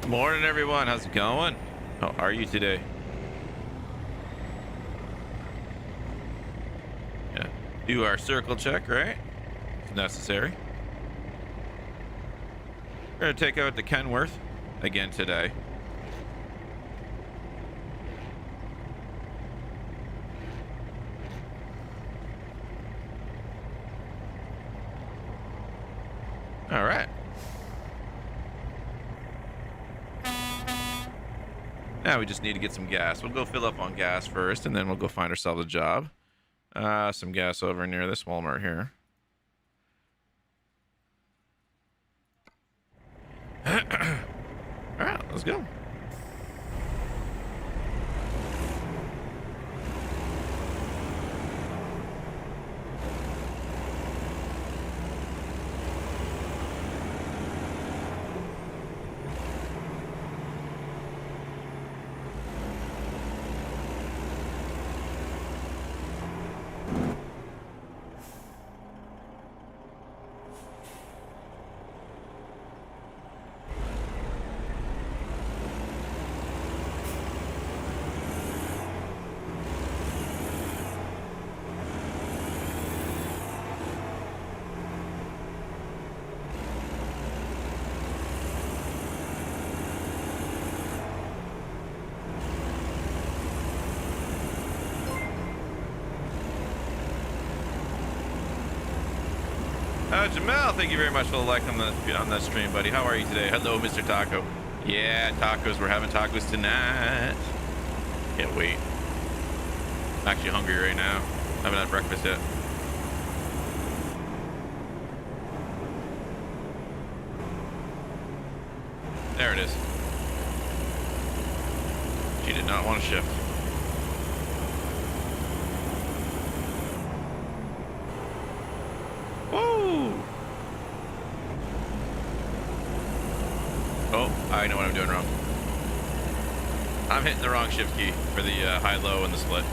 Morning, everyone. How's it going? How are you today? Yeah. Do our circle check, right? It's necessary. We're going to take out the Kenworth again today. All right. Now we just need to get some gas. We'll go fill up on gas first, and then we'll go find ourselves a job. Some gas over near this Walmart here. All right, let's go. Jamel, thank you very much for the like on the stream, buddy. How are you today? Hello, Mr. Taco. Yeah, tacos. We're having tacos tonight. Can't wait. I'm actually hungry right now. Haven't had breakfast yet. There it is. She did not want to shift. Oh, I know what I'm doing wrong. I'm hitting the wrong shift key for the high-low and the split.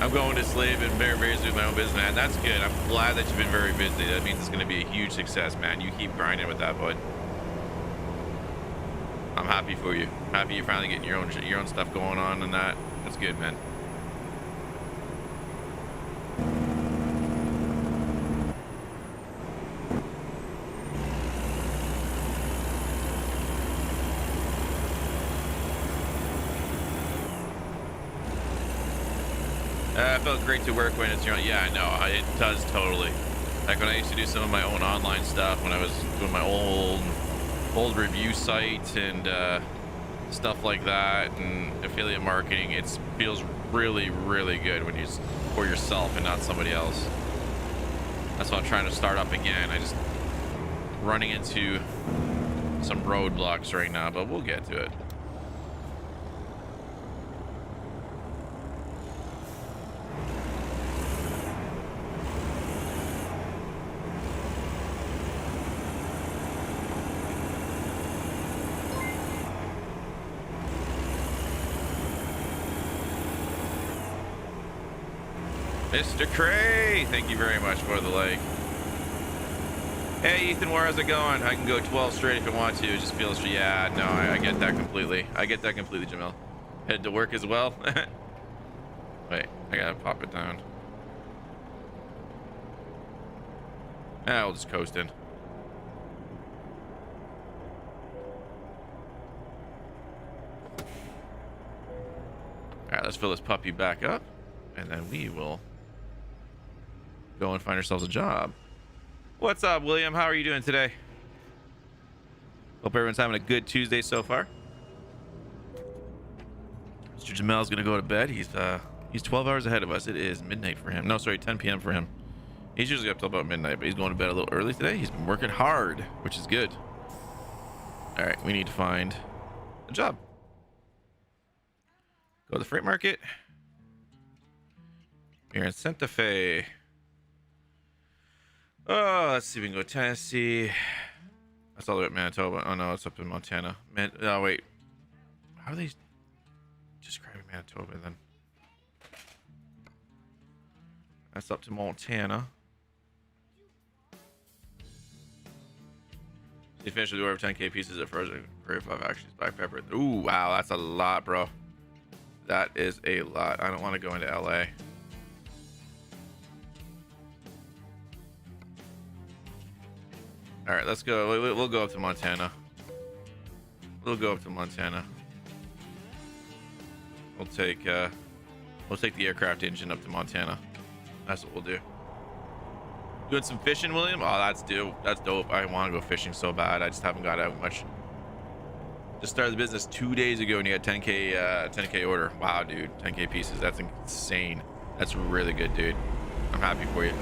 I'm going to sleep and very busy with my own business, man. That's good. I'm glad that you've been very busy. That means it's going to be a huge success, man. You keep grinding with that, bud. I'm happy for you. Happy you're finally getting your own stuff going on and that. That's good, man. It felt great to work when it's your own. Yeah, no, it does totally. Like when I used to do some of my own online stuff, when I was doing my old review site and stuff like that, and affiliate marketing, it feels really, really good when you for yourself and not somebody else. That's what I'm trying to start up again. I just running into some roadblocks right now, but we'll get to it. Mr. Cray, thank you very much for the like. Hey Ethan, where is it going? I can go 12 straight if I want to. It just feels, yeah, no, I get that completely. I get that completely, Jamil. Head to work as well. Wait, I gotta pop it down. I'll just coast in. All right, let's fill this puppy back up, and then we will go and find ourselves a job. What's up, William? How are you doing today? Hope everyone's having a good Tuesday so far. Mr. Jamel's gonna go to bed. He's 12 hours ahead of us. It is midnight for him. No, sorry, 10 p.m. for him. He's usually up till about midnight, but he's going to bed a little early today. He's been working hard, which is good. All right, we need to find a job. Go to the freight market. You're in Santa Fe. Oh, let's see if we can go to Tennessee. That's all the way up Manitoba. Oh no, it's up in Montana. Oh wait, how are they describing Manitoba then? That's up to Montana. You finish with the order of 10k pieces at first. 5 actions by pepper. Ooh, wow, that's a lot, bro. That is a lot. I don't want to go into LA. All right, let's go. We'll go up to Montana. We'll go up to Montana. We'll take the aircraft engine up to Montana. That's what we'll do. Doing some fishing, William? Oh, that's dope. I want to go fishing so bad. I just haven't got out much. Just started the business 2 days ago and you got 10k order. Wow, dude, 10k pieces. That's insane. That's really good, dude. I'm happy for you.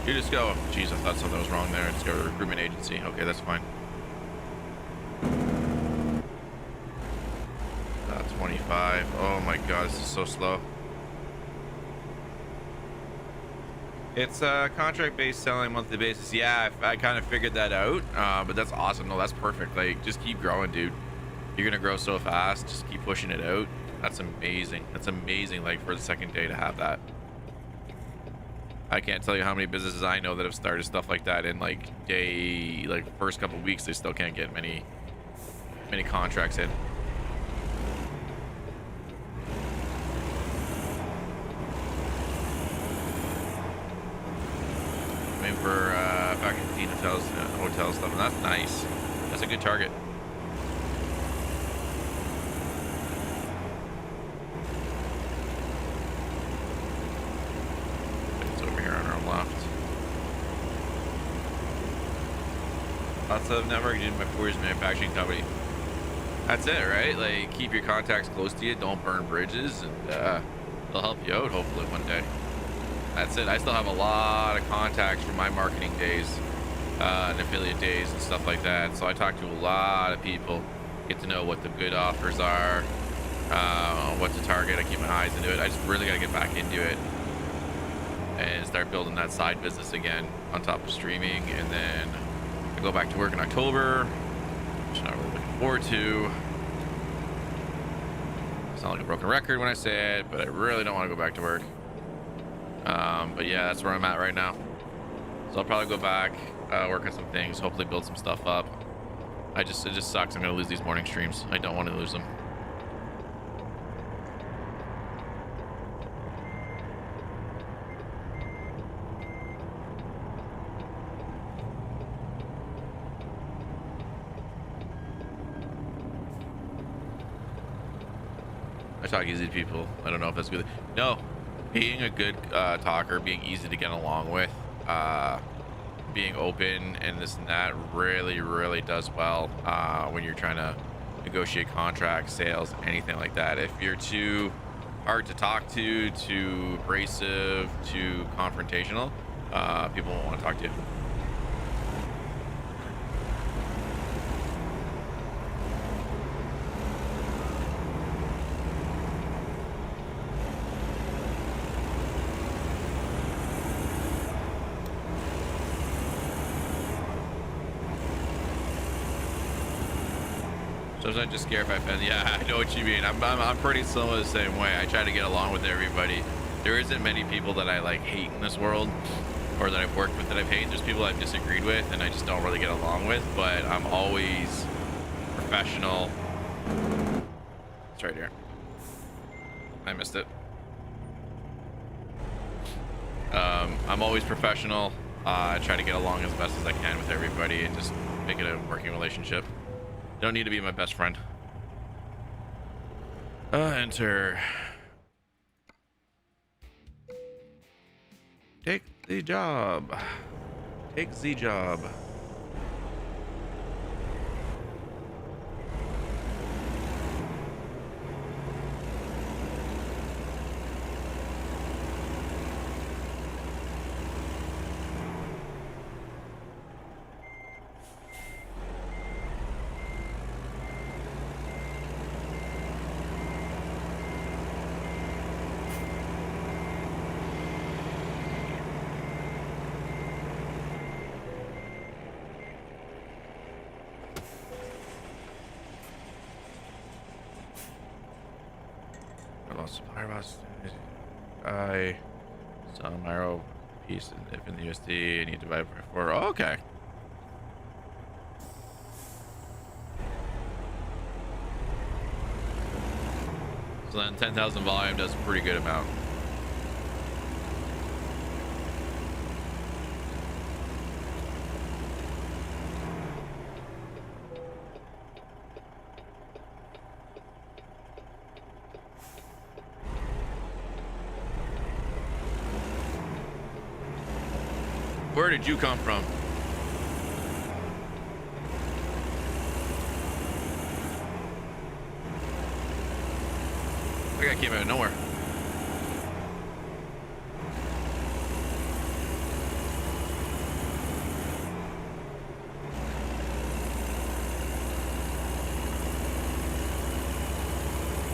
You just go. Jeez, I thought something was wrong there. Just go to recruitment agency. Okay, that's fine. 25. Oh my god, this is so slow. It's contract-based selling monthly basis. Yeah, I kind of figured that out. But that's awesome. No, that's perfect. Like, just keep growing, dude. You're gonna grow so fast. Just keep pushing it out. That's amazing. That's amazing. Like, for the second day to have that. I can't tell you how many businesses I know that have started stuff like that in like first couple of weeks. They still can't get many contracts in. I mean, for back in hotel stuff, and that's nice. That's a good target. Lots of networking in my 4 years manufacturing company. That's it, right? Like, keep your contacts close to you. Don't burn bridges, and they'll help you out hopefully one day. That's it. I still have a lot of contacts from my marketing days and affiliate days and stuff like that. So I talk to a lot of people, get to know what the good offers are, what to target. I keep my eyes into it. I just really got to get back into it and start building that side business again on top of streaming, and then go back to work in October, which I'm not really looking forward to. It's not like a broken record when I say it, but I really don't want to go back to work. But yeah, that's where I'm at right now. So I'll probably go back, work on some things, hopefully build some stuff up. It just sucks. I'm gonna lose these morning streams. I don't want to lose them. I talk easy to people. I don't know if that's good. No, being a good talker, being easy to get along with, being open and this and that really does well when you're trying to negotiate contracts, sales, anything like that. If you're too hard to talk to, too abrasive, too confrontational, people won't want to talk to you. Sometimes I just scare if I offend. Yeah, I know what you mean. I'm pretty similar the same way. I try to get along with everybody. There isn't many people that I like hate in this world, or that I've worked with that I've hated. There's people I've disagreed with and I just don't really get along with, but I'm always professional. It's right here. I missed it. I'm always professional. I try to get along as best as I can with everybody and just make it a working relationship. You don't need to be my best friend. Enter. Take the job. Take the job. fireboss. I some arrow piece if in the USD, and you divide by 4. Oh, okay. So then 10,000 volume does a pretty good amount. Where did you come from? That guy came out of nowhere.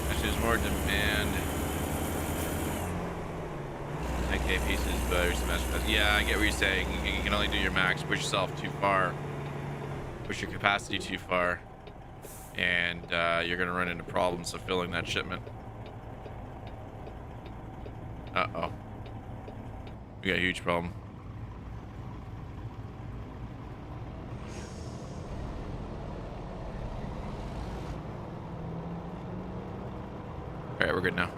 Actually, there's more demand. 9K pieces, but yeah, I get what you're saying. You can only do your max, push yourself too far, push your capacity too far, and you're gonna run into problems of filling that shipment. Uh-oh. We got a huge problem. All right, we're good now.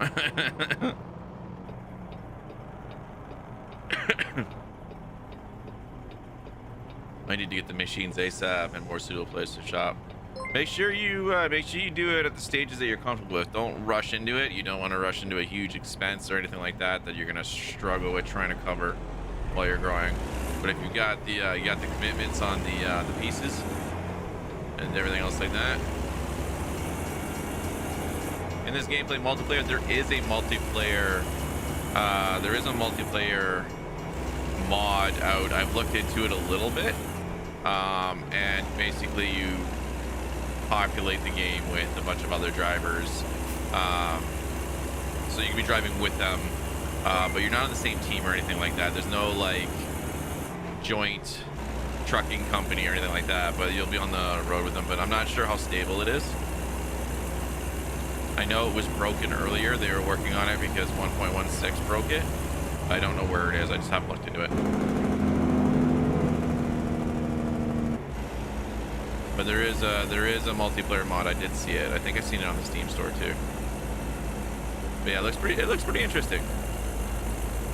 I need to get the machines ASAP and more suitable place to shop. Make sure you do it at the stages that you're comfortable with. Don't rush into it. You don't want to rush into a huge expense or anything like that that you're gonna struggle with trying to cover while you're growing. But if you got the commitments on the pieces and everything else like that. In this gameplay multiplayer, there is a multiplayer mod out. I've looked into it a little bit, and basically you populate the game with a bunch of other drivers, so you can be driving with them, but you're not on the same team or anything like that. There's no like joint trucking company or anything like that, but you'll be on the road with them. But I'm not sure how stable it is. I know it was broken earlier. They were working on it because 1.16 broke it. I don't know where it is. I just haven't looked into it. But there is a multiplayer mod. I did see it. I think I've seen it on the Steam store too. But yeah, it looks pretty interesting.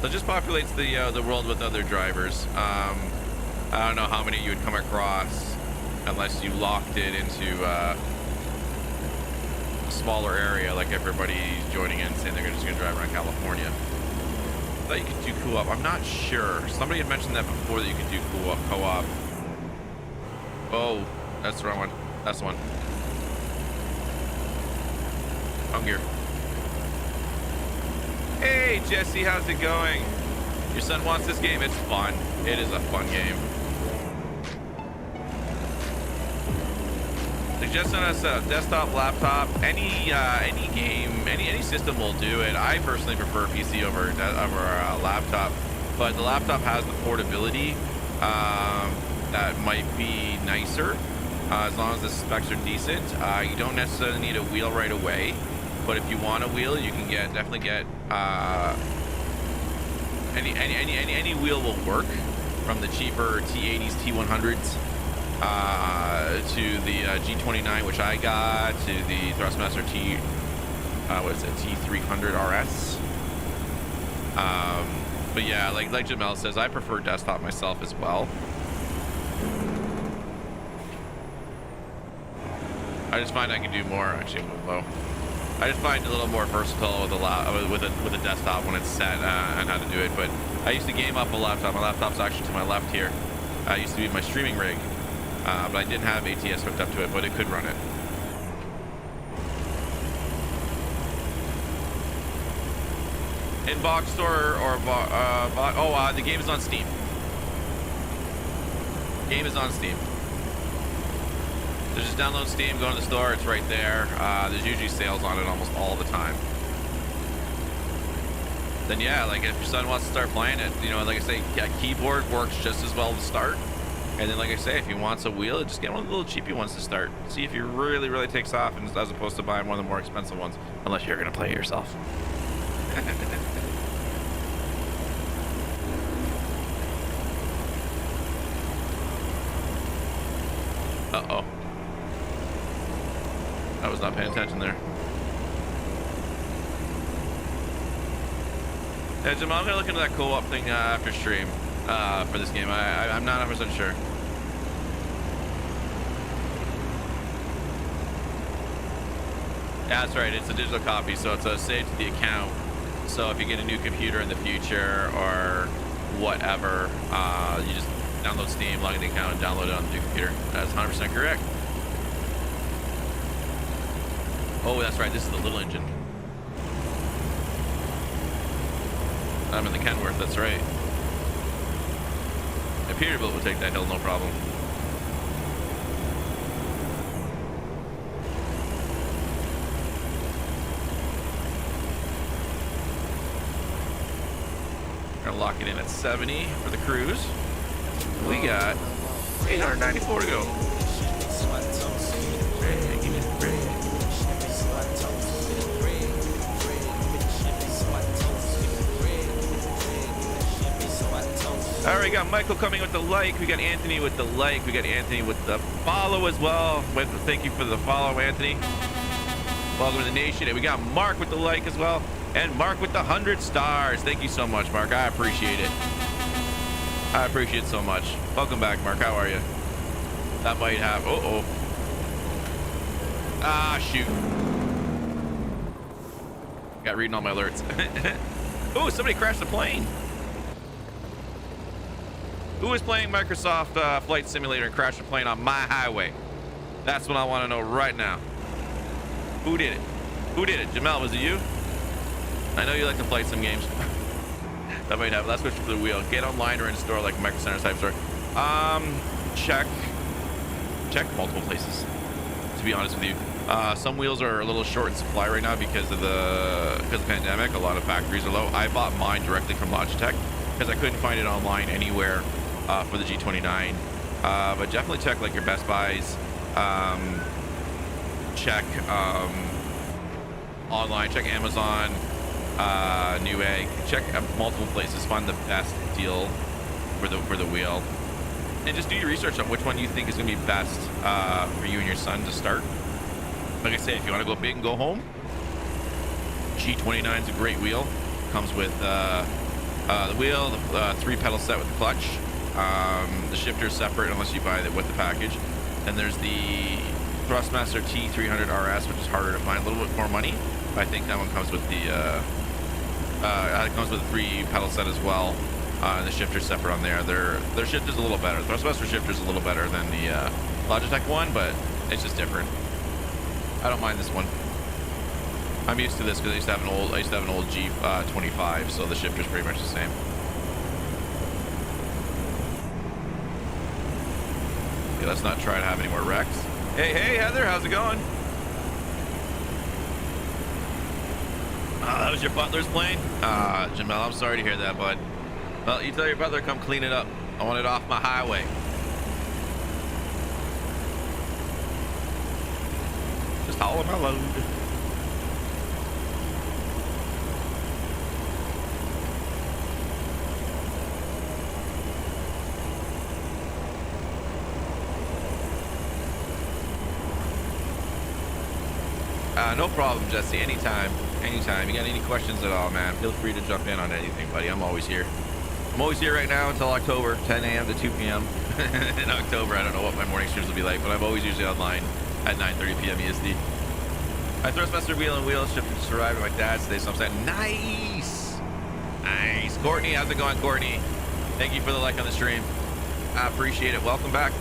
So it just populates the world with other drivers. I don't know how many you would come across unless you locked it into a smaller area, like everybody's joining in saying they're just gonna drive around California. I thought you could do co-op. I'm not sure. Somebody had mentioned that before, that you could do co-op. Oh, that's the wrong one. That's the one. Come here. Hey, Jesse, how's it going? Your son wants this game. It's fun. It is a fun game. Suggest on us a desktop, laptop, any game, any system will do it. I personally prefer PC over a laptop, but the laptop has the portability that might be nicer as long as the specs are decent. You don't necessarily need a wheel right away, but if you want a wheel, you can definitely get any wheel will work, from the cheaper T80s, T100s. To the G29, which I got, to the Thrustmaster T300 RS. But yeah, like Jamel says, I prefer desktop myself as well. I just find I can do more. Actually, move low. I just find it a little more versatile with a desktop when it's set on how to do it. But I used to game up a laptop. My laptop's actually to my left here. It used to be my streaming rig. But I didn't have ATS hooked up to it, but it could run it. In box store or the game is on Steam. Game is on Steam. So just download Steam, go to the store, it's right there. There's usually sales on it almost all the time. Then yeah, like if your son wants to start playing it, you know, like I say, yeah, keyboard works just as well to start. And then, like I say, if he wants a wheel, just get one of the little cheapy ones to start. See if it really takes off, and as opposed to buying one of the more expensive ones, unless you're going to play it yourself. Uh-oh. I was not paying attention there. Yeah, Jamal, I'm gonna look into that co-op thing after stream for this game. I'm not 100% sure. Yeah, that's right. It's a digital copy, so it's a save to the account. So if you get a new computer in the future or whatever, you just download Steam, log in the account, and download it on the new computer. That's 100% correct. Oh, that's right. This is the little engine. I'm in the Kenworth. That's right. A Peterbilt would take that hill, no problem. Gonna lock it in at 70 for the cruise. We got 894 to go. All right, we got Michael coming with the like. We got Anthony with the like. We got Anthony with the follow as well. Thank you for the follow, Anthony. Welcome to the nation. And we got Mark with the like as well. And Mark with the 100 stars. Thank you so much, Mark. I appreciate it. I appreciate it so much. Welcome back, Mark. How are you? That might have... Uh-oh. Ah, shoot. Got reading all my alerts. Oh, somebody crashed the plane. Who is playing Microsoft Flight Simulator and crashed a plane on my highway? That's what I want to know right now. Who did it? Who did it? Jamel, was it you? I know you like to play some games. That might happen. Let's switch to the wheel. Get online or in store like Micro Center type store. Check multiple places, to be honest with you. Some wheels are a little short in supply right now because of the pandemic. A lot of factories are low. I bought mine directly from Logitech because I couldn't find it online anywhere for the G29. But definitely check like your Best Buys. Check online. Check Amazon. Newegg. Check multiple places. Find the best deal for the wheel, and just do your research on which one you think is going to be best for you and your son to start. Like I say, if you want to go big and go home, G29 is a great wheel. Comes with the wheel, the 3-pedal set with the clutch. The shifter is separate unless you buy it with the package. And there's the Thrustmaster T300 RS, which is harder to find, a little bit more money. I think that one comes with the it comes with a 3-pedal set as well. And the shifter's separate on there. Their shifter's a little better. The Thrustmaster shifter's a little better than the Logitech one, but it's just different. I don't mind this one. I'm used to this because I used to have an old G25, so the shifter's pretty much the same. Okay, let's not try to have any more wrecks. Hey, Heather, how's it going? That was your butler's plane? Jamel, I'm sorry to hear that, bud. Well, you tell your butler to come clean it up. I want it off my highway. Just haul my load. No problem, Jesse. Anytime. Anytime. You got any questions at all, man, feel free to jump in on anything, buddy. I'm always here. I'm always here right now until October, 10 a.m. to 2 p.m. In October, I don't know what my morning streams will be like, but I'm always usually online at 9:30 p.m. EST. I Thrustmaster wheel and wheel shifted to arrive at my dad's today, so I'm saying nice. Nice. Courtney, how's it going, Courtney? Thank you for the like on the stream. I appreciate it. Welcome back.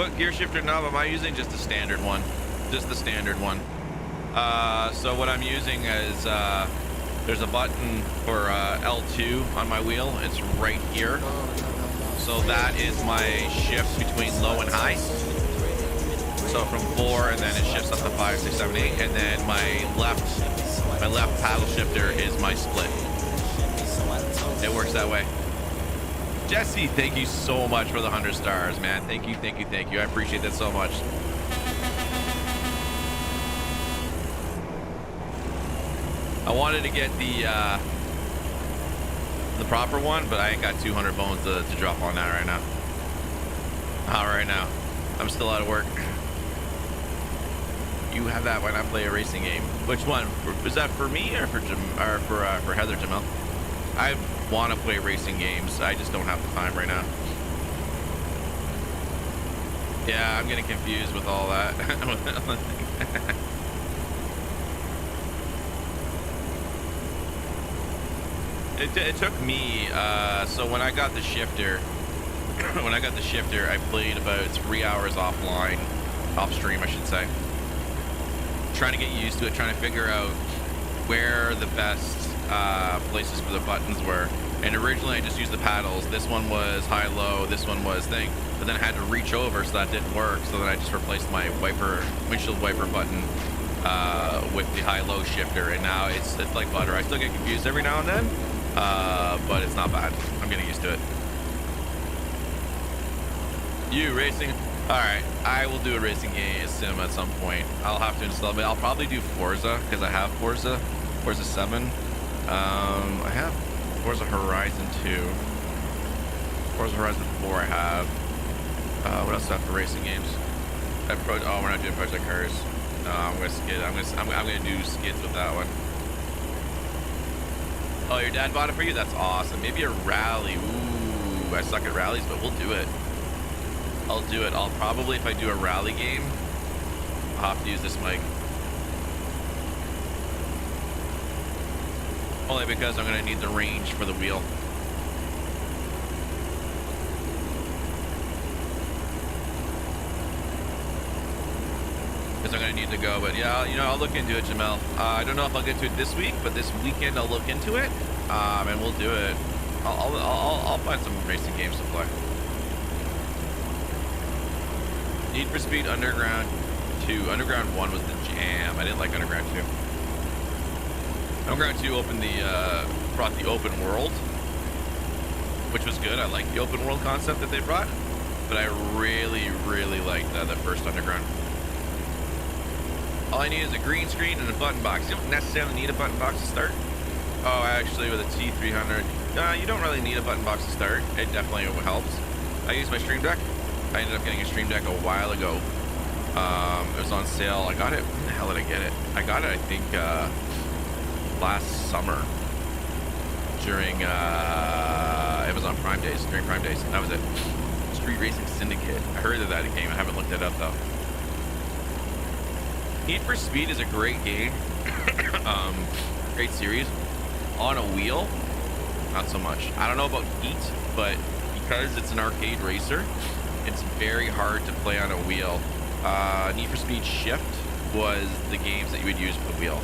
What gear shifter knob am I using? Just the standard one. Just the standard one. So what I'm using is there's a button for L2 on my wheel. It's right here. So that is my shift between low and high. So from 4, and then it shifts up to 5, 6, 7, 8, and then my left paddle shifter is my split. It works that way. Jesse, thank you so much for the 100 stars, man. Thank you, thank you, thank you. I appreciate that so much. I wanted to get the proper one, but I ain't got 200 bones to drop on that right now. Not right now. I'm still out of work. You have that when I play a racing game. Which one? Is that for me or for Heather Jamel? I want to play racing games. I just don't have the time right now. Yeah, I'm getting confused with all that. It took me, so when I got the shifter, I played about 3 hours offline, off stream, I should say. Trying to get used to it, trying to figure out where the best places for the buttons were. And originally I just used the paddles. This one was high-low, this one was thing. But then I had to reach over, so that didn't work. So then I just replaced my windshield wiper button with the high-low shifter. And now it's like butter. I still get confused every now and then, but it's not bad. I'm getting used to it. You racing? All right, I will do a racing game sim at some point. I'll have to install it. I'll probably do Forza because I have Forza 7. I have Forza Horizon 2. Forza Horizon 4 I have. What else do I have for racing games? Oh, we're not doing Project Cars. No, I'm gonna skid. I'm gonna do skids with that one. Oh, your dad bought it for you? That's awesome. Maybe a rally. Ooh, I suck at rallies, but we'll do it. I'll do it. I'll probably, if I do a rally game, I'll have to use this mic. Only because I'm going to need the range for the wheel. Because I'm going to need to go. But yeah, you know, I'll look into it, Jamel. I don't know if I'll get to it this week, but this weekend I'll look into it. And we'll do it. I'll find some racing games to play. Need for Speed Underground 2. Underground 1 was the jam. I didn't like Underground 2. Underground 2 brought the open world, which was good. I like the open world concept that they brought, but I really, really liked the first Underground. All I need is a green screen and a button box. You don't necessarily need a button box to start. Oh, actually, with a T300, you don't really need a button box to start. It definitely helps. I use my Stream Deck. I ended up getting a Stream Deck a while ago. It was on sale. I got it. When the hell did I get it? I got it, I think, last summer during Amazon Prime Days. During Prime Days. That was it. Street Racing Syndicate. I heard of that game. I haven't looked it up though. Need for Speed is a great game. Great series. On a wheel, not so much. I don't know about Heat, but because it's an arcade racer, it's very hard to play on a wheel. Need for Speed Shift was the games that you would use with a wheel.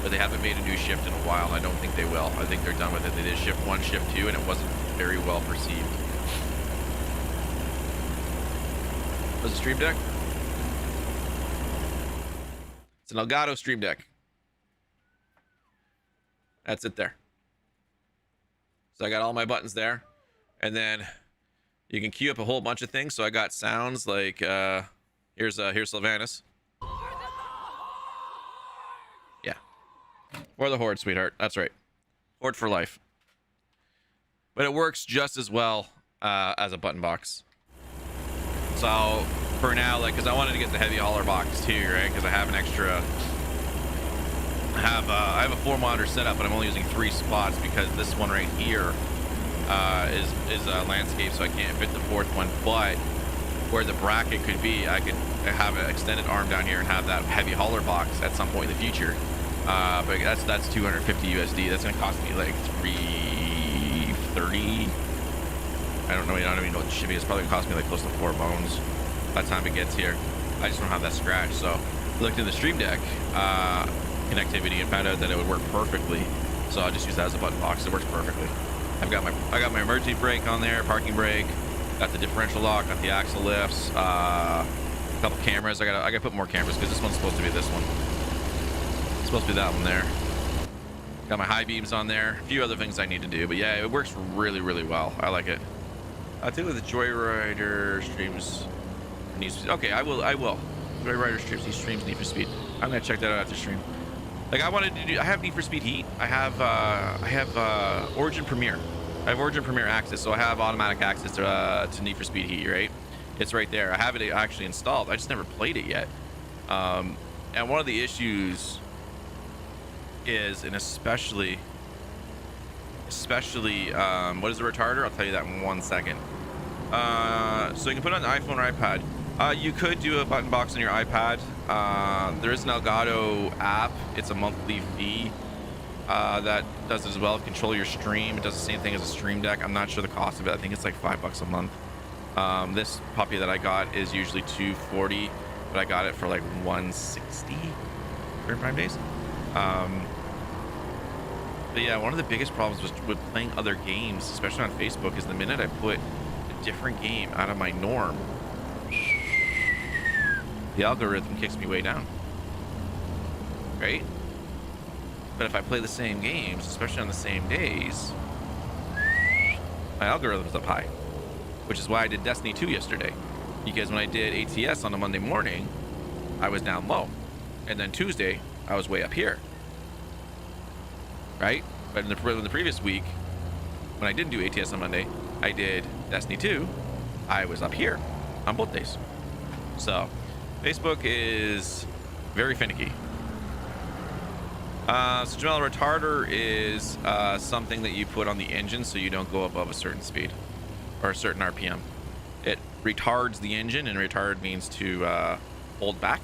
But they haven't made a new Shift in a while. I don't think they will. I think they're done with it. They did Shift 1, Shift 2, and it wasn't very well perceived. Was it Stream Deck? It's an Elgato Stream Deck. That's it there. So I got all my buttons there. And then you can queue up a whole bunch of things. So I got sounds like, here's Sylvanas. Yeah. For the Horde, sweetheart. That's right. Horde for life. But it works just as well as a button box. So for now, like, because I wanted to get the heavy hauler box too, right? Because I have an extra... I have a 4-monitor setup, but I'm only using 3 spots because this one right here is a landscape, so I can't fit the 4th one. But where the bracket could be, I could have an extended arm down here and have that heavy hauler box at some point in the future. But that's 250 USD. That's gonna cost me like 330. I don't even know what the shipping is. Probably gonna cost me like close to 4 bones. by the time it gets here. I just don't have that scratch. So looked in the Stream Deck connectivity and found out that it would work perfectly. So I'll just use that as a button box. It works perfectly. I got my emergency brake on there, parking brake, got the differential lock, got the axle lifts, a couple cameras. I gotta put more cameras because this one's supposed to be this one. It's supposed to be that one there. Got my high beams on there. A few other things I need to do, but yeah, it works really, really well. I like it. I think with the Joyrider streams needs. Okay, I will. Joyrider streams. He streams Need for Speed. I'm gonna check that out after stream. Like I wanted to do. I have Need for Speed Heat. I have Origin Premiere. I have Origin Premiere access, so I have automatic access to Need for Speed Heat. Right? It's right there. I have it actually installed. I just never played it yet. And one of the issues is, and especially what is the retarder? I'll tell you that in 1 second. So you can put it on the iPhone or iPad. You could do a button box on your iPad. There is an Elgato app. It's a monthly fee that does it as well. Control your stream. It does the same thing as a Stream Deck. I'm not sure the cost of it. I think it's like $5 a month. This puppy that I got is usually $240, but I got it for like $160 during Prime days. But yeah, one of the biggest problems with playing other games, especially on Facebook, is the minute I put a different game out of my norm, the algorithm kicks me way down, right? But if I play the same games, especially on the same days, my algorithm's up high, which is why I did Destiny 2 yesterday, because when I did ATS on a Monday morning, I was down low, and then Tuesday I was way up here, right? But in the previous week, when I didn't do ATS on Monday, I did Destiny 2, I was up here on both days. So Facebook is very finicky. So Jamal, retarder is something that you put on the engine so you don't go above a certain speed or a certain RPM. It retards the engine, and retard means to hold back.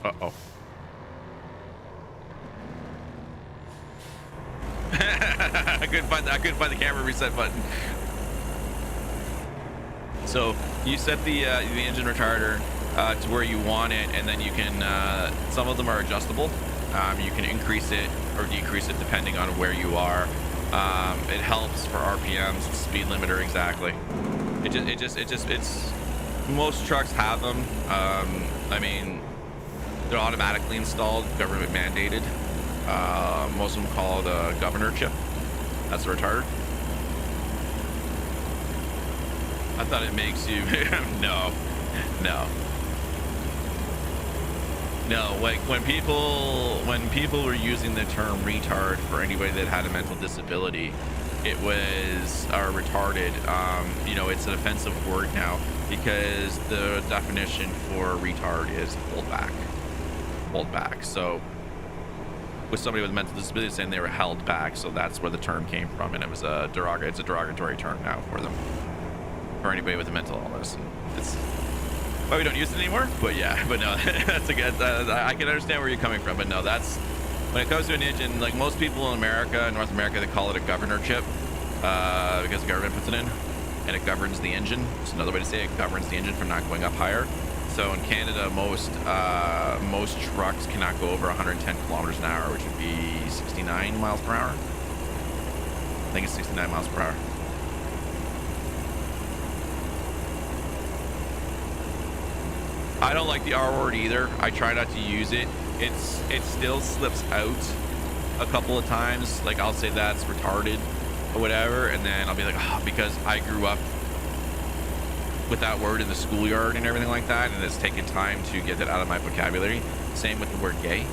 Uh-oh. I couldn't find the camera reset button. So you set the engine retarder to where you want it, and then you can some of them are adjustable. You can increase it or decrease it depending on where you are. It helps for RPMs, speed limiter, exactly. It's most trucks have them. I mean, they're automatically installed, government mandated. Most of them call it a governor chip. That's a retarder. I thought it makes you no. Like when people were using the term retard for anybody that had a mental disability, it was retarded. You know, it's an offensive word now because the definition for retard is hold back. So with somebody with a mental disability saying they were held back, so that's where the term came from, and it was a derogatory term now for them, for anybody with a mental illness. It's why we don't use it anymore, but yeah, but no, that's a good, I can understand where you're coming from, but no, that's, when it comes to an engine, like most people in America, North America, they call it a governor chip, because the government puts it in, and it governs the engine. It's another way to say it governs the engine from not going up higher. So in Canada, most trucks cannot go over 110 kilometers an hour, which would be 69 miles per hour. I think it's 69 miles per hour. I don't like the R word either. I try not to use it. It still slips out a couple of times. Like I'll say that's retarded or whatever, and then I'll be like, oh, because I grew up with that word in the schoolyard and everything like that, and it's taken time to get that out of my vocabulary. Same with the word gay.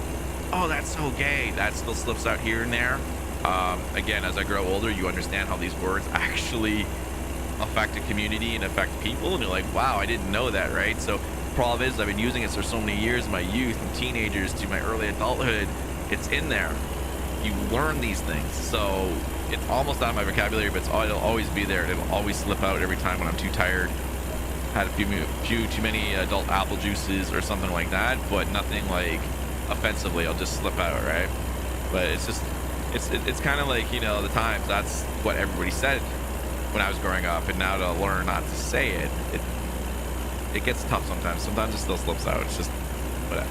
Oh, that's so gay. That still slips out here and there. Again, as I grow older, you understand how these words actually affect a community and affect people, and you're like, wow, I didn't know that, right? So problem is I've been using it for so many years, my youth, from teenagers to my early adulthood. It's in there. You learn these things, so it's almost out of my vocabulary, but it'll always be there. It'll always slip out every time when I'm too tired, had a few too many adult apple juices or something like that, but nothing like offensively. I'll just slip out, right? But it's just it's kind of like, you know, the times, that's what everybody said when I was growing up, and now to learn not to say it, it gets tough sometimes. Sometimes it still slips out. It's just whatever.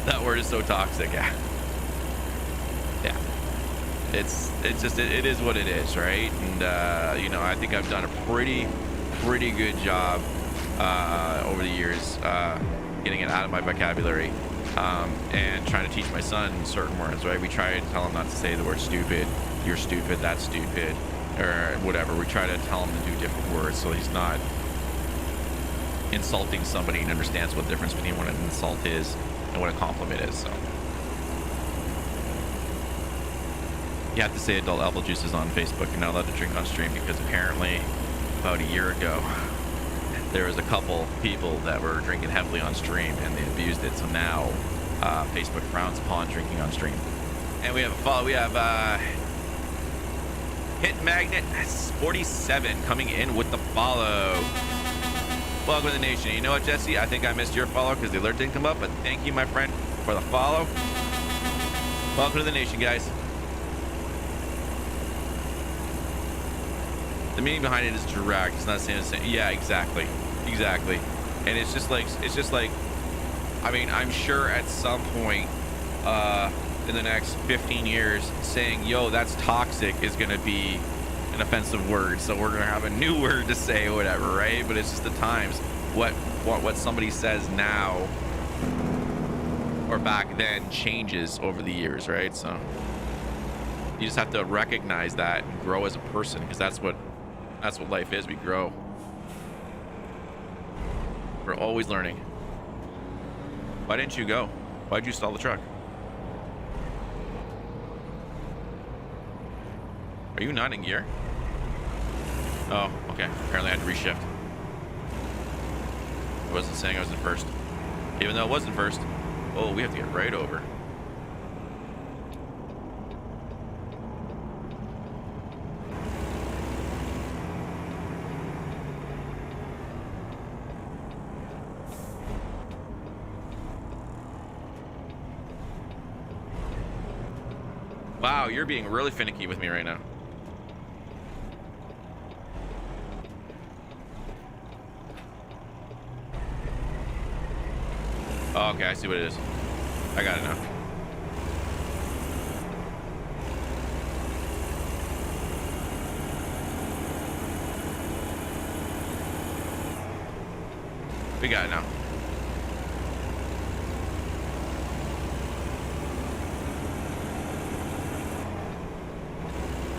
That word is so toxic. Yeah. Yeah. It is what it is, right? And you know, I think I've done a pretty good job over the years getting it out of my vocabulary, and trying to teach my son certain words, right? We try to tell him not to say the word stupid, you're stupid, that's stupid, or whatever. We try to tell him to do different words so he's not insulting somebody and understands what the difference between what an insult is and what a compliment is. So you have to say adult apple juice is on Facebook. You're not allowed to drink on stream because apparently about a year ago there was a couple people that were drinking heavily on stream and they abused it. So now Facebook frowns upon drinking on stream. And we have a follow. We have Hit Magnet 47 coming in with the follow. Welcome to the nation. You know what, Jesse? I think I missed your follow because the alert didn't come up, but thank you, my friend, for the follow. Welcome to the nation, guys. The meaning behind it is direct. It's not saying the same. Yeah, exactly. And it's just like, I mean, I'm sure at some point in the next 15 years saying, yo, that's toxic is going to be an offensive word. So we're going to have a new word to say or whatever, right? But it's just the times. What somebody says now or back then changes over the years, right? So you just have to recognize that and grow as a person, because that's what life is. We grow. We're always learning. Why didn't you go? Why'd you stall the truck? Are you not in gear? Oh, okay. Apparently I had to reshift. I wasn't saying I was in first. Even though it wasn't first. Oh, we have to get right over. Wow, you're being really finicky with me right now. Oh, okay, I see what it is. I got it now. We got it now.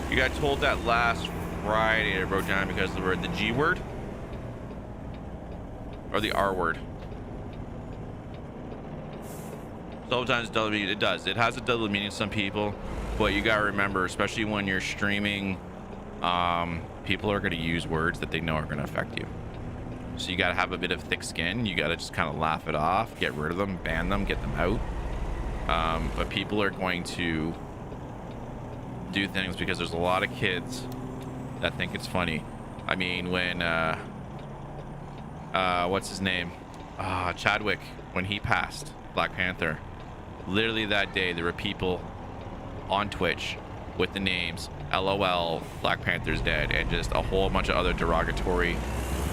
You got told that last Friday I wrote down because of the word, the G word or the R word. Sometimes it does. It has a double meaning to some people, but you gotta remember, especially when you're streaming, people are gonna use words that they know are gonna affect you. So you gotta have a bit of thick skin. You gotta just kind of laugh it off, get rid of them, ban them, get them out. But people are going to do things because there's a lot of kids that think it's funny. I mean, when what's his name, Chadwick, when he passed, Black Panther, literally that day there were people on Twitch with the names LOL, Black Panther's dead, and just a whole bunch of other derogatory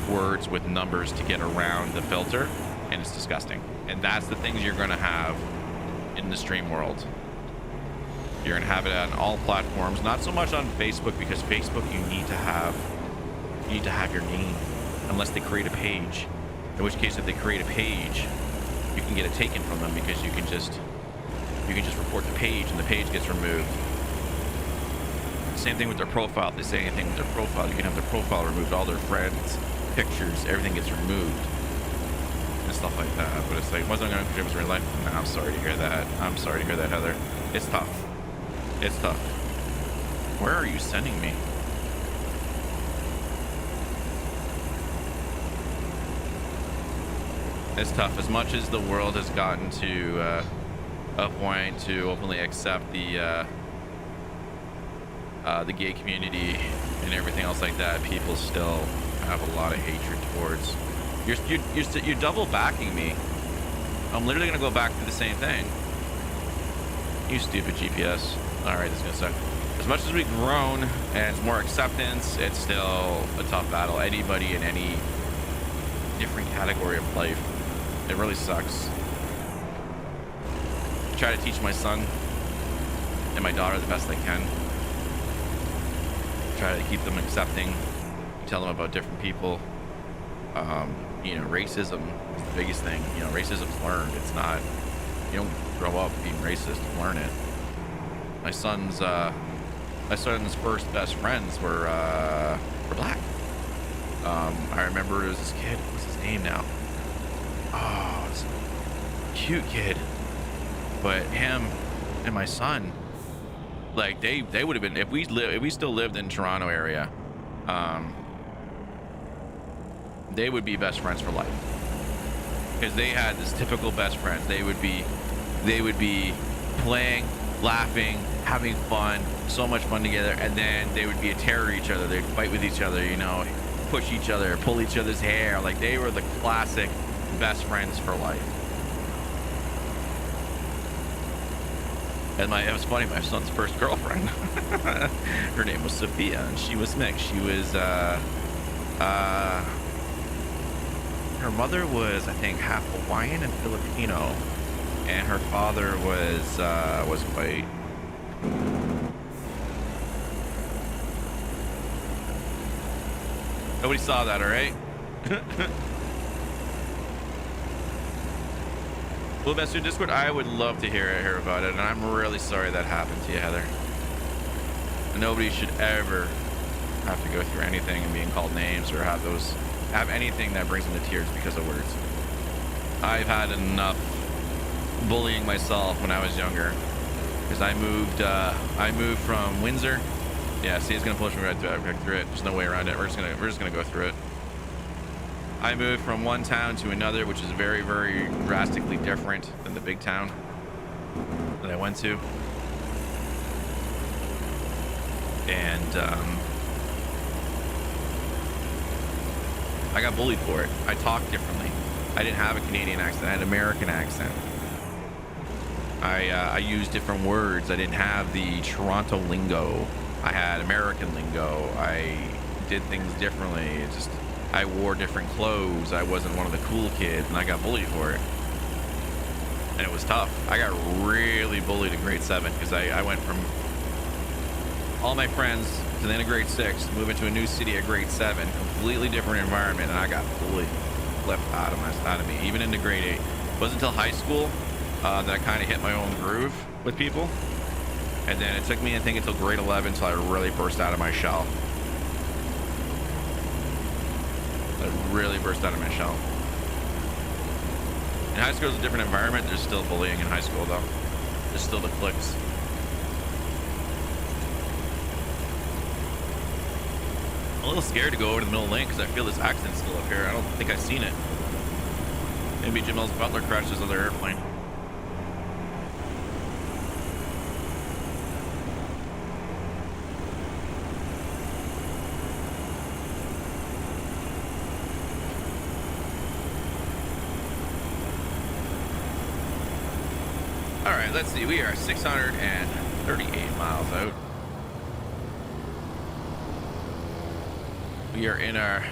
words with numbers to get around the filter, and it's disgusting. And that's the things you're gonna have in the stream world. You're gonna have it on all platforms, not so much on Facebook, because Facebook you need to have your name, unless they create a page. In which case, if they create a page, you can get it taken from them, because you can just report the page and the page gets removed. Same thing with their profile. If they say anything with their profile, you can have their profile removed, all their friends, pictures, everything gets removed and stuff like that. But it's like, wasn't going to contribute to real life. Nah, I'm sorry to hear that. I'm sorry to hear that, Heather. It's tough. It's tough. Where are you sending me? It's tough. As much as the world has gotten to a point to openly accept the gay community and everything else like that, people still have a lot of hatred towards. You're double backing me. I'm literally gonna go back to the same thing. You stupid GPS. All right, this is gonna suck. As much as we've grown and it's more acceptance, it's still a tough battle. Anybody in different category of life. It really sucks. I try to teach my son and my daughter the best I can. Try to keep them accepting, tell them about different people. You know, racism is the biggest thing. You know, racism's learned. It's not, you don't grow up being racist, you learn it. My son's first best friends were black. I remember it was this kid. What's his name now? Oh, it's a cute kid. But him and my son, like they would have been, if we still lived in Toronto area, they would be best friends for life. Because they had this typical best friends. They would be playing, laughing, having fun, so much fun together, and then they would be a terror to each other. They'd fight with each other, you know, push each other, pull each other's hair. Like, they were the classic best friends for life. And it was funny, my son's first girlfriend, her name was Sophia, and she was mixed. She was, her mother was, I think, half Hawaiian and Filipino, and her father was white. Nobody saw that, all right? Well, best in Discord, I would love to hear about it, and I'm really sorry that happened to you, Heather. Nobody should ever have to go through anything and being called names or have anything that brings them to tears because of words. I've had enough bullying myself when I was younger, because I moved from Windsor. Yeah, see, it's gonna push me right through it. There's no way around it. We're just gonna go through it. I moved from one town to another, which is very, very drastically different than the big town that I went to. And I got bullied for it. I talked differently. I didn't have a Canadian accent. I had an American accent. I used different words. I didn't have the Toronto lingo. I had American lingo. I did things differently. It's just, I wore different clothes. I wasn't one of the cool kids, and I got bullied for it. And it was tough. I got really bullied in grade 7 because I went from all my friends to the end of grade 6, moving to a new city at grade 7, completely different environment, and I got bullied left out of me, even into grade 8. It wasn't until high school that I kind of hit my own groove with people. And then it took me, I think, until grade 11 until I really burst out of my shell. I really burst out of my shell. In high school, it's a different environment. There's still bullying in high school, though. There's still the cliques. I'm a little scared to go over to the middle lane because I feel this accident still up here. I don't think I've seen it. Maybe Jamel's butler crashed his other airplane. All right, let's see. We are 638 miles out. We are in our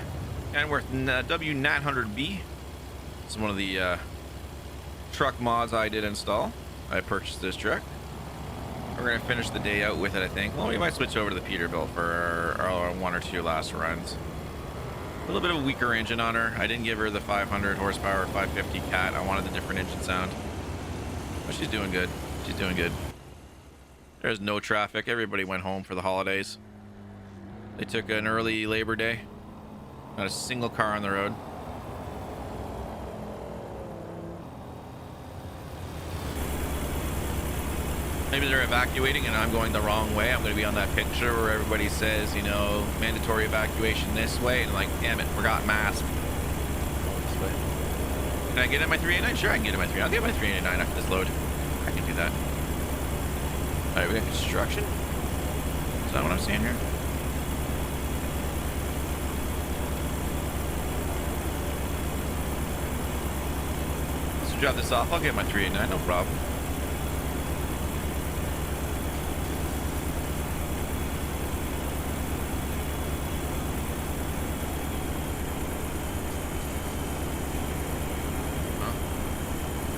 Kenworth W900B. It's one of the truck mods I did install. I purchased this truck. We're going to finish the day out with it, I think. Well, we might switch over to the Peterbilt for our 1 or 2 last runs. A little bit of a weaker engine on her. I didn't give her the 500 horsepower 550 cat. I wanted the different engine sound. But she's doing good. She's doing good. There's no traffic. Everybody went home for the holidays. They took an early Labor Day. Not a single car on the road. Maybe they're evacuating and I'm going the wrong way. I'm going to be on that picture where everybody says, you know, mandatory evacuation this way. And I'm like, damn it, forgot mask. This way. Can I get in my 389? Sure, I can get in my 389. I'll get my 389 after this load. I can do that. All right, we got construction. Is that what I'm seeing here? So drop this off. I'll get my 389, no problem.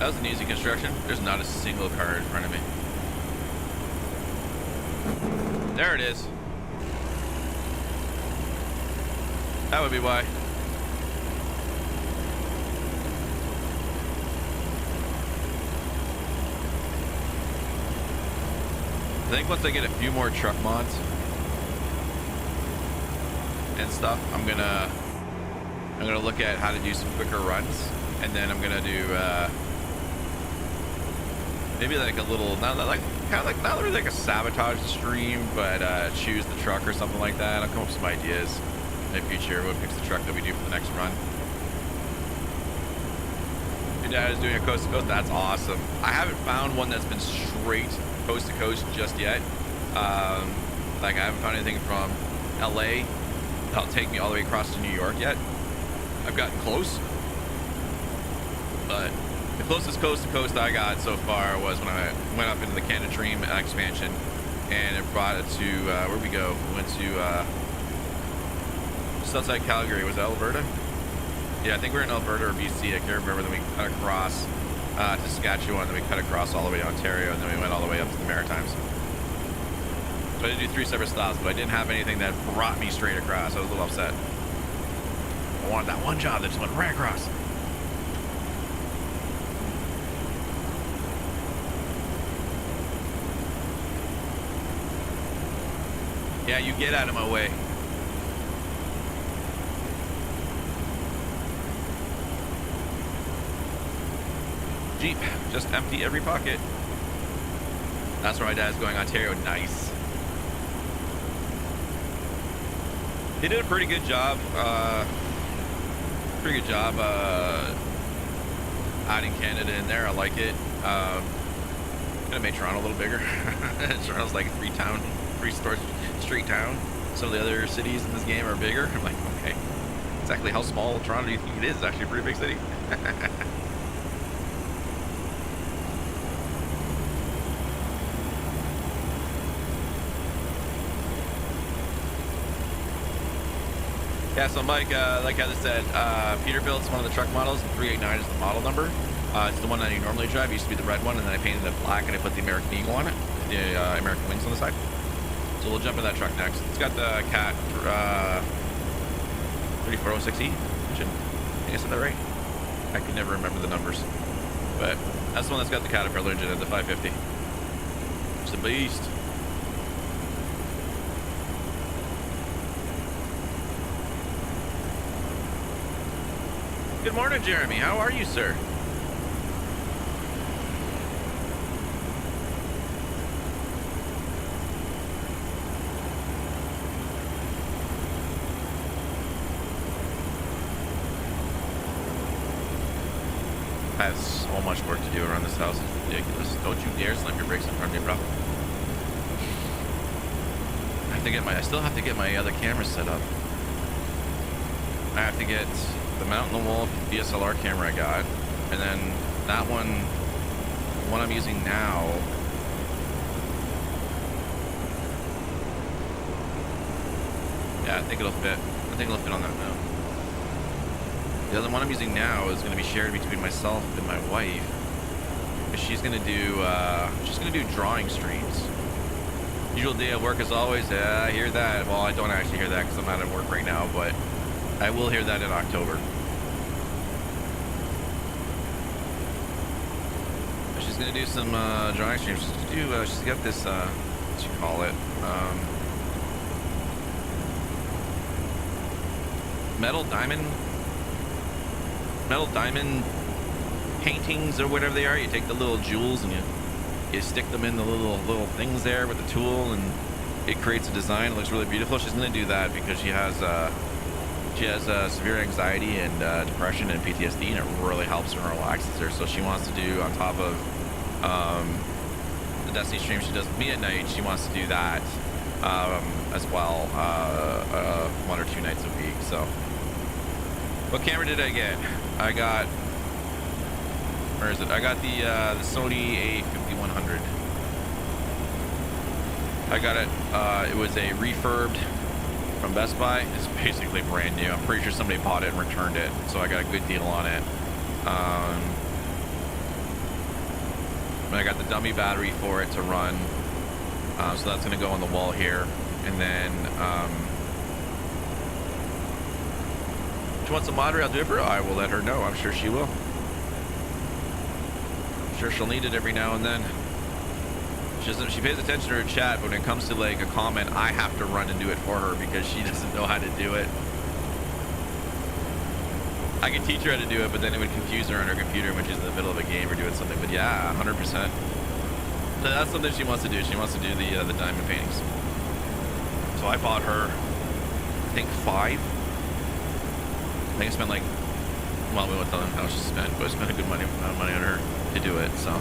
That was an easy construction. There's not a single car in front of me. There it is. That would be why. I think once I get a few more truck mods and stuff, I'm gonna look at how to do some quicker runs, and then I'm gonna do maybe like a little not really like a sabotage stream, but choose the truck or something like that. I'll come up with some ideas in the future. What picks the truck that we do for the next run? Your dad is doing a coast to coast. That's awesome. I haven't found one that's been straight coast to coast just yet. Like I haven't found anything from LA that'll take me all the way across to New York yet. I've gotten close, but the closest coast to coast I got so far was when I went up into the Canada Dream expansion, and it brought it to where'd we go? We went to just outside Calgary. Was it Alberta? Yeah, I think we were in Alberta or BC. I can't remember. Then we cut across to Saskatchewan, then we cut across all the way to Ontario, and then we went all the way up to the Maritimes. So I did do 3 separate stops, but I didn't have anything that brought me straight across. I was a little upset. I wanted that one job that just went right across. Yeah, you get out of my way. Jeep, just empty every pocket. That's where my dad's going, Ontario. Nice. He did a pretty good job. Adding Canada in there. I like it. Gonna make Toronto a little bigger. Toronto's like a three-street town. Some of the other cities in this game are bigger. I'm like, okay. Exactly how small Toronto do you think it is? It's actually a pretty big city. Yeah, so Mike, like I said, Peterbilt's one of the truck models. 389 is the model number. It's the one that you normally drive. It used to be the red one, and then I painted it black, and I put the American Eagle on it, the American wings on the side. So we'll jump in that truck next. It's got the Cat 3406E engine. I think I said that right? I could never remember the numbers. But that's the one that's got the Caterpillar engine and the 550. It's a beast. Good morning, Jeremy. How are you, sir? I have so much work to do around this house. It's ridiculous. Don't you dare slam your brakes in front of me, bro. I still have to get my other camera set up. I have to get the mount on the wall DSLR camera I got, and then that one, the one I'm using now, yeah, I think it'll fit. I think it'll fit on that mount. The other one I'm using now is going to be shared between myself and my wife. She's going to do drawing streams. Usual day at work as always. Yeah, I hear that. Well, I don't actually hear that because I'm not at work right now, but I will hear that in October. She's gonna do some drawing streams. She's got this what you call it, metal diamond paintings or whatever they are. You take the little jewels and you stick them in the little things there with the tool, and it creates a design. It looks really beautiful. She's gonna do that because she has severe anxiety and depression and PTSD, and it really helps her and relaxes her. So she wants to do, on top of the Destiny stream she does with me at night, she wants to do that as well, 1 or 2 nights a week. So what camera did I get? I got, where is it? I got the Sony A5100. I got it. It was a refurbed from Best Buy. It's basically brand new. I'm pretty sure somebody bought it and returned it, so I got a good deal on it. And I got the dummy battery for it to run. So that's going to go on the wall here. And then if she wants a moderator, I'll do it for her. I will let her know. I'm sure she will. I'm sure she'll need it every now and then. She pays attention to her chat, but when it comes to like a comment, I have to run and do it for her because she doesn't know how to do it. I can teach her how to do it, but then it would confuse her on her computer when she's in the middle of a game or doing something. But yeah, 100%. So that's something she wants to do. She wants to do the diamond paintings. So I bought her, I think 5. I think I spent like, well, we won't tell them how much she spent, but I spent a good amount of money on her to do it. So.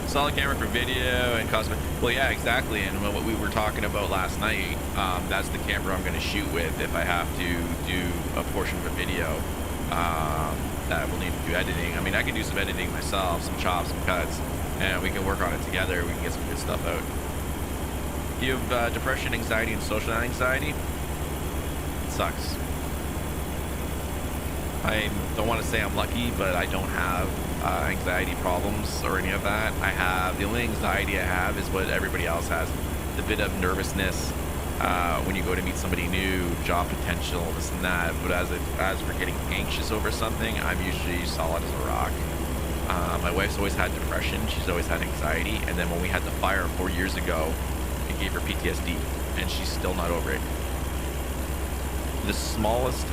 Solid camera for video and cosmetic. Well, yeah, exactly. And what we were talking about last night, that's the camera I'm going to shoot with if I have to do a portion of a video that will need to do editing. I mean, I can do some editing myself, some chops, some cuts, and we can work on it together. We can get some good stuff out. You have depression, anxiety, and social anxiety. It sucks. I don't want to say I'm lucky, but I don't have anxiety problems or any of that. I have, the only anxiety I have is what everybody else has. The bit of nervousness when you go to meet somebody new, job potential, this and that. But as for getting anxious over something, I'm usually solid as a rock. My wife's always had depression. She's always had anxiety. And then when we had the fire 4 years ago, it gave her PTSD, and she's still not over it. The smallest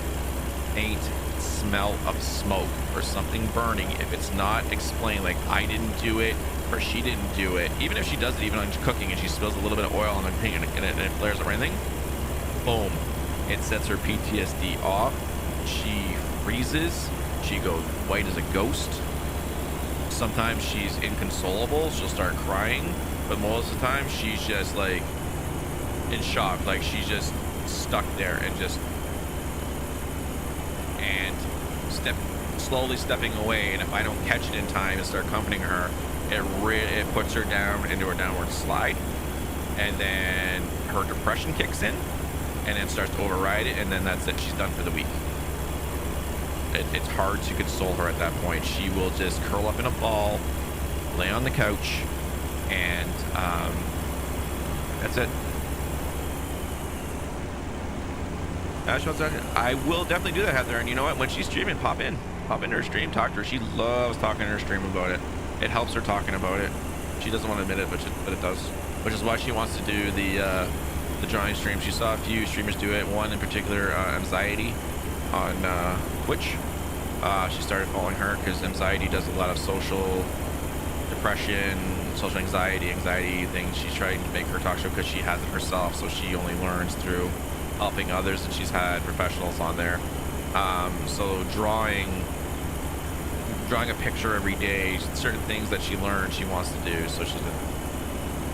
faint smell of smoke or something burning, if it's not explained, like I didn't do it or she didn't do it, even if she does it, even on cooking and she spills a little bit of oil on the thing and it flares or anything, boom, it sets her PTSD off. She freezes. She goes white as a ghost. Sometimes she's inconsolable. She'll start crying, but most of the time she's just like in shock, like she's just stuck there and just slowly stepping away. And if I don't catch it in time and start comforting her, it puts her down into a downward slide, and then her depression kicks in and then starts to override it, and then that's it. She's done for the week. It's hard to console her at that point. She will just curl up in a ball, lay on the couch, and that's it. I will definitely do that, Heather. And you know what? When she's streaming, pop into her stream, talk to her. She loves talking in her stream about it. It helps her talking about it. She doesn't want to admit it, but it does. Which is why she wants to do the drawing stream. She saw a few streamers do it. One in particular, Anxiety, on Twitch. She started following her because Anxiety does a lot of social depression, social anxiety things. She's trying to make her talk show because she has it herself, so she only learns through helping others, and she's had professionals on there. So drawing a picture every day, certain things that she learned she wants to do. So she's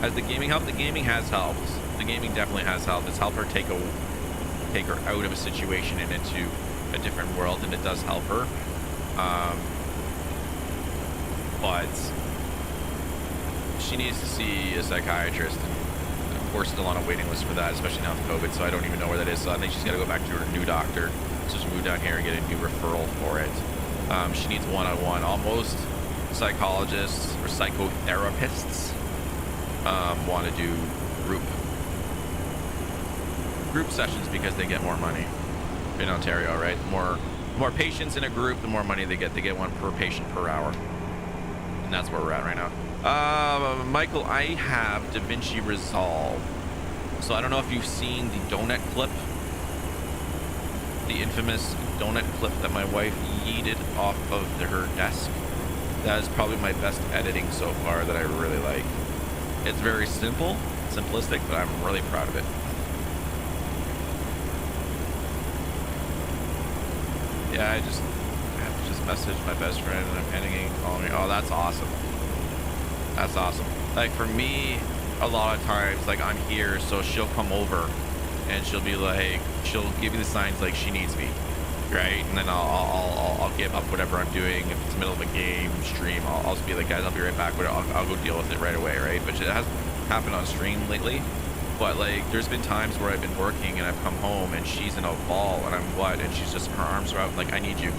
has the gaming helped? The gaming has helped. The gaming definitely has helped. It's helped her take her out of a situation and into a different world, and it does help her. But she needs to see a psychiatrist, and we're still on a waiting list for that, especially now with COVID, so I don't even know where that is. So I think she's got to go back to her new doctor. So she move down here and get a new referral for it. She needs one-on-one. Almost psychologists or psychotherapists want to do group sessions because they get more money in Ontario, right? The more patients in a group, the more money they get. They get one per patient per hour, and that's where we're at right now. Michael, I have DaVinci Resolve, so I don't know if you've seen the donut clip, the infamous donut clip that my wife yeeted off of her desk. That is probably my best editing so far that I really like. It's very simple, simplistic, but I'm really proud of it. Yeah, I have to just message my best friend and I'm panicking, calling me. Oh, that's awesome. That's awesome. Like for me, a lot of times, like I'm here, so she'll come over and she'll be like, she'll give me the signs like she needs me, right? And then I'll give up whatever I'm doing. If it's the middle of a game stream, I'll just be like, guys, I'll be right back. But I'll go deal with it right away, right? But it hasn't happened on stream lately. But like, there's been times where I've been working and I've come home and she's in a ball and I'm what? And she's just, her arms are out like, I need you.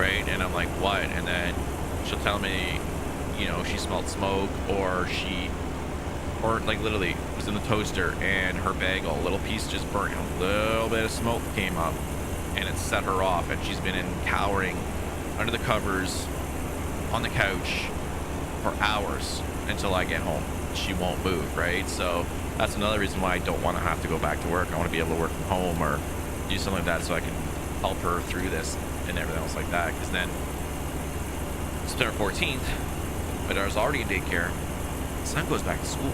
right? And I'm like, what? And then she'll tell me, you know, she smelled smoke, or like literally was in the toaster and her bagel, a little piece just burnt, a little bit of smoke came up and it set her off, and she's been cowering under the covers on the couch for hours until I get home. She won't move, right? So that's another reason why I don't want to have to go back to work. I want to be able to work from home or do something like that so I can help her through this and everything else like that. Because then September 14th, my daughter's already in daycare, son goes back to school,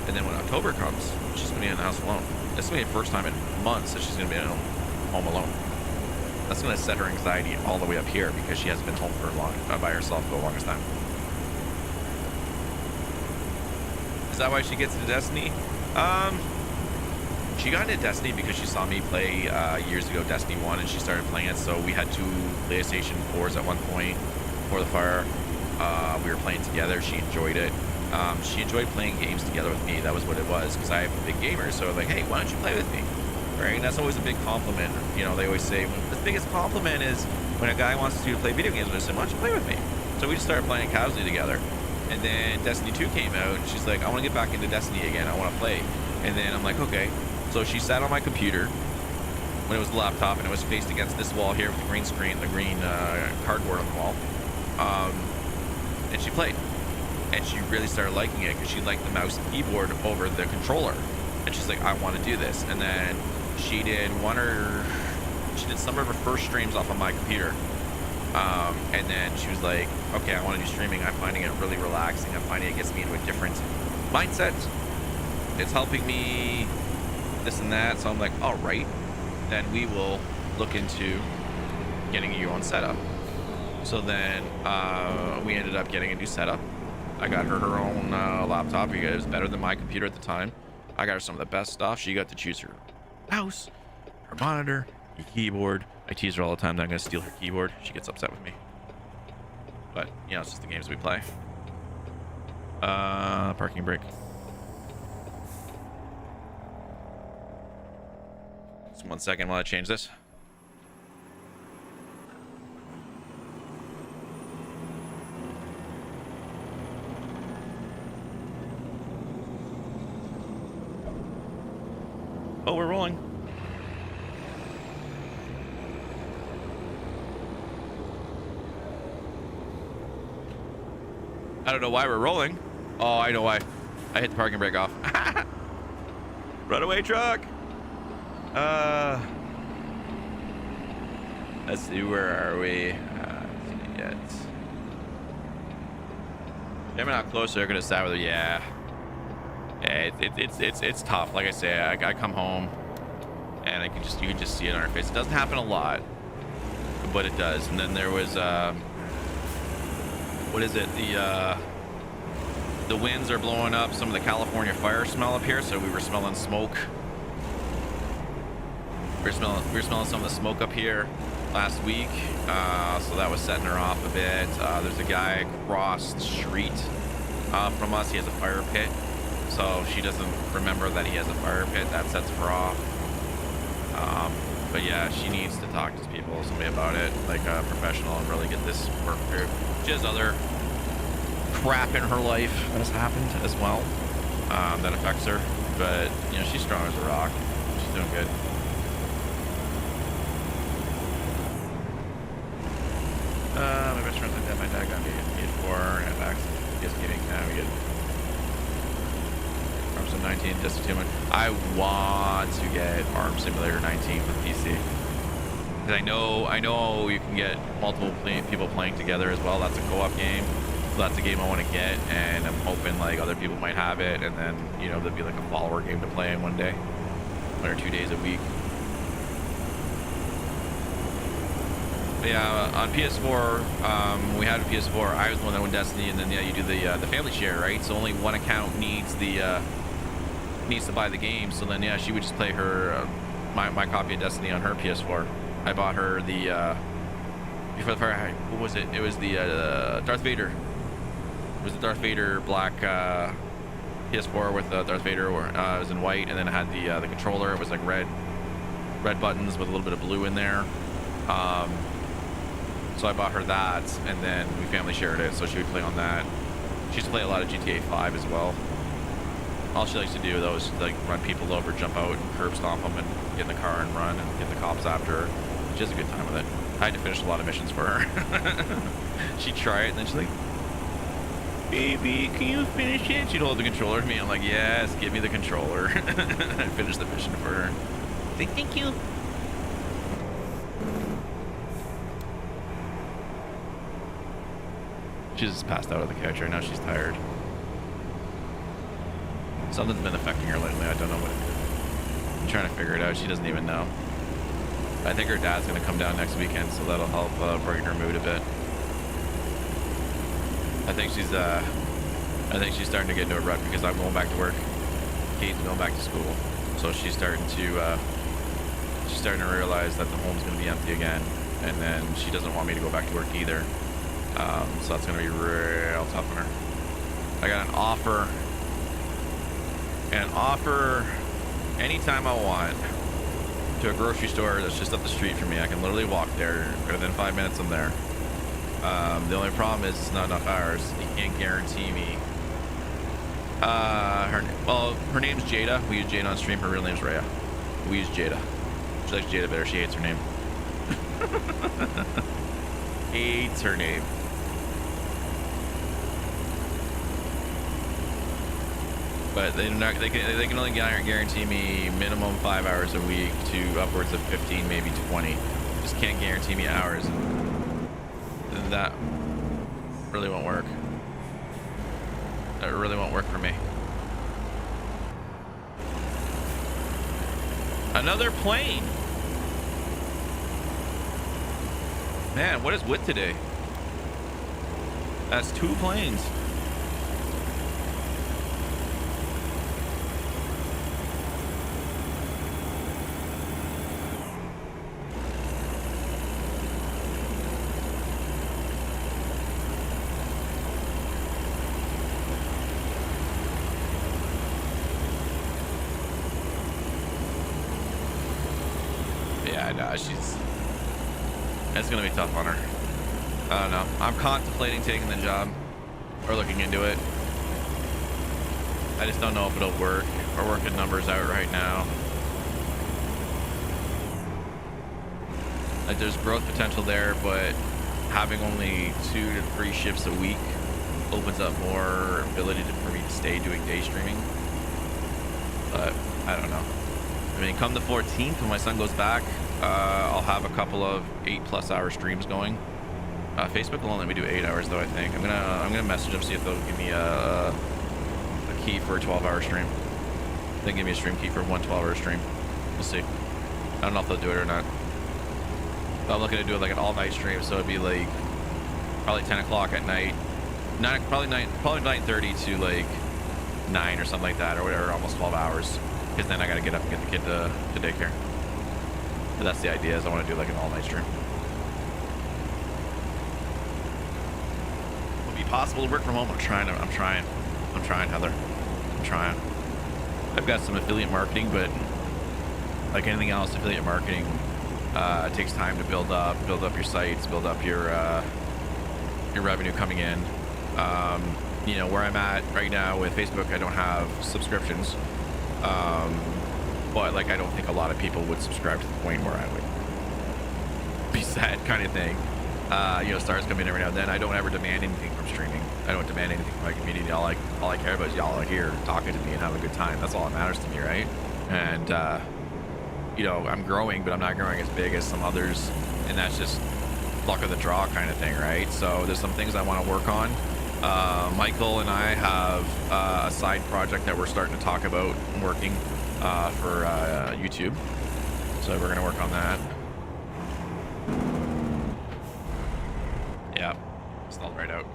and then when October comes, she's gonna be in the house alone. It's gonna be the first time in months that she's gonna be at home alone. That's gonna set her anxiety all the way up here because she hasn't been home for by herself for the longest time. Is that why she gets into Destiny? She got into Destiny because she saw me play years ago Destiny 1, and she started playing it. So we had 2 PlayStation 4s at one point before the fire. We were playing together. She enjoyed it. She enjoyed playing games together with me. That was what it was, because I'm a big gamer. So like, hey, why don't you play with me? Right? And that's always a big compliment. You know, they always say the biggest compliment is when a guy wants to play video games with us, why don't you play with me? So we just started playing casually together. And then Destiny 2 came out, and she's like, I want to get back into Destiny again. I want to play. And then I'm like, okay. So she sat on my computer when it was the laptop, and it was faced against this wall here with the green screen, the green cardboard on the wall. And she played. And she really started liking it because she liked the mouse and keyboard over the controller. And she's like, I want to do this. And then she did some of her first streams off of my computer. And then she was like, okay, I want to do streaming. I'm finding it really relaxing. I'm finding it gets me into a different mindset. It's helping me this and that. So I'm like, all right, then we will look into getting you on setup. So then we ended up getting a new setup. I got her own laptop because it was better than my computer at the time. I got her some of the best stuff. She got to choose her mouse, her monitor, her keyboard. I tease her all the time that I'm going to steal her keyboard. She gets upset with me. But, you know, it's just the games we play. Parking brake. Just 1 second while I change this. Oh, we're rolling. I don't know why we're rolling. Oh, I know why. I hit the parking brake off. Runaway truck. Let's see, where are we? Yet. I'm not closer. They're gonna side with it. Yeah. It's tough. Like I say, I come home and you can just see it on our face. It doesn't happen a lot, but it does. And then there was what is it? The winds are blowing up some of the California fire smell up here, so we were smelling smoke. We were smelling some of the smoke up here last week, so that was setting her off a bit. There's a guy across the street from us. He has a fire pit. So she doesn't remember that he has a fire pit. That sets her off. But yeah, she needs to talk to people, somebody about it, like a professional, and really get this worked through. She has other crap in her life that has happened as well that affects her. But, you know, she's strong as a rock. She's doing good. My best friend's like that. My dad got me a PS4 and had access to PS gaming. Now we get 19 just too much. I want to get Farm Simulator 19 for PC. Because I know you can get multiple people playing together as well. That's a co-op game. So that's a game I want to get, and I'm hoping like other people might have it, and then, you know, there'll be like a follower game to play in one day, 1 or 2 days a week. But yeah, on PS4, we had a PS4. I was the one that went Destiny, and then yeah, you do the family share, right? So only one account needs to buy the game. So then yeah, she would just play her my copy of Destiny on her PS4. I bought her the before the fire. What was it? It was the Darth Vader. It was the Darth Vader black PS4 with Darth Vader. It was in white, and then it had the controller. It was like red buttons with a little bit of blue in there. So I bought her that, and then we family shared it, so she would play on that. She used to play a lot of GTA 5 as well. All she likes to do though is like run people over, jump out and curb stomp them, and get in the car and run and get the cops after her. She has a good time with it. I had to finish a lot of missions for her. She'd try it, and then she's like, baby, can you finish it? She'd hold the controller to me. I'm like, yes, give me the controller. I finished the mission for her. Say thank you. She's just passed out on the couch right now. She's tired. Something's been affecting her lately. I don't know what it is. I'm trying to figure it out. She doesn't even know. I think her dad's going to come down next weekend, so that'll help brighten her mood a bit. I think she's starting to get into a rut because I'm going back to work. Kate's going back to school, so she's starting to realize that the home's going to be empty again, and then she doesn't want me to go back to work either. So that's going to be real tough on her. I got an offer anytime I want to a grocery store that's just up the street from me. I can literally walk there. Within 5 minutes I'm there. The only problem is it's not enough hours. You can't guarantee me. Her name's Jada. We use Jada on stream. Her real name's Rhea. We use Jada. She likes Jada better. She hates her name. Hates her name. But they can only guarantee me minimum 5 hours a week to upwards of 15, maybe 20. Just can't guarantee me hours. And that really won't work. That really won't work for me. Another plane. Man, what is with today? That's 2 planes. It's gonna be tough on her. I don't know. I'm contemplating taking the job or looking into it. I just don't know if it'll work. We're working numbers out right now. Like there's growth potential there, but having only 2 to 3 shifts a week opens up more ability for me to stay doing day streaming. But I don't know. I mean, come the 14th when my son goes back, I'll have a couple of 8+ hour streams going. Facebook will only let me do 8 hours though. I think I'm gonna message them, see if they'll give me a key for a 12-hour stream. They give me a stream key for one 12-hour stream. We'll see. I don't know if they'll do it or not. But I'm looking to do it like an all-night stream, so it'd be like probably 10 o'clock at night. Probably 9:30 to like 9 or something like that, or whatever. Almost 12 hours. Because then I gotta get up and get the kid to daycare. But that's the idea, is I want to do like an all-night stream. Would it be possible to work from home? I'm trying, Heather. I'm trying. I've got some affiliate marketing, but like anything else, affiliate marketing it takes time to build up your sites, build up your revenue coming in. You know, where I'm at right now with Facebook, I don't have subscriptions. But like I don't think a lot of people would subscribe to the point where I would be sad, kind of thing. You know, stars come in every now and then. I don't ever demand anything from streaming. I don't demand anything from my community. All I care about is y'all are here talking to me and having a good time. That's all that matters to me, right? And you know, I'm growing, but I'm not growing as big as some others, and that's just luck of the draw kind of thing, right? So there's some things I want to work on. Michael and I have a side project that we're starting to talk about working for YouTube. So we're going to work on that. Yeah, stalled right out.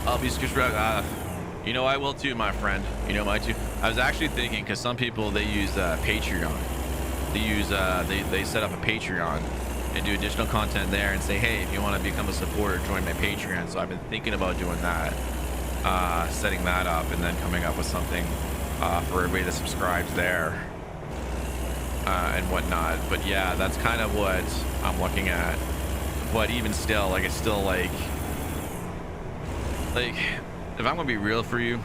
I'll be subscribed. You know, I will too, my friend. You know, I was actually thinking, because some people, they use Patreon. They use they set up a Patreon and do additional content there and say, hey, if you want to become a supporter, join my Patreon. So I've been thinking about doing that, setting that up, and then coming up with something for everybody that subscribes there and whatnot. But yeah, that's kind of what I'm looking at. But even still, like, it's still like if I'm gonna be real for you,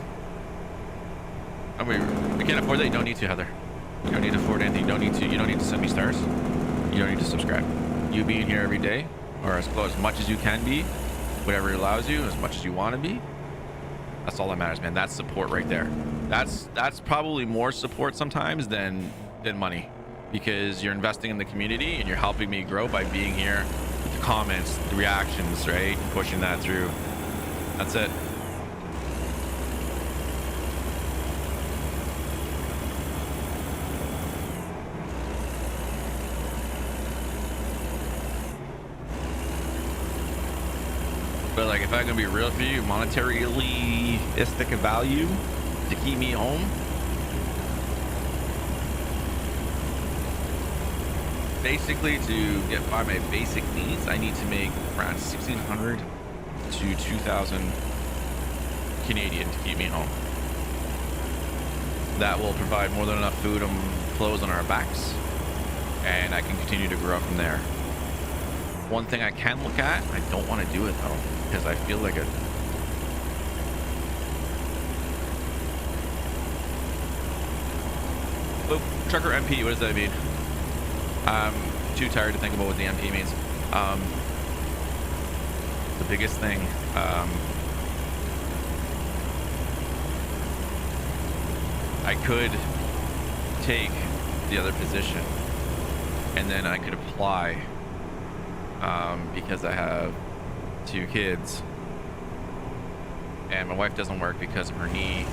I can't afford that. You don't need to, Heather. You don't need to afford anything. You don't need to send me stars. You don't need to subscribe. You being here every day, or as close as much as you can be, whatever allows you, as much as you want to be, that's all that matters, man. That's support right there. That's probably more support sometimes than money, because you're investing in the community and you're helping me grow by being here with the comments, the reactions, right, and pushing that through. That's it. But like, if I'm gonna be real for you, monetarily istic of value to keep me home, basically to get by my basic needs, I need to make around 1,600 to 2,000 Canadian to keep me home. That will provide more than enough food and clothes on our backs, and I can continue to grow from there. One thing I can look at, I don't want to do it though, because I feel like Trucker MP, what does that mean? I'm too tired to think about what the MP means. The biggest thing, I could take the other position and then I could apply, because I have 2 kids and my wife doesn't work because of her knee.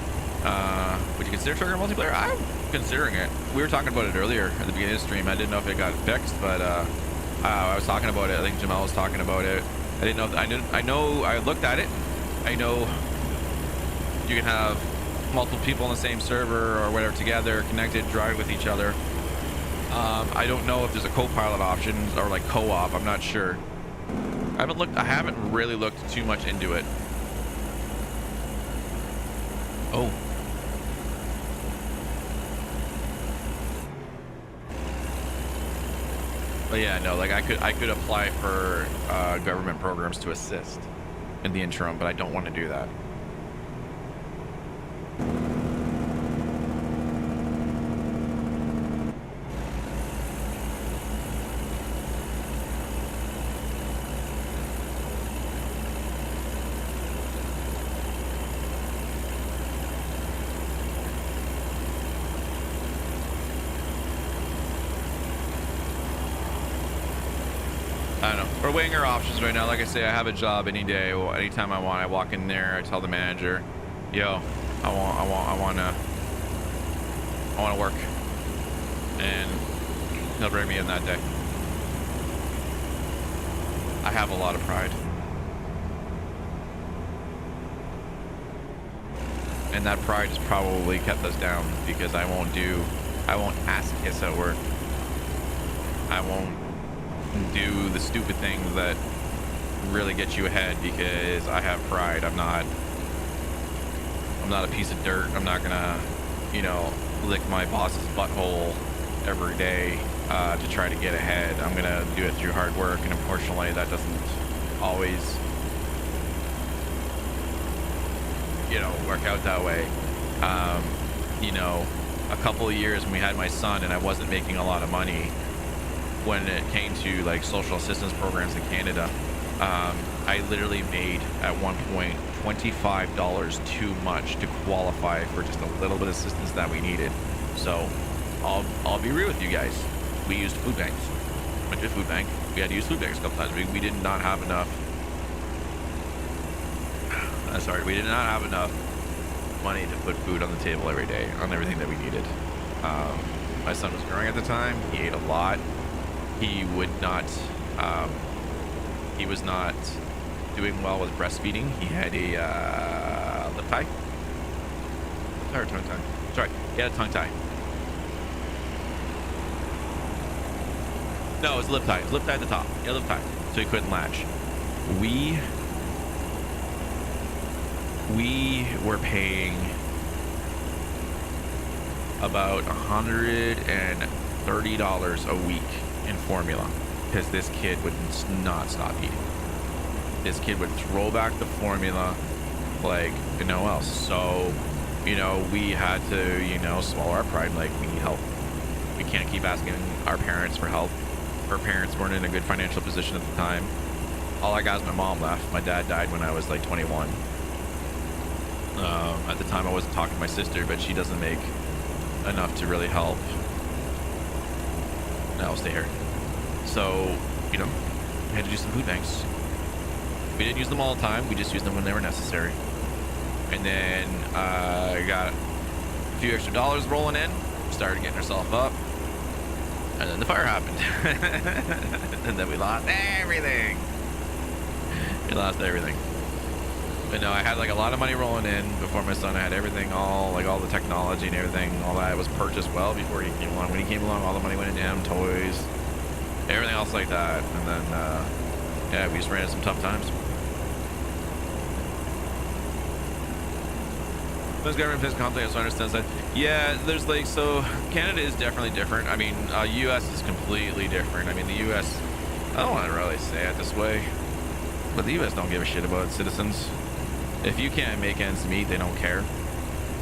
Would you consider Trucker multiplayer? I'm considering it. We were talking about it earlier at the beginning of the stream. I didn't know if it got fixed, but I was talking about it. I think Jamal was talking about it. I didn't know if, I know I looked at it. I know you can have multiple people on the same server or whatever together, connected, drive with each other. I don't know if there's a co-pilot option or like co-op. I'm not sure. I haven't really looked too much into it. Oh. But yeah, no, like I could apply for government programs to assist in the interim, but I don't want to do that. I don't know. We're weighing our options right now. Like I say, I have a job any day, or anytime I want. I walk in there, I tell the manager, "Yo, I want to work," and he'll bring me in that day. I have a lot of pride, and that pride has probably kept us down because I won't ass kiss at work. I won't do the stupid things that really get you ahead because I have pride. I'm not a piece of dirt. I'm not gonna, lick my boss's butthole every day to try to get ahead. I'm gonna do it through hard work, and unfortunately that doesn't always work out that way. A couple of years when we had my son and I wasn't making a lot of money, when it came to like social assistance programs in Canada, I literally made at one point $25 too much to qualify for just a little bit of assistance that we needed. So I'll be real with you guys. We used food banks. Went to a food bank. We had to use food banks a couple times. We did not have enough. We did not have enough money to put food on the table every day on everything that we needed. My son was growing at the time. He ate a lot. He was not doing well with breastfeeding. He had a lip tie. Or tongue tie. Sorry, he had a tongue tie. No, it was lip tie. It was lip tie at the top. Yeah, lip tie. So he couldn't latch. We were paying about $130 a week in formula because this kid would not stop eating. This kid would throw back the formula like no else. So, you know, we had to, you know, swallow our pride. Like, we need help. We can't keep asking our parents for help. Her parents weren't in a good financial position at the time. All I got is my mom left. My dad died when I was like 21. At the time I wasn't talking to my sister, but she doesn't make enough to really help. No, I'll stay here. So, you know, I had to do some food banks. We didn't use them all the time. We just used them when they were necessary. And then I got a few extra dollars rolling in. Started getting herself up. And then the fire happened. And then we lost everything. We lost everything. But no, I had like a lot of money rolling in before my son. I had everything, all the technology and everything, all that was purchased well before he came along. When he came along, all the money went into him, toys, everything else like that. And then, yeah, we just ran into some tough times. Those government pays conflict, so I understand that. Yeah, there's like, so Canada is definitely different. I mean, US is completely different. I mean, the US, I don't want to really say it this way, but the US don't give a shit about its citizens. If you can't make ends meet, they don't care.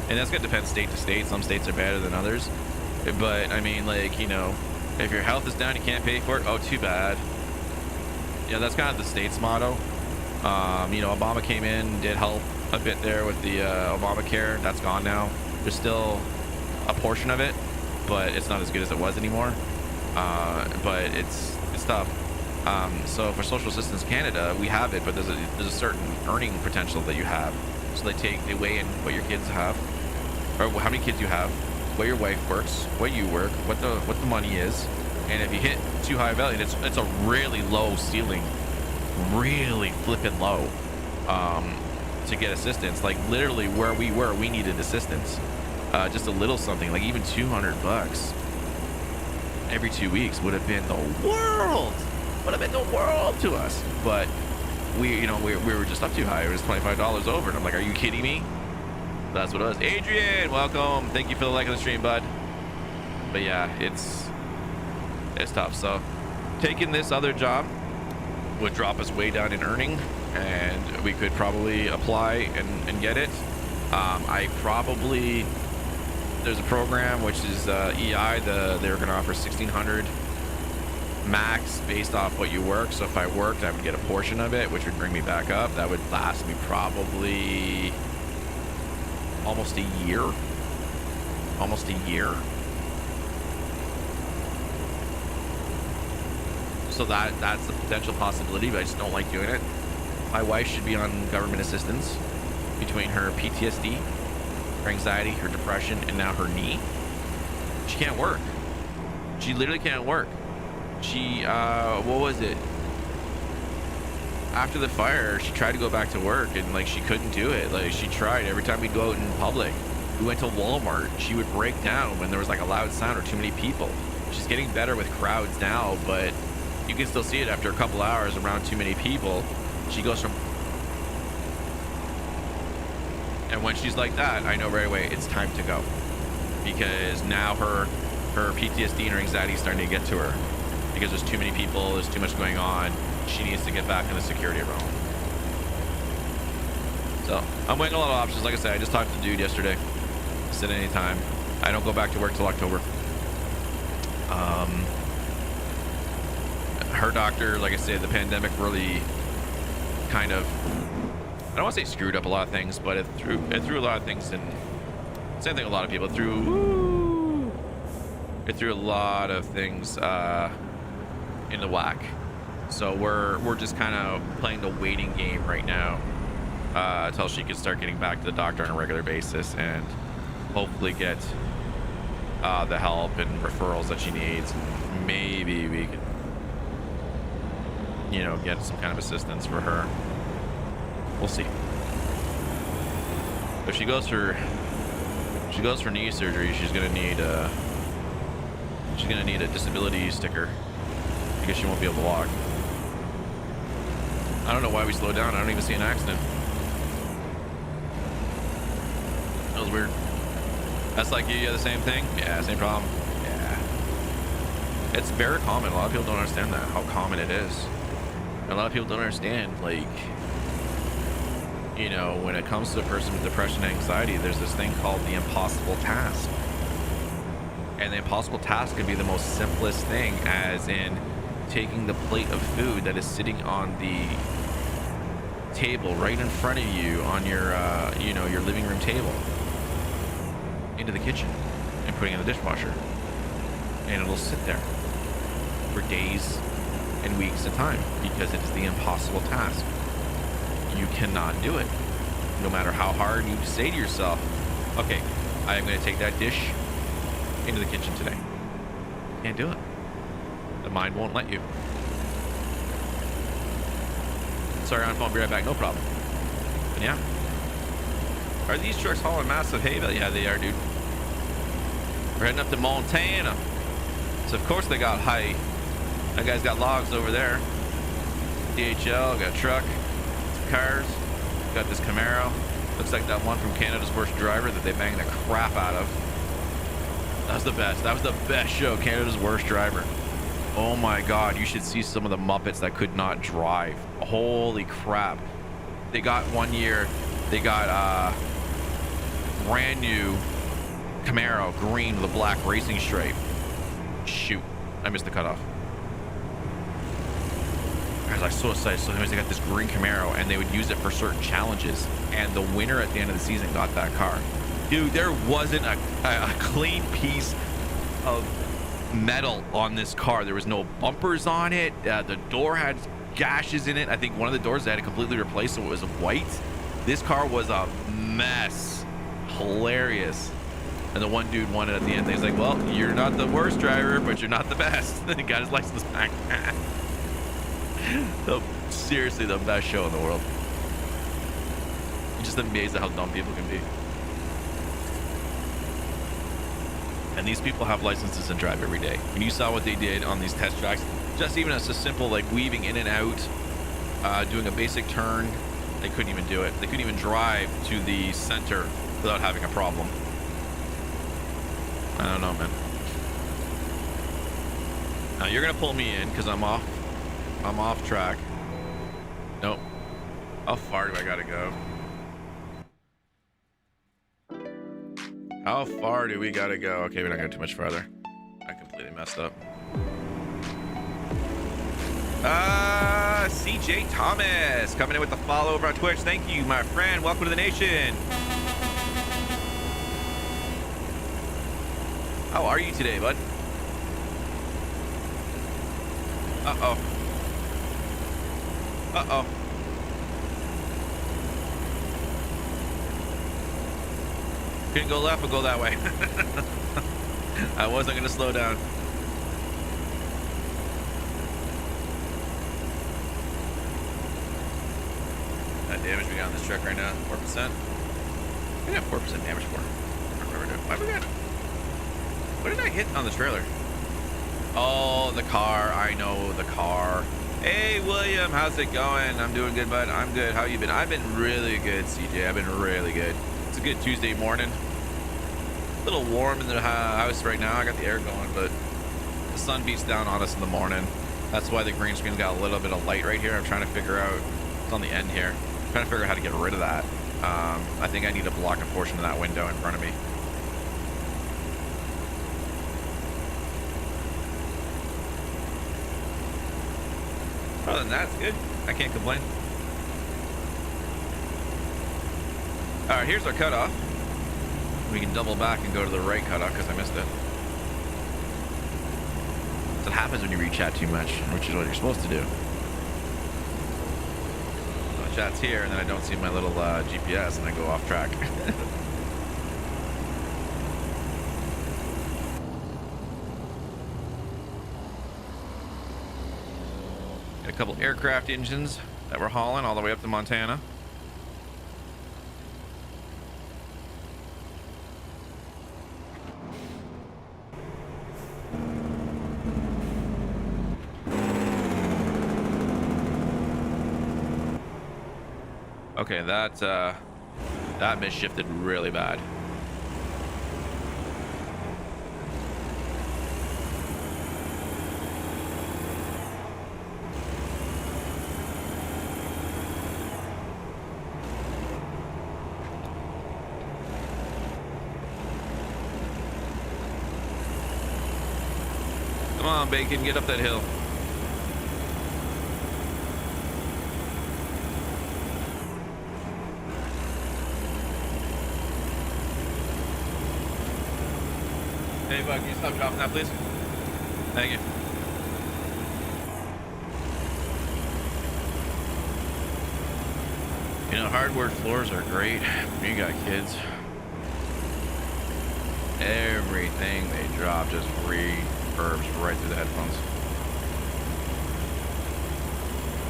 And that's going to depend state to state. Some states are better than others. But, I mean, like, you know, if your health is down, you can't pay for it. Oh, too bad. Yeah, that's kind of the state's motto. You know, Obama came in, did help a bit there with the Obamacare. That's gone now. There's still a portion of it, but it's not as good as it was anymore. But it's tough. So for Social Assistance Canada, we have it, but there's a certain earning potential that you have. So they weigh in what your kids have, or how many kids you have, what your wife works, what you work, what the money is, and if you hit too high value, it's a really low ceiling, really flipping low, to get assistance. Like literally where we were, we needed assistance, just a little something, like even $200 every 2 weeks would have been the world. Would have been the world to us, but we were just up too high. It was $25 over, and I'm like, are you kidding me? That's what it was. Adrian, welcome. Thank you for the like on the stream, bud. But yeah, it's tough. So taking this other job would drop us way down in earning, and we could probably apply and get it. There's a program which is EI. They're going to offer $1,600 max based off what you work. So if I worked, I would get a portion of it, which would bring me back up. That would last me probably almost a year. So that's the potential possibility, but I just don't like doing it. My wife should be on government assistance between her PTSD, her anxiety, her depression, and now her knee. She can't work. She literally can't work. She, what was it? After the fire, she tried to go back to work, and like she couldn't do it. Like she tried. Every time we'd go out in public, we went to Walmart, she would break down when there was like a loud sound or too many people. She's getting better with crowds now, but you can still see it after a couple hours around too many people. She goes from, and when she's like that, I know right away it's time to go, because now her PTSD and her anxiety is starting to get to her. Because there's too many people, there's too much going on. She needs to get back in the security room. So I'm weighing a lot of options. Like I said, I just talked to the dude yesterday. Said anytime. I don't go back to work till October. Her doctor, like I said, the pandemic really kind of, I don't want to say screwed up a lot of things, but it threw a lot of things in. Same thing a lot of people threw. It threw a lot of things in the whack. So we're just kind of playing the waiting game right now until she can start getting back to the doctor on a regular basis and hopefully get the help and referrals that she needs. Maybe we could, you know, get some kind of assistance for her. We'll see. If she goes for knee surgery, she's gonna need a disability sticker. because she won't be able to walk. I don't know why we slowed down. I don't even see an accident. That was weird. That's like you have the same thing? Yeah, same problem. Yeah. It's very common. A lot of people don't understand that, how common it is. A lot of people don't understand, like, you know, when it comes to a person with depression and anxiety, there's this thing called the impossible task. And the impossible task can be the most simplest thing, as in taking the plate of food that is sitting on the table right in front of you on your, you know, your living room table into the kitchen and putting it in the dishwasher. And it'll sit there for days and weeks at a time because it is the impossible task. You cannot do it. No matter how hard you say to yourself, okay, I am going to take that dish into the kitchen today. Can't do it. The mind won't let you. Sorry, on phone, be right back. No problem. But yeah. Are these trucks hauling massive hay bale? Yeah, they are, dude. We're heading up to Montana. So of course they got hay. That guy's got logs over there. DHL, got a truck, some cars, got this Camaro. Looks like that one from Canada's Worst Driver that they banged the crap out of. That was the best. That was the best show, Canada's Worst Driver. Oh my God, you should see some of the Muppets that could not drive. Holy crap. They got one year, they got a brand new Camaro, green with a black racing stripe. Shoot, I missed the cutoff. Guys, I was so excited. So anyways, they got this green Camaro and they would use it for certain challenges. And the winner at the end of the season got that car. Dude, there wasn't a clean piece of metal on this car. There was no bumpers on it. The door had gashes in it. I think one of the doors they had to completely replace, so it was white. This car was a mess. Hilarious. And the one dude won it at the end. He's like, well, you're not the worst driver, but you're not the best. Then he got his license back. Seriously, the best show in the world. I'm just amazed at how dumb people can be. And these people have licenses and drive every day. When you saw what they did on these test tracks, just even as a simple like weaving in and out, doing a basic turn, they couldn't even do it. They couldn't even drive to the center without having a problem. I don't know, man. Now you're gonna pull me in because I'm off track. Nope. How far do I gotta go? How far do we gotta go? Okay, we're not going too much farther. I completely messed up. CJ Thomas coming in with the follow over on Twitch. Thank you, my friend. Welcome to the nation. How are you today, bud? Uh-oh. Uh-oh. Couldn't go left, but go that way. I wasn't going to slow down. That damage we got on this truck right now, 4%. We got 4% damage for. What did I hit on the trailer? Oh, the car. I know, the car. Hey, William, how's it going? I'm doing good, bud. I'm good. How you been? I've been really good, CJ. I've been really good. It's a good Tuesday morning. A little warm in the house right now. I got the air going, but the sun beats down on us in the morning. That's why the green screen's got a little bit of light right here. I'm trying to figure out, it's on the end here. I'm trying to figure out how to get rid of that. I think I need to block a portion of that window in front of me. Other than that, it's good. I can't complain. All right, here's our cutoff. We can double back and go to the right cutoff because I missed it. That's what happens when you read chat too much, which is what you're supposed to do. So chat's here, and then I don't see my little GPS, and I go off track. Got a couple aircraft engines that we're hauling all the way up to Montana. Okay, that misshifted really bad. Come on, Bacon, get up that hill. Hey, bud, can you stop dropping that, please? Thank you. You know, hardwood floors are great when you got kids. Everything they drop just reverbs right through the headphones.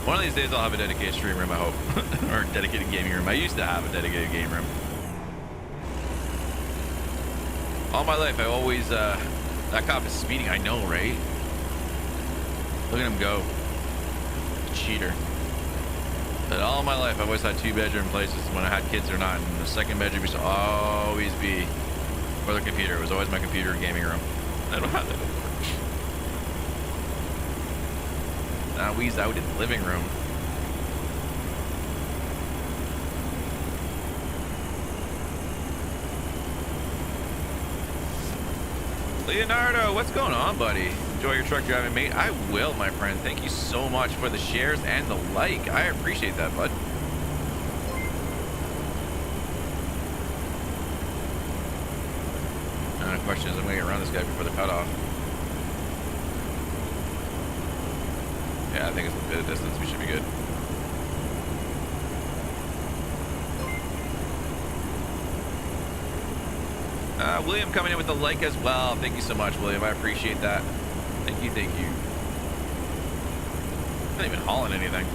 One of these days I'll have a dedicated stream room, I hope. Or a dedicated gaming room. I used to have a dedicated game room. All my life I always that cop is speeding, I know, right? Look at him go. Cheater. But all my life I've always had 2-bedroom places when I had kids or not. And the second bedroom used to always be for the computer. It was always my computer and gaming room. I don't have that anymore. Now we's out in the living room. Leonardo, what's going on, buddy? Enjoy your truck driving, mate. I will, my friend. Thank you so much for the shares and the like. I appreciate that, bud. The question is, I'm going to get around this guy before the cutoff. Yeah, I think it's a bit of distance. We should be good. William coming in with the like as well. Thank you so much, William. I appreciate that. Thank you, thank you. Not even hauling anything.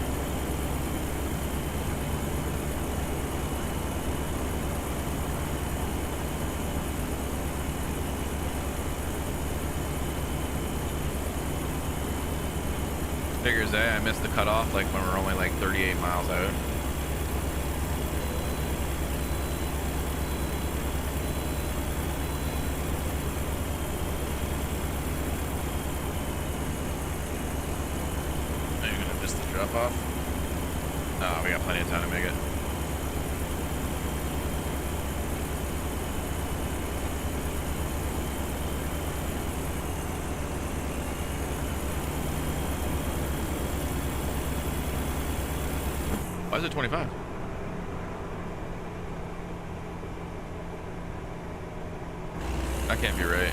Figures I missed the cutoff like when we're only like 38 miles out. Drop off. No, we got plenty of time to make it. Why is it 25? That can't be right.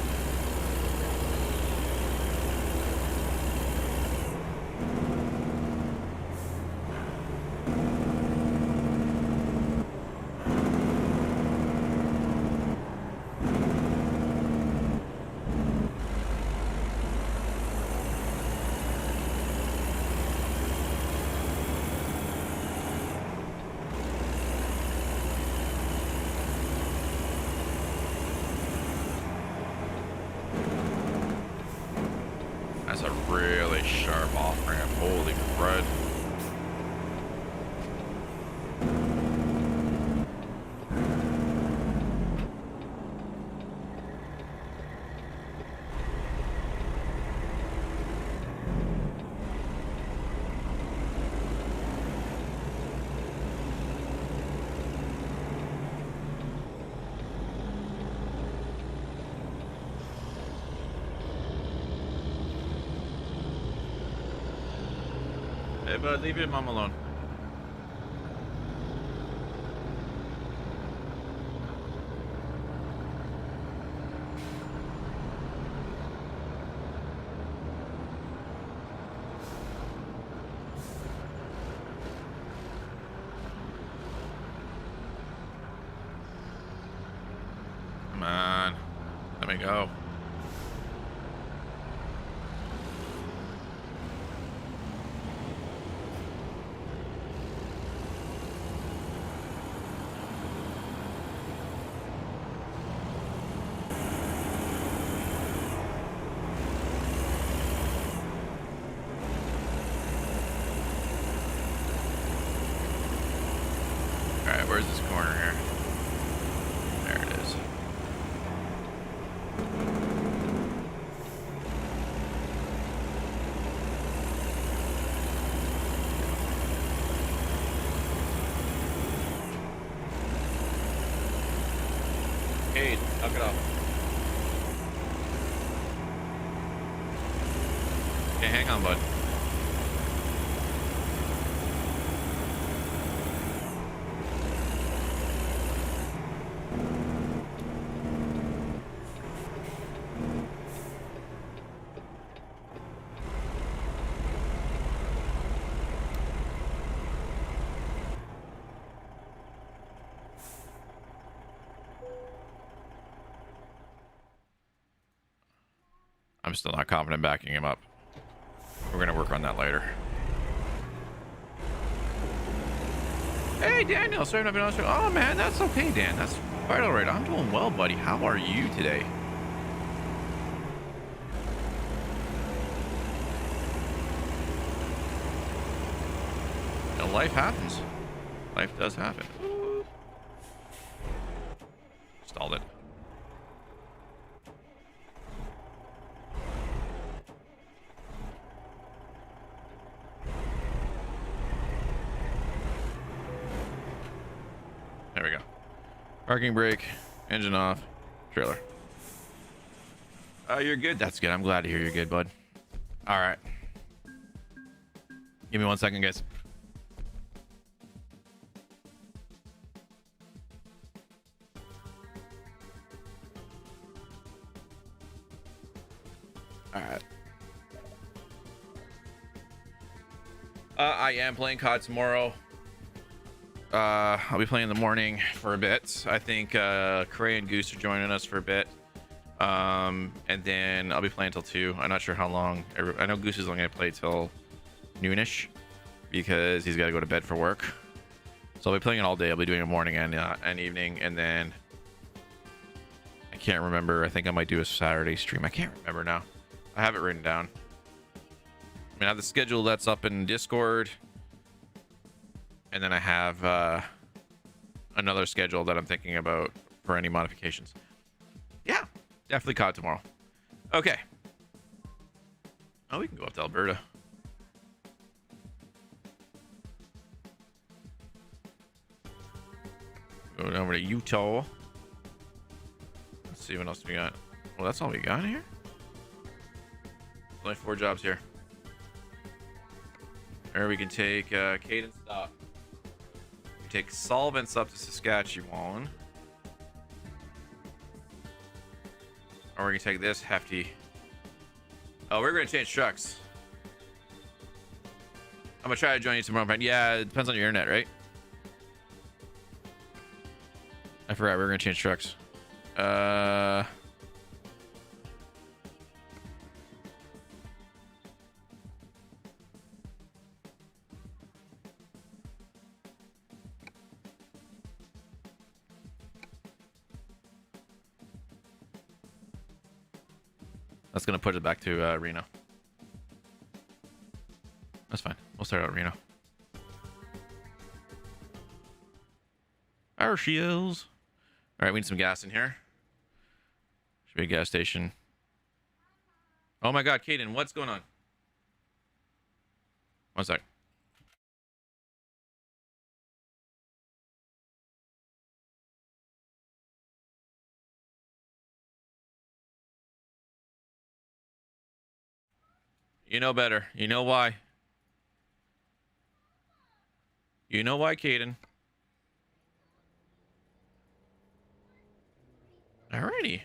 Hey, bud, leave your mom alone. Come on, let me go. Where's this corner here? There it is. Hey, knock it off. Okay, hang on, bud. I'm still not confident backing him up. We're gonna work on that later. Hey, Daniel, sorry I've not been on the show. Oh man, that's okay, Dan. That's quite all right. I'm doing well, buddy. How are you today? You know, life happens. Life does happen. Stalled it. There we go. Parking brake, engine off, trailer. You're good. That's good. I'm glad to hear you're good, bud. All right. Give me 1 second, guys. All right. I am playing COD tomorrow. I'll be playing in the morning for a bit. I think Cray and Goose are joining us for a bit. And then I'll be playing till 2. I'm not sure how long. I know Goose is only going to play till noonish because he's got to go to bed for work. So I'll be playing it all day. I'll be doing a morning and evening. And then I can't remember. I think I might do a Saturday stream. I can't remember now. I have it written down. I mean, I have the schedule that's up in Discord. And then I have another schedule that I'm thinking about for any modifications. Yeah, definitely COD tomorrow. Okay. Oh, we can go up to Alberta. Go over to Utah. Let's see what else we got. Well, that's all we got here. Only 4 jobs here. Or we can take Cadence up. We take Solvents up to Saskatchewan. Or we can take this hefty. Oh, we're going to change trucks. I'm going to try to join you tomorrow. Yeah, it depends on your internet, right? I forgot we were going to change trucks. That's going to put it back to Reno. That's fine. We'll start out Reno. Our shields. All right, we need some gas in here. Should be a gas station. Oh my God, Caden, what's going on? 1 sec. You know better. You know why. You know why, Caden. Alrighty.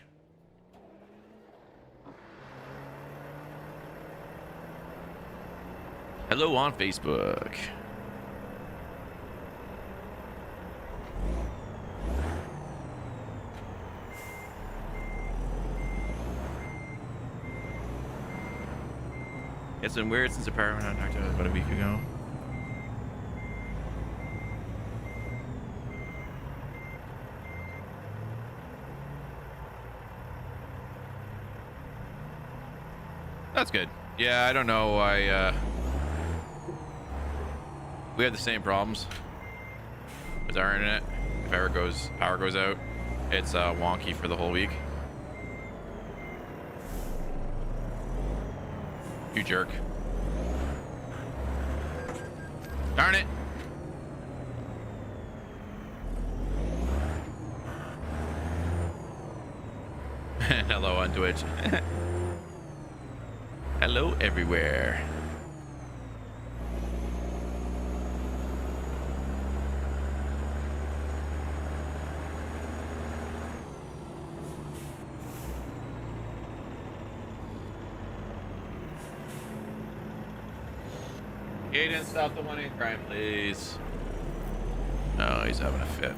Hello on Facebook. It's been weird since the power went out. I talked to it about a week ago. That's good. Yeah, I don't know why we have the same problems with our internet. power goes out, it's wonky for the whole week. You jerk. Darn it. Hello on Twitch. Hello everywhere. Aiden, stop the money crime, please. Oh, he's having a fit.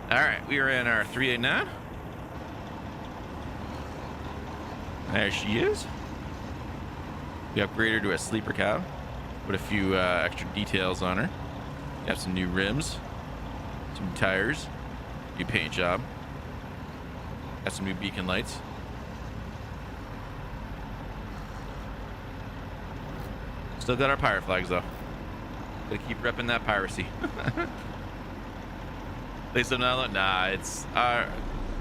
All right, we are in our 389. There she is. We upgraded her to a sleeper cab. Put a few extra details on her. Got some new rims, some tires, new paint job. Got some new beacon lights. Still got our pirate flags though. Gotta keep repping that piracy. Nah, it's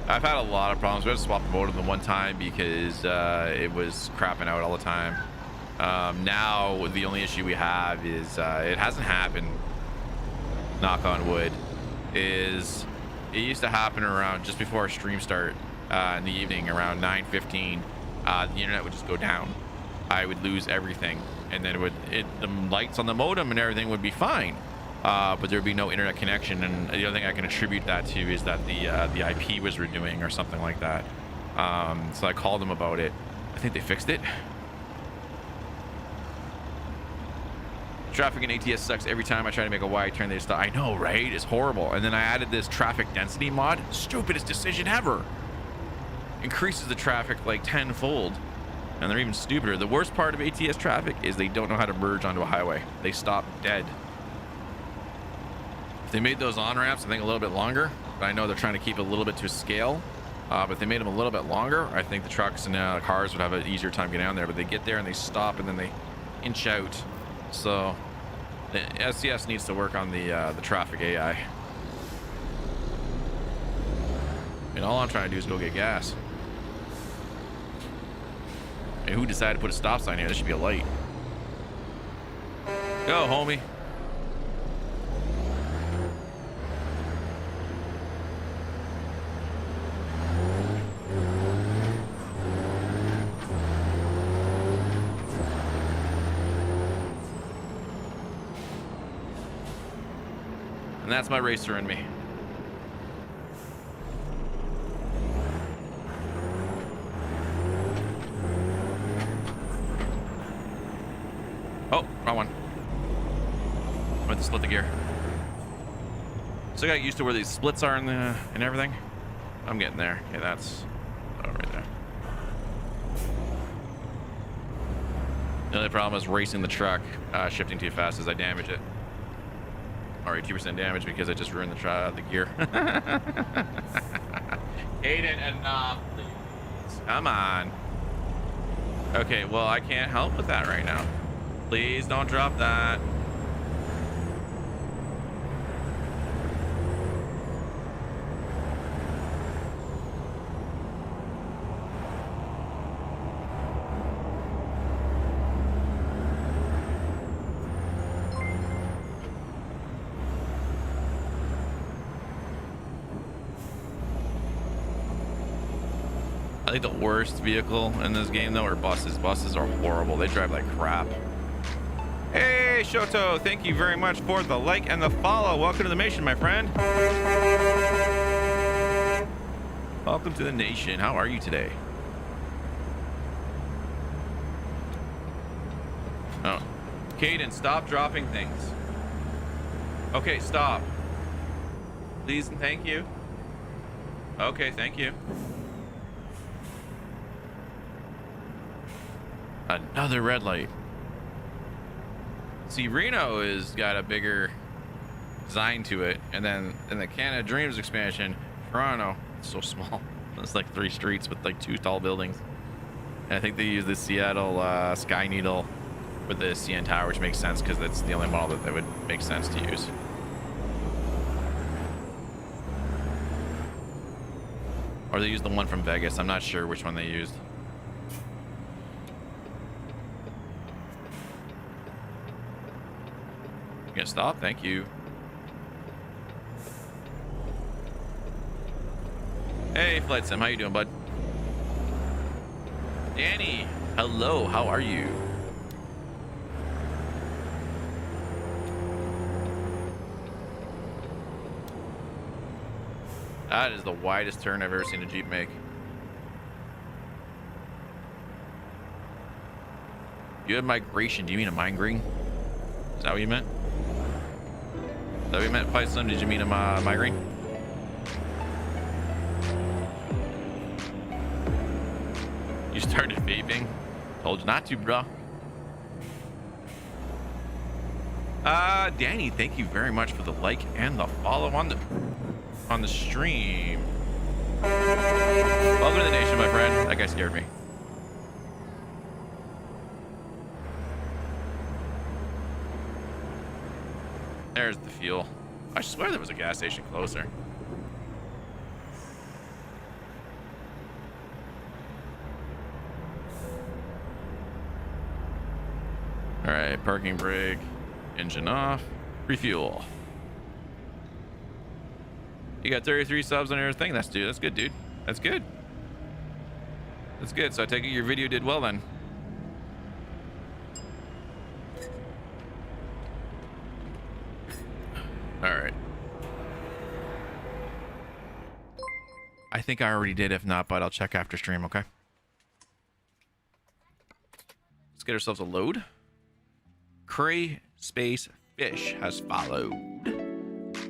I've had a lot of problems. We had to swap the motor the one time because it was crapping out all the time. Now the only issue we have is it hasn't happened, knock on wood, is it used to happen around just before our stream start in the evening around 9:15. The internet would just go down. I would lose everything, and then the lights on the modem and everything would be fine. But there would be no internet connection, and the other thing I can attribute that to is that the IP was renewing or something like that. So I called them about it. I think they fixed it. Traffic in ATS sucks every time I try to make a wide turn. They stop. I know, right? It's horrible. And then I added this traffic density mod. Stupidest decision ever. Increases the traffic like tenfold, and they're even stupider. The worst part of ATS traffic is they don't know how to merge onto a highway. They stop dead. If they made those on-ramps, I think a little bit longer, but I know they're trying to keep it a little bit to scale. But if they made them a little bit longer, I think the trucks and cars would have an easier time getting down there. But they get there and they stop and then they inch out. So the SCS needs to work on the traffic AI. And all I'm trying to do is go get gas. And who decided to put a stop sign here? There should be a light. Go, homie. And that's my racer in me. Oh, wrong one. I went to split the gear. So I got used to where these splits are in the and everything. I'm getting there. Okay, that's right there. The only problem is racing the truck, shifting too fast as I damage it. Already 2% damage because I just ruined the gear. Aiden, enough, please. Come on. Okay, well, I can't help with that right now. Please don't drop that. I think the worst vehicle in this game though are buses. Buses are horrible. They drive like crap. Hey Shoto, thank you very much for the like and the follow. Welcome to the nation, my friend. Welcome to the nation. How are you today? Oh, Caden, stop dropping things. Okay, stop. Please and thank you. Okay, thank you. Another red light. See, Reno is got a bigger design to it, and then in the Canada Dreams expansion, Toronto, it's so small. It's like 3 streets with like 2 tall buildings. And I think they use the Seattle Sky Needle for the CN Tower, which makes sense because that's the only model that would make sense to use. Or they used the one from Vegas. I'm not sure which one they used. You gonna stop? Thank you. Hey, Flight Sim, how you doing, bud? Danny, hello, how are you? That is the widest turn I've ever seen a Jeep make. You had migration. Do you mean a migraine? Is that what you meant? Is that what you meant, Flight Sim? Did you mean a migraine? You started vaping? Told you not to, bro. Danny, thank you very much for the like and the follow on the stream. Welcome to the nation, my friend. That guy scared me. There's the fuel. I swear there was a gas station closer. All right, parking brake, engine off, refuel. You got 33 subs on your thing. That's good, dude. That's good. That's good. So I take it your video did well then. All right. I think I already did. If not, but I'll check after stream. Okay. Let's get ourselves a load. Cray Space Fish has followed.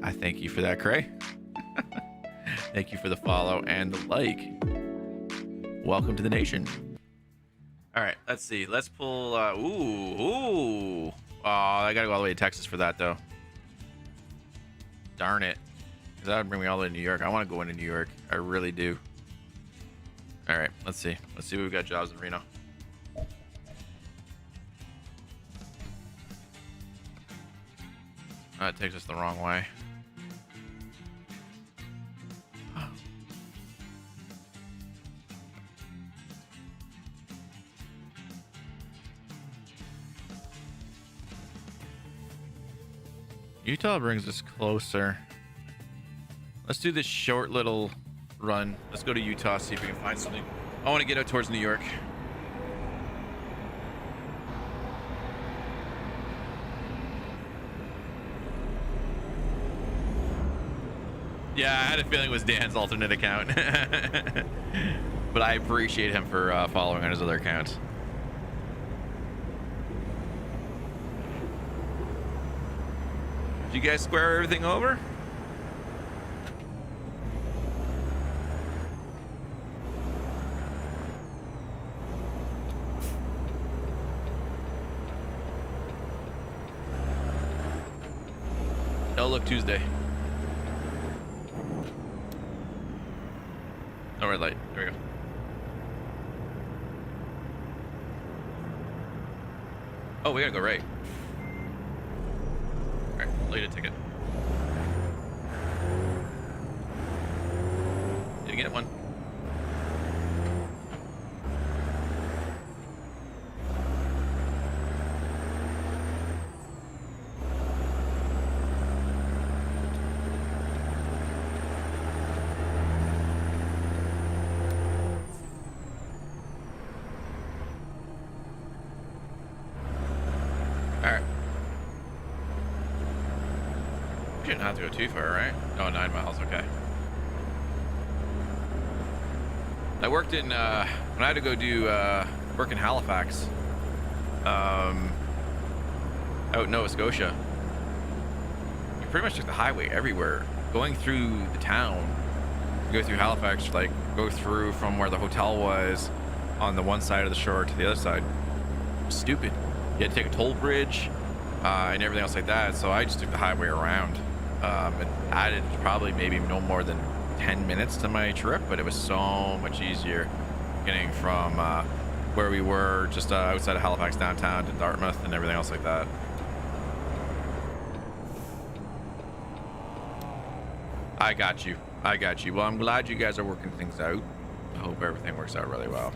I thank you for that, Cray. Thank you for the follow and the like. Welcome to the nation. All right, let's see. Let's pull. Ooh. Oh, I gotta go all the way to Texas for that, though. Darn it. Because that would bring me all the way to New York. I want to go into New York. I really do. All right, let's see. Let's see what we've got jobs in Reno. That takes us the wrong way. Utah brings us closer. Let's do this short little run. Let's go to Utah, see if we can find something. I want to get out towards New York. Yeah, I had a feeling it was Dan's alternate account. But I appreciate him for following on his other account. Did you guys square everything over? Oh, look, Tuesday. Oh, red light. There we go. Oh, we gotta go right. All right, I'll lead a ticket. Did you get one? Not to go too far, right? Oh, 9 miles. Okay. I worked in when I had to go do work in Halifax, out in Nova Scotia. You pretty much took the highway everywhere, going through the town. You go through Halifax, like go through from where the hotel was on the one side of the shore to the other side. Stupid. You had to take a toll bridge. and everything else like that. So I just took the highway around. It added probably maybe no more than 10 minutes to my trip, but it was so much easier getting from where we were just outside of Halifax downtown to Dartmouth and everything else like that. I got you. I got you. Well, I'm glad you guys are working things out. I hope everything works out really well.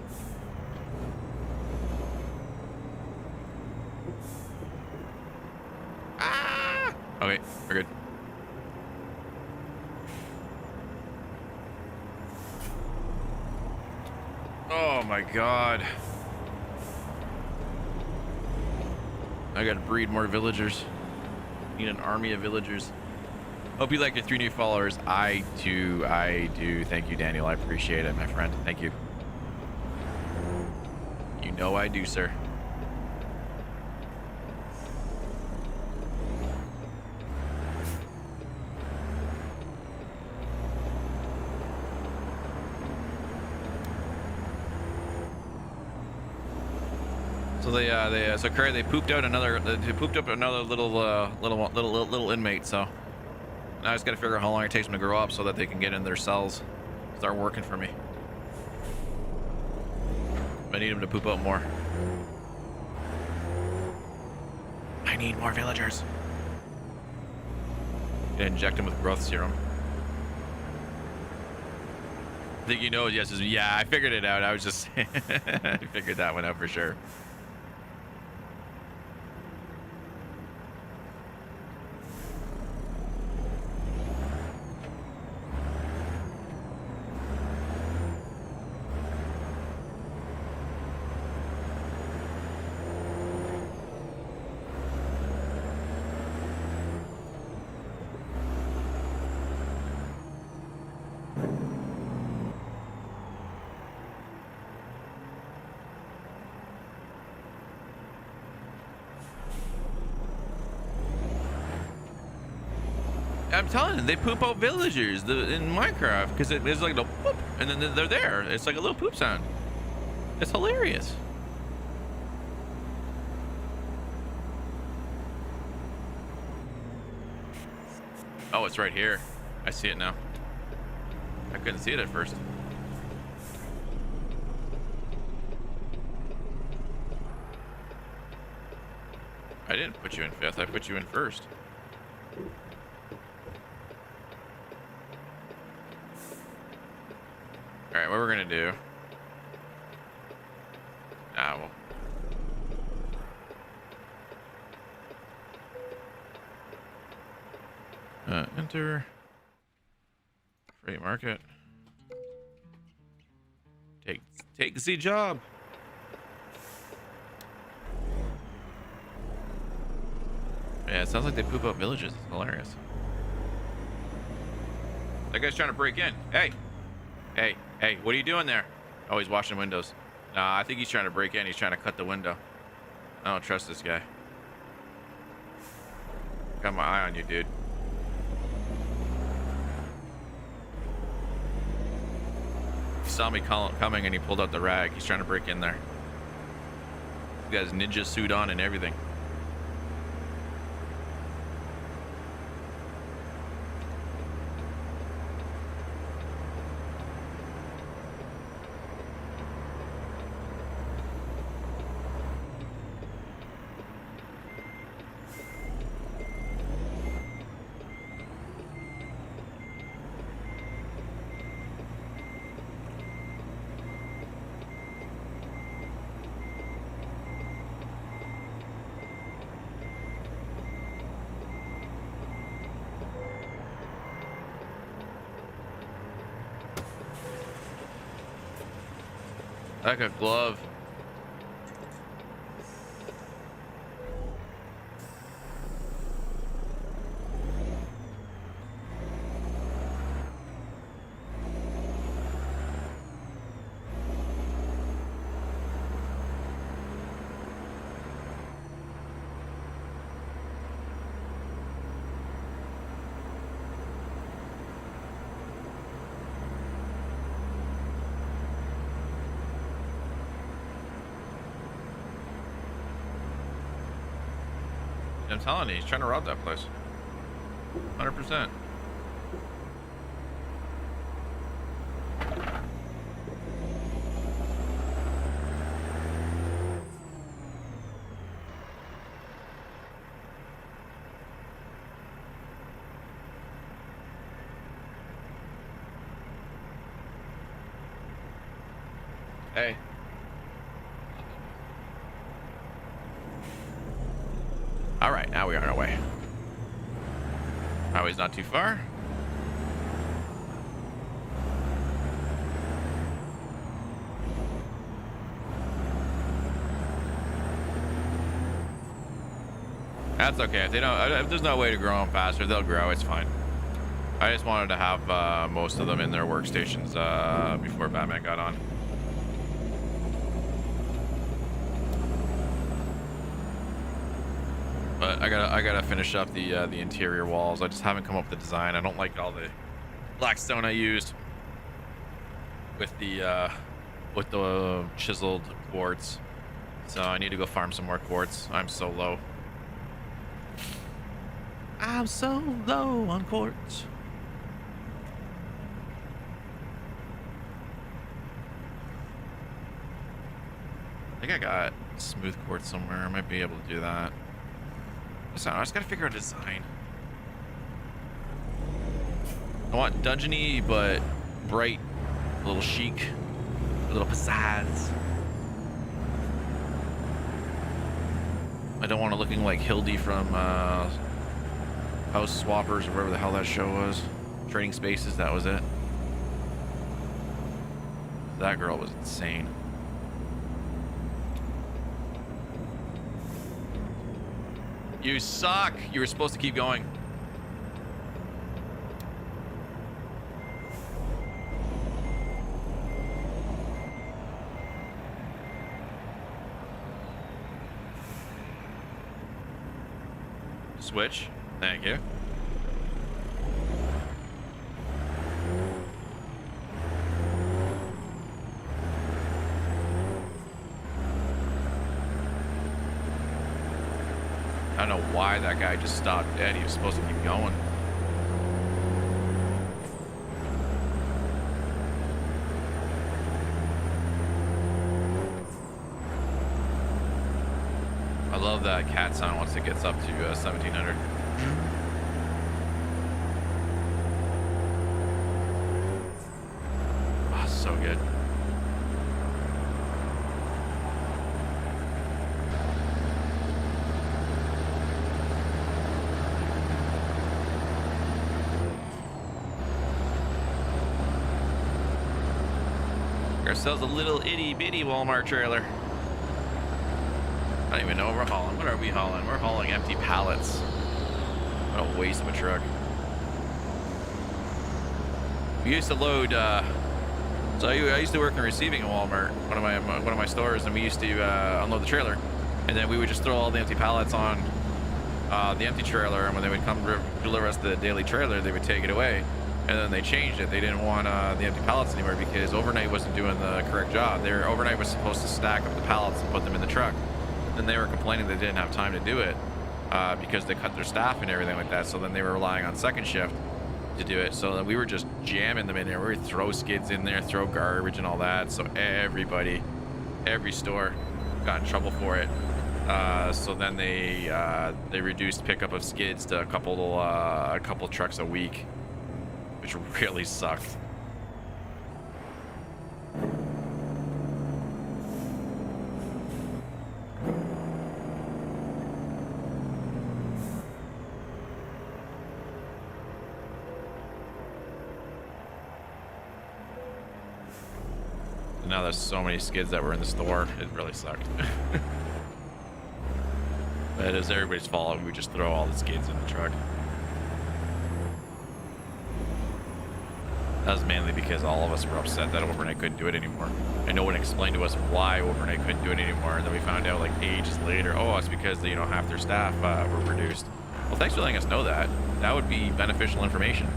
Ah! Okay, we're good. Oh my god. I gotta breed more villagers. Need an army of villagers. Hope you like your 3 new followers. I do. Thank you, Daniel. I appreciate it, my friend. Thank you. You know I do, sir. So Curry, they pooped up another little inmate. So now I just got to figure out how long it takes them to grow up so that they can get in their cells, start working for me. I need them to poop out more. I need more villagers. Gonna inject them with growth serum. I think you know, yes, yeah, I figured it out. I was just, I figured that one out for sure. I'm telling you, they poop out villagers in Minecraft because it's like a poop, and then they're there. It's like a little poop sound. It's hilarious. Oh, it's right here. I see it now. I couldn't see it at first. I didn't put you in 5th. I put you in 1st. All right, what we're gonna do? Enter freight market. Take the job. Yeah, it sounds like they poop out villages. It's hilarious. That guy's trying to break in. Hey, what are you doing there? Oh, he's washing windows. Nah, I think he's trying to break in. He's trying to cut the window. I don't trust this guy. Got my eye on you, dude. He saw me coming and he pulled out the rag. He's trying to break in there. He got his ninja suit on and everything. Like a glove. I'm telling you, he's trying to rob that place. 100%. Hey. All right, now we are on our way. Highway's not too far. That's okay. If they don't, if there's no way to grow them faster, they'll grow. It's fine. I just wanted to have most of them in their workstations before Batman got on. But I gotta finish up the interior walls. I just haven't come up with the design. I don't like all the black stone I used with the chiseled quartz. So I need to go farm some more quartz. I'm so low. I'm so low on quartz. I think I got smooth quartz somewhere. I might be able to do that. I just gotta figure out a design. I want dungeony, but bright, a little chic, a little pizzazz. I don't want it looking like Hildy from House Swappers or whatever the hell that show was. Trading Spaces, that was it. That girl was insane. You suck. You were supposed to keep going. Switch. Thank you. I don't know why that guy just stopped dead. He was supposed to keep going. I love that cat sound once it gets up to 1700. Oh, so good. Ourselves a little itty bitty Walmart trailer. I don't even know what we're hauling. What are we hauling? We're hauling empty pallets. What a waste of a truck. We used to load. So I used to work in receiving at Walmart, one of my stores, and we used to unload the trailer, and then we would just throw all the empty pallets on the empty trailer, and when they would come deliver us the daily trailer, they would take it away. And then they changed it. They didn't want the empty pallets anymore because overnight wasn't doing the correct job. Overnight was supposed to stack up the pallets and put them in the truck. Then they were complaining they didn't have time to do it because they cut their staff and everything like that. So then they were relying on second shift to do it. So then we were just jamming them in there. We would throw skids in there, throw garbage and all that. So every store got in trouble for it. So then they reduced pickup of skids to a couple trucks a week, which really sucked. Now there's so many skids that were in the store. It really sucked. But it was everybody's fault. We would just throw all the skids in the truck. That was mainly because all of us were upset that overnight couldn't do it anymore. And no one explained to us why overnight couldn't do it anymore. And then we found out like ages later, oh, it's because half their staff were reduced. Well, thanks for letting us know that. That would be beneficial information.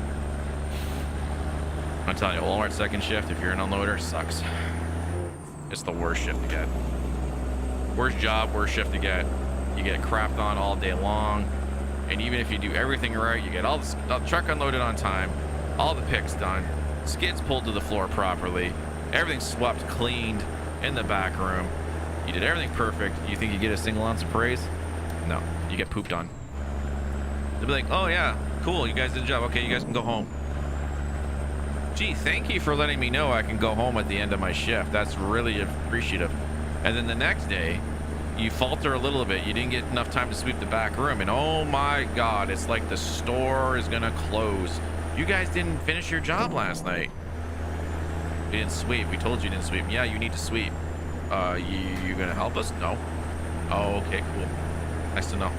I'm telling you, Walmart second shift, if you're an unloader, sucks. It's the worst shift to get. Worst job, worst shift to get. you get crapped on all day long. And even if you do everything right, you get all the truck unloaded on time, all the picks done, skids pulled to the floor properly, everything swept, cleaned in the back room. You did everything perfect. You think you get a single ounce of praise? No, you get pooped on. They'll be like, oh yeah, cool, you guys did a job. Okay, you guys can go home. Gee, thank you for letting me know I can go home at the end of my shift. That's really appreciative. And then the next day, you falter a little bit. You didn't get enough time to sweep the back room. And oh my God, it's like the store is gonna close. You guys didn't finish your job last night. You didn't sweep. We told you didn't sweep. Yeah, you need to sweep. You gonna help us? No. Oh, okay, cool. Nice to know.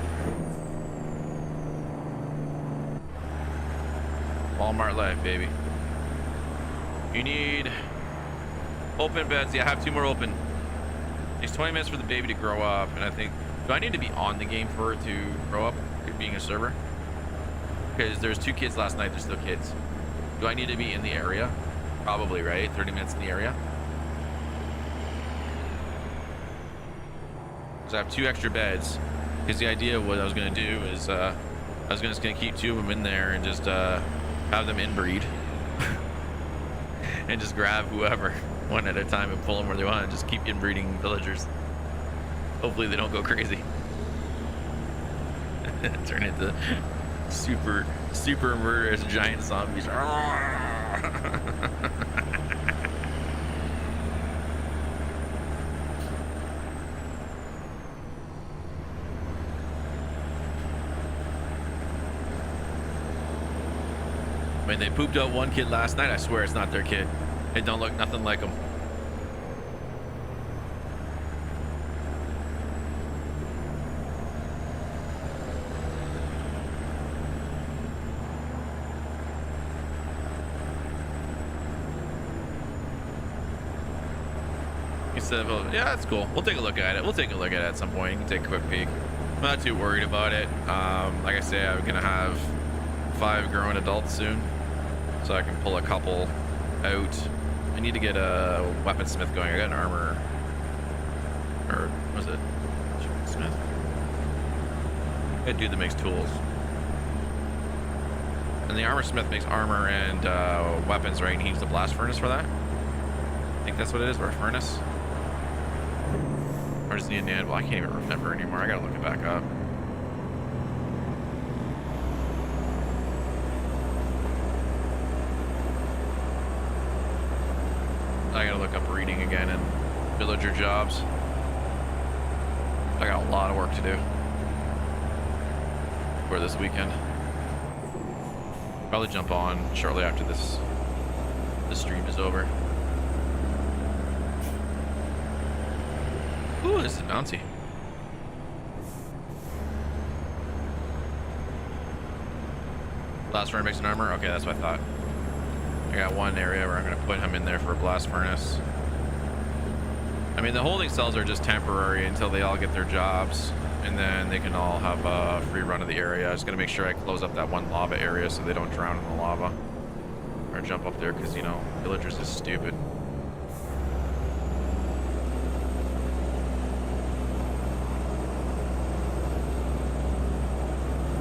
Walmart life, baby. You need open beds. Yeah, I have 2 more open. It's 20 minutes for the baby to grow up, and I think, do I need to be on the game for her to grow up, being a server? Because there's 2 kids last night, they're still kids. Do I need to be in the area? Probably, right? 30 minutes in the area. So I have 2 extra beds, because the idea of what I was going to do is I was just going to keep 2 of them in there and just have them inbreed and just grab whoever one at a time and pull them where they want and just keep inbreeding villagers. Hopefully they don't go crazy. Turn into super murderous giant zombies. I mean, they pooped out 1 kid last night. I swear it's not their kid. It don't look nothing like them. Instead of, yeah, that's cool. We'll take a look at it. We'll take a look at it at some point. You can take a quick peek. I'm not too worried about it. Like I say, I'm gonna have 5 growing adults soon, so I can pull a couple out. I need to get a weaponsmith going. I got an armor, or what was it? Smith. A dude that makes tools. And the armor smith makes armor and weapons, right? And he needs a blast furnace for that. I think that's what it is, or a furnace. Or does he need an anvil? I can't even remember anymore. I gotta look it back up. I gotta look up reading again and villager jobs. I got a lot of work to do for this weekend. Probably jump on shortly after this stream is over. Ooh, this is bouncy. Blast furnace makes an armor? Okay, that's what I thought. I got one area where I'm going to put him in there for a blast furnace. I mean, the holding cells are just temporary until they all get their jobs, and then they can all have a free run of the area. I'm just going to make sure I close up that one lava area so they don't drown in the lava or jump up there, because, you know, villagers is stupid.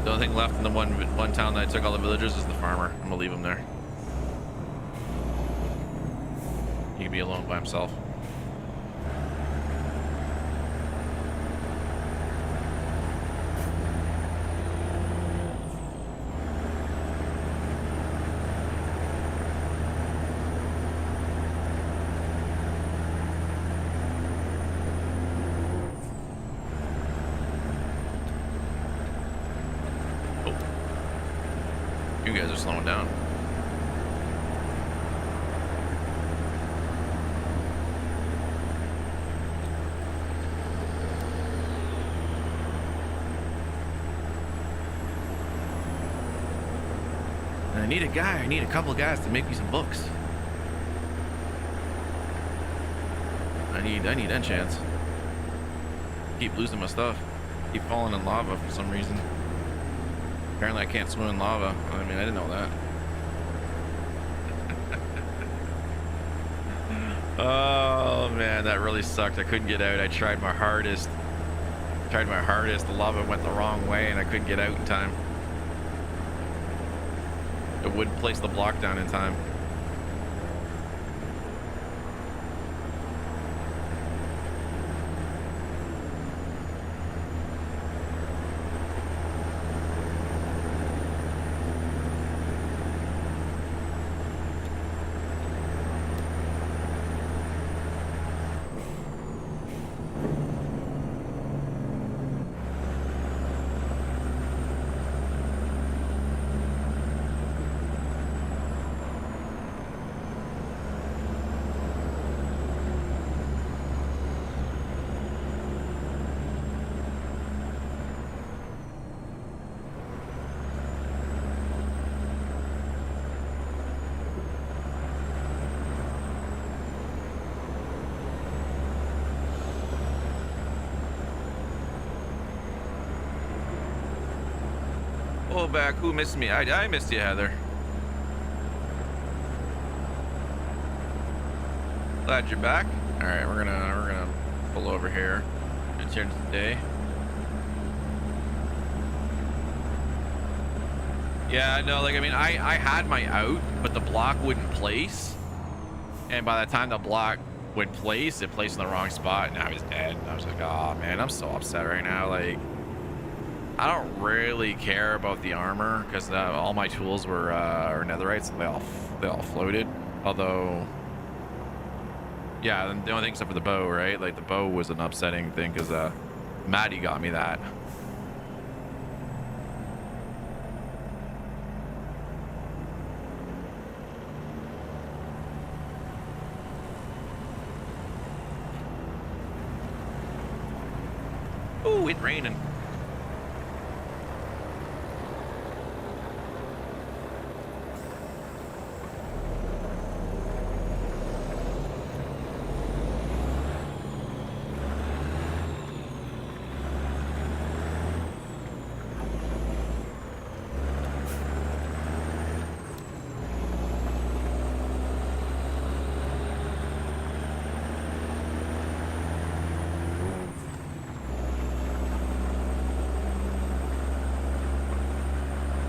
The only thing left in the one town that I took all the villagers is the farmer. I'm gonna leave him there. He can be alone by himself. You guys are slowing down. I need a guy. I need a couple of guys to make me some books. I need enchants. Keep losing my stuff. Keep falling in lava for some reason. Apparently I can't swim in lava. I mean, I didn't know that. Oh man, that really sucked. I couldn't get out. I tried my hardest. Tried my hardest. The lava went the wrong way and I couldn't get out in time. It wouldn't place the block down in time. Back. Who missed me? I missed you, Heather. Glad you're back. All right, we're gonna pull over here and turn today. Yeah, no, like I mean, I had my out, but the block wouldn't place, and by the time the block would place, it placed in the wrong spot, and I was dead. I was like, oh man, I'm so upset right now. Like, I don't really care about the armor because all my tools were netherite, so they all floated. Although, yeah, the only thing except for the bow, right? Like the bow was an upsetting thing because Maddie got me that. Ooh, it's raining.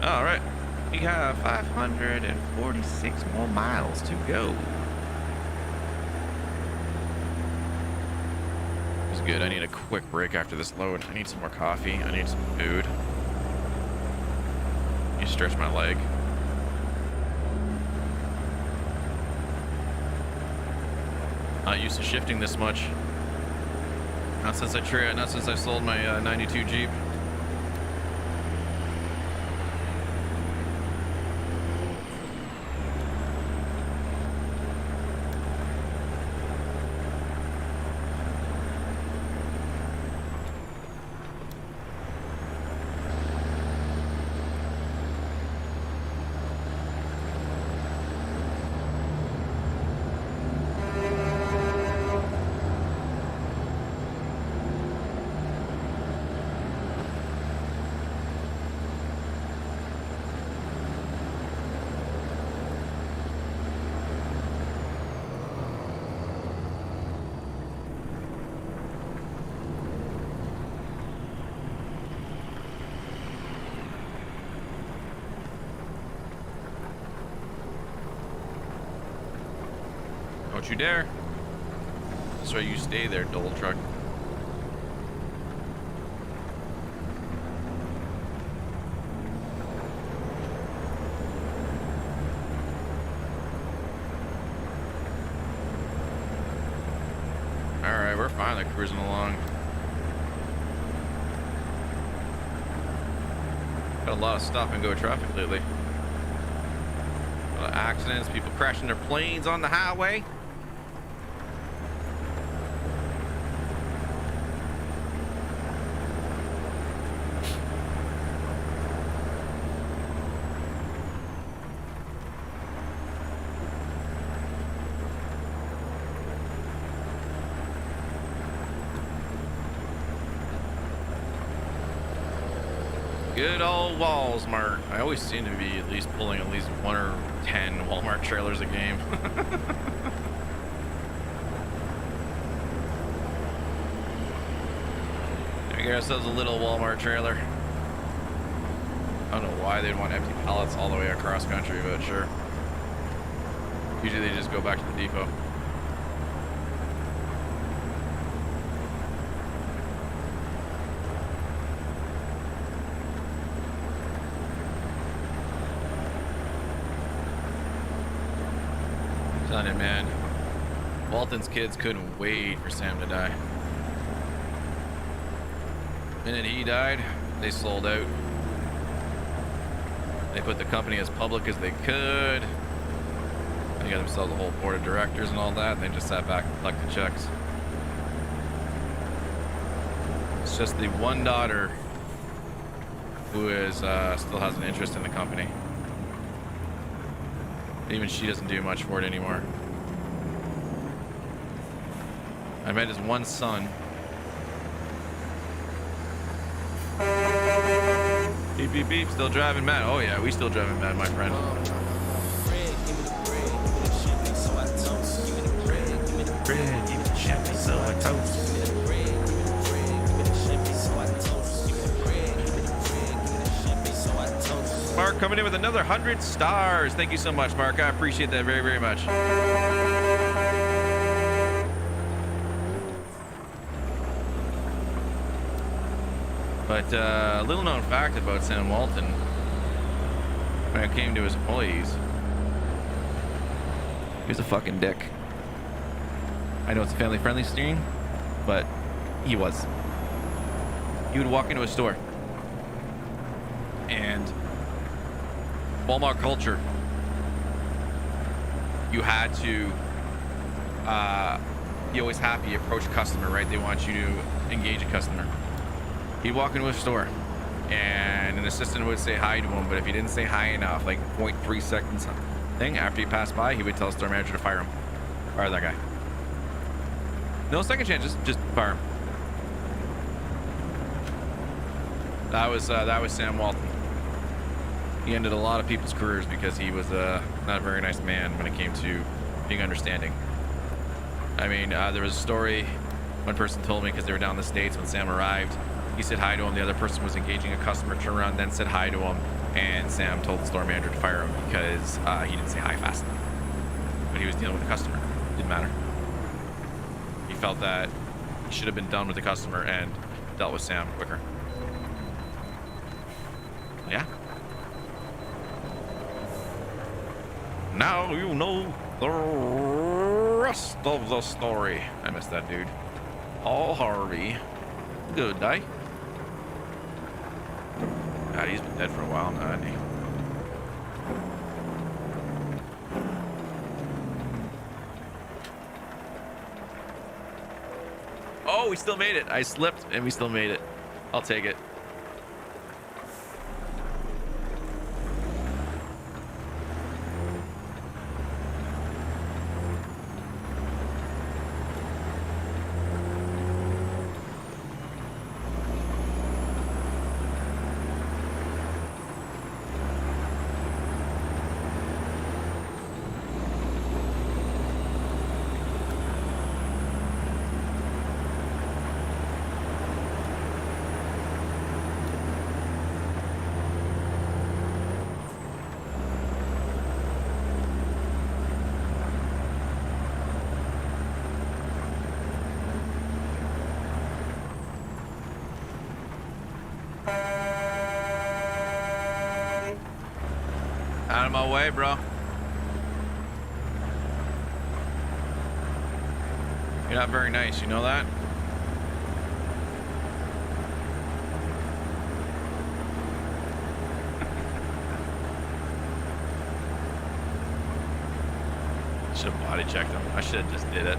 All right, we have 546 more miles to go. It's good. I need a quick break after this load. I need some more coffee. I need some food. You stretch my leg. Not used to shifting this much. Not since I sold my 92 Jeep. Don't you dare. That's why you stay there, Dole Truck. Alright, we're finally cruising along. Got a lot of stop and go traffic lately. A lot of accidents, people crashing their planes on the highway. Good old Walmart. I always seem to be at least pulling at least 1 or 10 Walmart trailers a game. Doing We got ourselves a little Walmart trailer. I don't know why they'd want empty pallets all the way across country, but sure. Usually they just go back to the depot. Telling you, man. Walton's kids couldn't wait for Sam to die. The minute he died, they sold out. They put the company as public as they could. They got themselves a whole board of directors and all that, and they just sat back and collected checks. It's just the one daughter who is still has an interest in the company. Even she doesn't do much for it anymore. I met his one son. Beep, beep, beep. Still driving mad. Oh, yeah, we still driving mad, my friend. Mark coming in with another 100 stars. Thank you so much, Mark. I appreciate that very, very much. But a little known fact about Sam Walton, when it came to his employees, he was a fucking dick. I know it's a family-friendly stream, but he was. He would walk into a store, and Walmart culture, you had to be always happy, approach a customer, right? They want you to engage a customer. He'd walk into a store and an assistant would say hi to him, but if he didn't say hi enough, like 0.3 seconds thing after he passed by, he would tell the store manager to fire him. Fire that guy. No second chance, just fire him. That was Sam Walton. He ended a lot of people's careers because he was not a very nice man when it came to being understanding. I mean, there was a story one person told me because they were down in the States when Sam arrived. He said hi to him. The other person was engaging a customer, turned around, then said hi to him. And Sam told the store manager to fire him because he didn't say hi fast enough. But he was dealing with a customer. Didn't matter. He felt that he should have been done with the customer and dealt with Sam quicker. Yeah. Now you know the rest of the story. I missed that dude. Paul Harvey. Good day. God, he's been dead for a while now, hasn't he? Oh, we still made it. I slipped and we still made it. I'll take it. Out of my way, bro. You're not very nice, you know that? Should have body checked him. I should have just did it.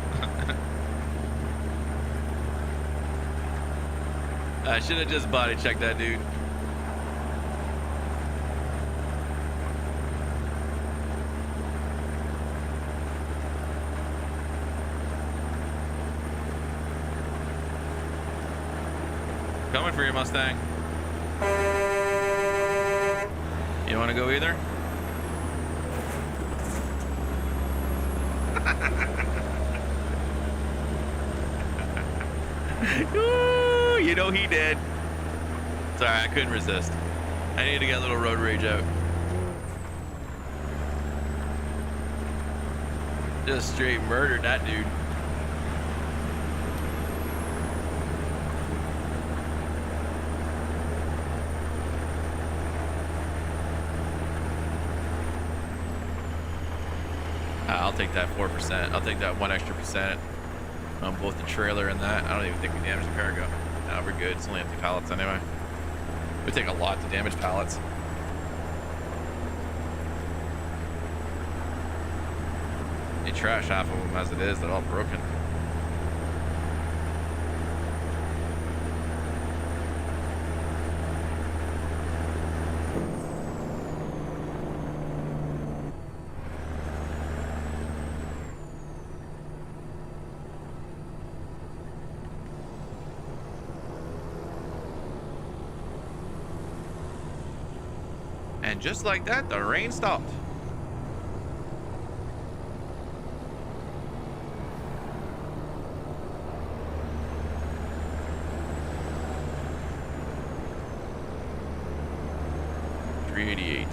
I should have just body checked that dude. Coming for your Mustang. You want to go either? Ooh, you You know he did. Sorry, I couldn't resist. I needed to get a little road rage out. Just straight murdered that dude. I'll take that 4%. I'll take that 1 extra percent on both the trailer and that. I don't even think we damaged the cargo. No, we're good. It's only empty pallets anyway. It would take a lot to damage pallets. You trash half of them as it is. They're all broken. And just like that, the rain stopped. $388.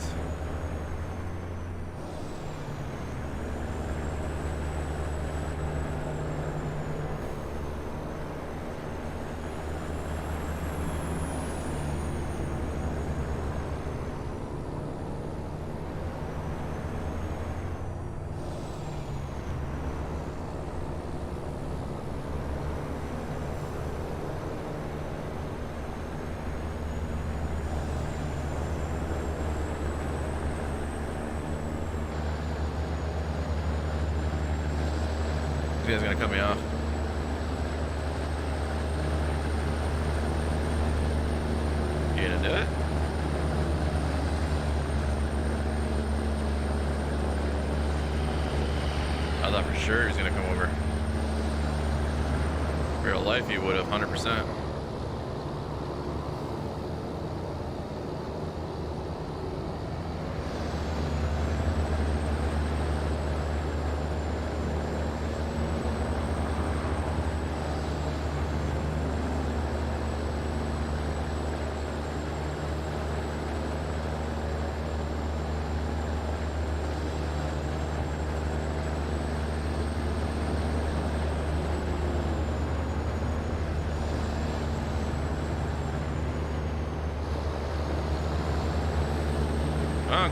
You guys gonna cut me off? You gonna do it? I thought for sure he was gonna come over. Real life, he would have 100%.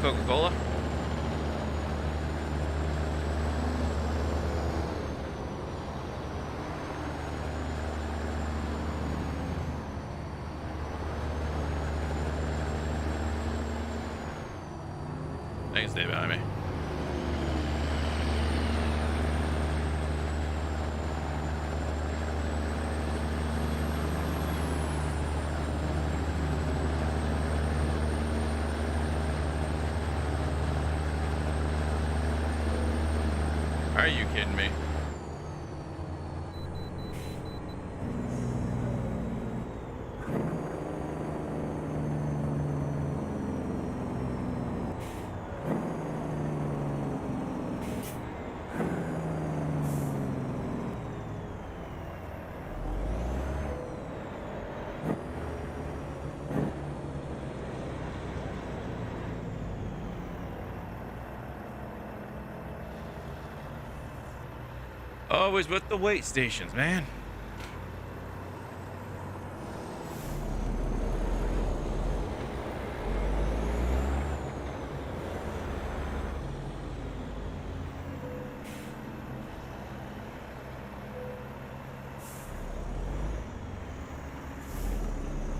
Coca-Cola. They can stay behind me. Are you kidding me? Always with the wait stations, man.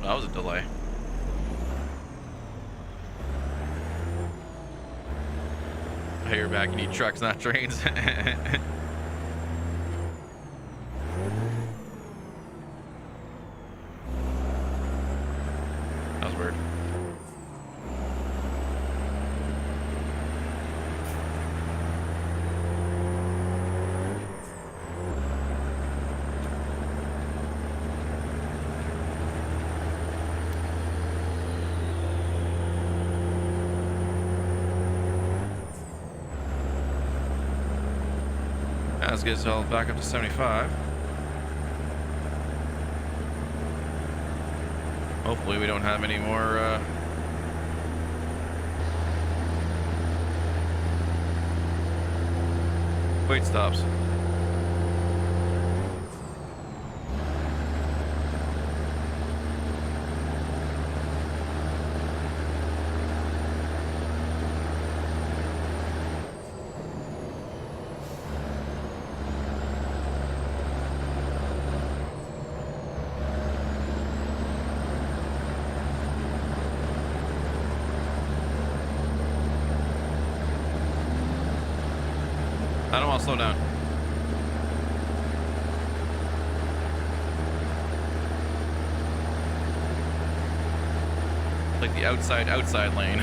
That was a delay. I hear back and need trucks, not trains. Let's get us all back up to 75. Hopefully we don't have any more wait stops. I don't want to slow down. Like the outside lane.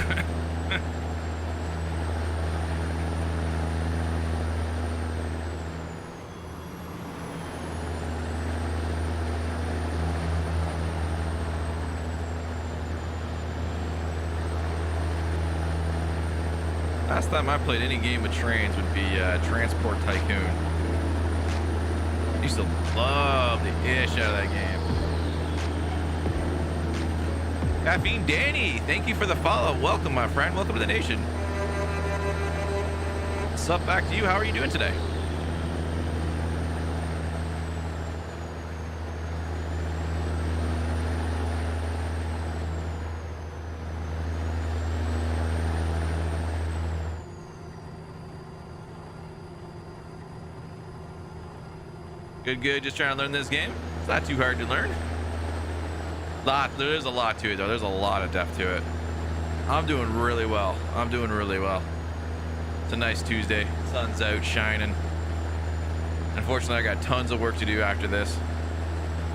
Last time I played any game with trains would be Transport Tycoon. I used to love the ish out of that game. Caffeine Danny, thank you for the follow. Welcome, my friend. Welcome to the nation. What's up? Back to you. How are you doing today? Good. Just trying to learn this game. It's not too hard to learn. There's a lot to it, though. There's a lot of depth to it. I'm doing really well. It's a nice Tuesday. Sun's out shining. Unfortunately, I got tons of work to do after this.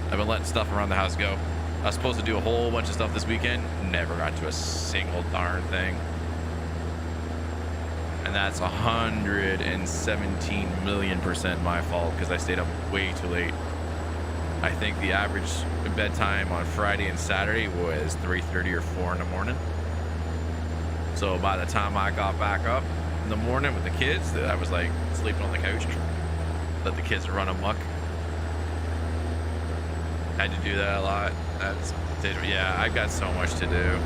I've been letting stuff around the house go. I was supposed to do a whole bunch of stuff this weekend. Never got to a single darn thing. And that's 117 million% my fault because I stayed up way too late. I think the average bedtime on Friday and Saturday was 3:30 or 4 in the morning. So by the time I got back up in the morning with the kids, I was like sleeping on the couch. Let the kids run amok. Had to do that a lot. Yeah, I've got so much to do.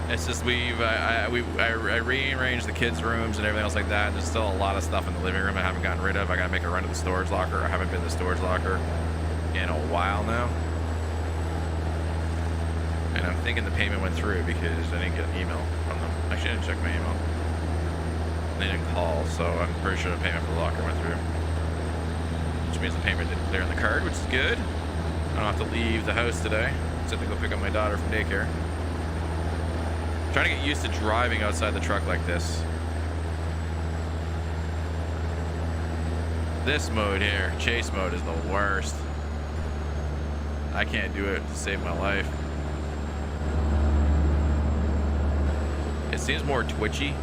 It's just I rearranged the kids' rooms and everything else like that. There's still a lot of stuff in the living room I haven't gotten rid of. I gotta make a run to the storage locker. I haven't been to the storage locker in a while now. And I'm thinking the payment went through because I didn't get an email from them. Actually, I didn't check my email. They didn't call, so I'm pretty sure the payment for the locker went through. Which means the payment didn't clear on the card, which is good. I don't have to leave the house today. Except to go pick up my daughter from daycare. Trying to get used to driving outside the truck like this. This mode here, chase mode, is the worst. I can't do it to save my life. It seems more twitchy.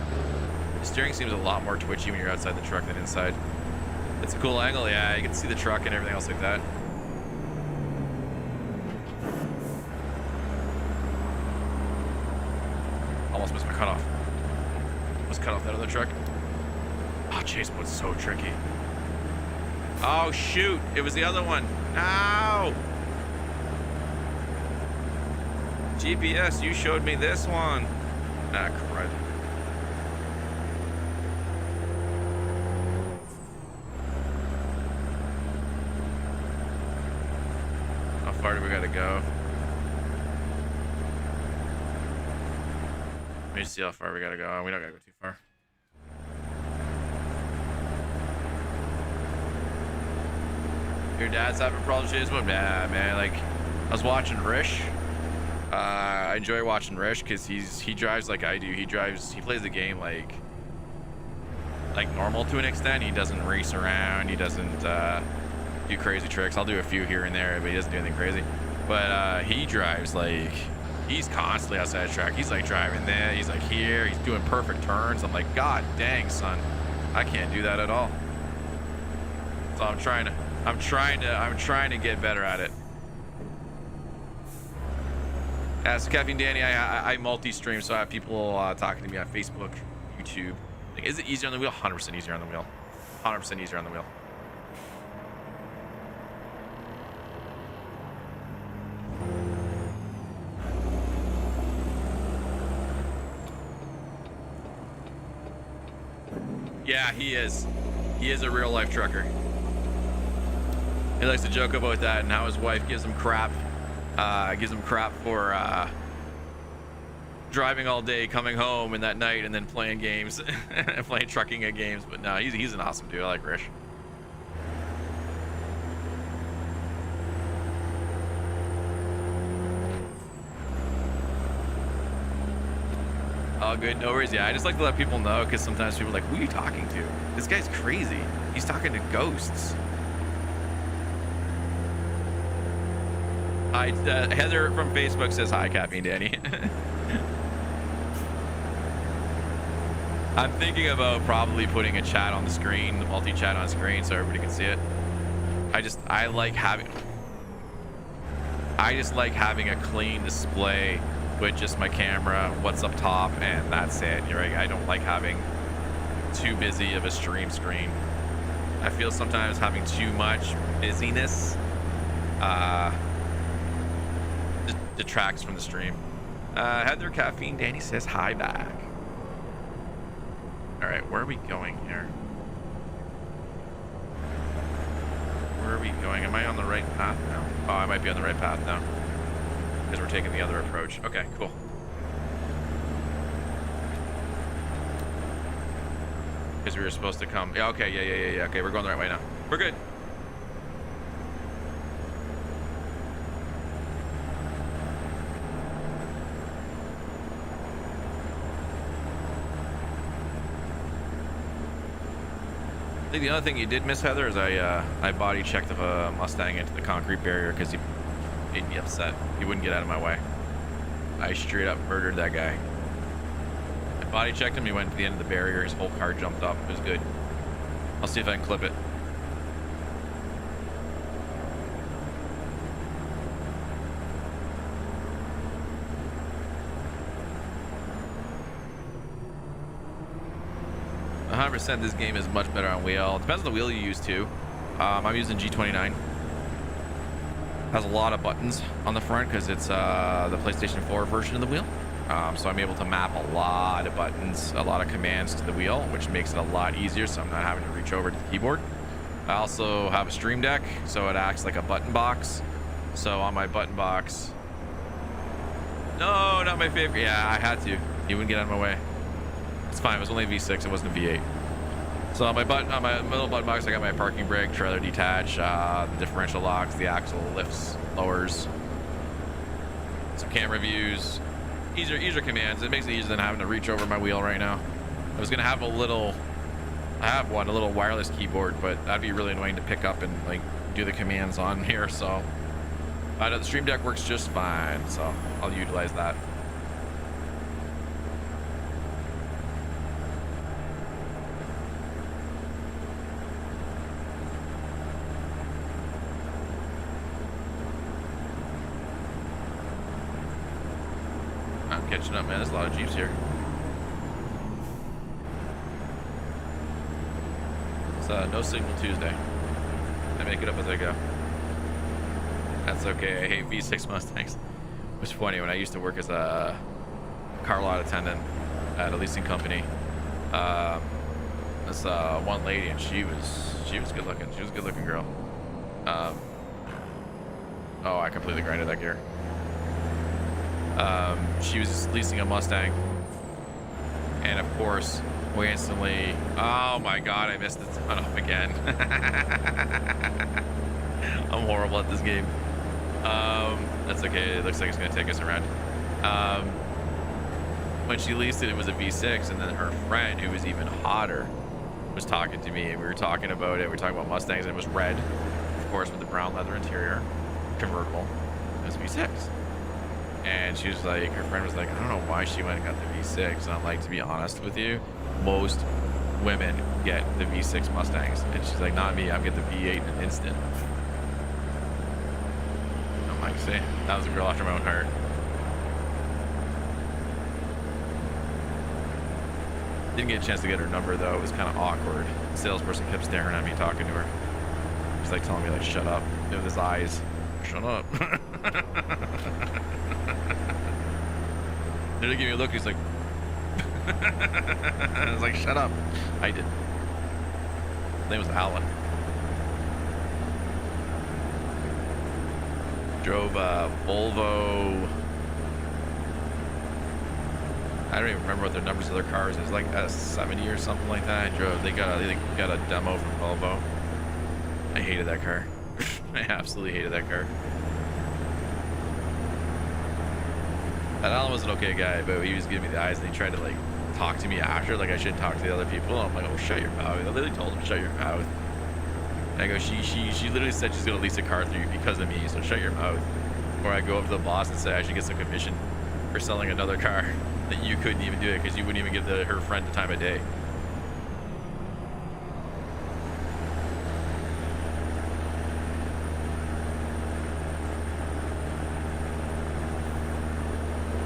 The steering seems a lot more twitchy when you're outside the truck than inside. It's a cool angle, yeah, you can see the truck and everything else like that. Almost missed my cutoff. Almost cut off that other truck. Oh, chase mode's so tricky. Oh shoot, it was the other one. No! GPS, you showed me this one. Ah, crud. How far do we gotta go? Let me see how far we gotta go. We don't gotta go too far. Your dad's having problems with his one? Yeah, man. Like, I was watching Rish. I enjoy watching Rish because he drives like I do. He plays the game like normal to an extent. He doesn't race around. He doesn't do crazy tricks. I'll do a few here and there, but he doesn't do anything crazy. But he drives like he's constantly outside the track. He's like driving there. He's like here. He's doing perfect turns. I'm like, God dang, son, I can't do that at all. So I'm trying to get better at it. As Caffeine Danny, I multi-stream, so I have people talking to me on Facebook, YouTube. Like, is it easier on the wheel? 100% easier on the wheel. 100% easier on the wheel. Yeah, he is. He is a real life trucker. He likes to joke about that and how his wife gives him crap. For driving all day, coming home and that night, and then playing games, playing trucking games. But no, he's an awesome dude. I like Rish. All good, no worries. Yeah, I just like to let people know, because sometimes people are like, who are you talking to? This guy's crazy. He's talking to ghosts. Heather from Facebook says hi, Caffeine Danny. I'm thinking about probably putting a chat on the screen, the multi-chat on screen, so everybody can see it. I just like having a clean display with just my camera, what's up top, and that's it. You're right. I don't like having too busy of a stream screen. I feel sometimes having too much busyness detracts from the stream. Heather Caffeine Danny says hi back. All right, where are we going here? Where are we going? Am I on the right path now? Oh, I might be on the right path now, because we're taking the other approach. Okay, cool. Because we were supposed to come. Yeah, okay, yeah. Okay, we're going the right way now. We're good. I think the other thing you did miss, Heather, is I body checked the Mustang into the concrete barrier because he made me upset. He wouldn't get out of my way. I straight up murdered that guy. I body checked him. He went to the end of the barrier. His whole car jumped up. It was good. I'll see if I can clip it. This game is much better on wheel. It depends on the wheel you use too. I'm using G29. Has a lot of buttons on the front because it's the PlayStation 4 version of the wheel. So I'm able to map a lot of buttons, a lot of commands to the wheel, which makes it a lot easier, so I'm not having to reach over to the keyboard. I also have a Stream Deck, so it acts like a button box. So on my button box... No, not my favorite. Yeah, I had to. You wouldn't get out of my way. It's fine. It was only a V6. It wasn't a V8. So on my little button box, I got my parking brake, trailer detach, the differential locks, the axle lifts, lowers, some camera views, easier commands. It makes it easier than having to reach over my wheel right now. I was gonna have a little wireless keyboard, but that'd be really annoying to pick up and like do the commands on here. So the Stream Deck works just fine, so I'll utilize that. Catching up, man. There's a lot of Jeeps here. It's no signal Tuesday. I make it up as I go. That's okay. I hate V6 Mustangs. It was funny when I used to work as a car lot attendant at a leasing company. This one lady, and she was good looking. She was a good looking girl. Oh, I completely grinded that gear. She was leasing a Mustang, and of course we instantly, oh my god, I missed the ton up again. I'm horrible at this game. That's okay. It looks like it's gonna take us around. When she leased it, it was a V6, and then her friend, who was even hotter, was talking to me, and we were talking about it. We were talking about Mustangs, and it was red, of course, with the brown leather interior, convertible. It was a V6. And she was like, her friend was like, I don't know why she went and got the V6. And I'm like, to be honest with you, most women get the V6 Mustangs. And she's like, not me, I'm getting the V8 in an instant. I'm like, see, that was a girl after my own heart. Didn't get a chance to get her number though. It was kind of awkward. The salesperson kept staring at me, talking to her. He's like telling me like, shut up, with his eyes. Shut up. Then he gave me a look. He's like, I was like, shut up. I did. His name was Alan. Drove a Volvo. I don't even remember what their numbers of their cars. It was like a 70 or something like that. They got a demo from Volvo. I hated that car. I absolutely hated that car. That Alan was an okay guy, but he was giving me the eyes, and he tried to like talk to me after, like I shouldn't talk to the other people. I'm like, oh, shut your mouth. I literally told him, shut your mouth. And I go, she literally said she's gonna lease a car through you because of me, so shut your mouth. Or I go up to the boss and say I should get some commission for selling another car that you couldn't even do it because you wouldn't even give her friend the time of day.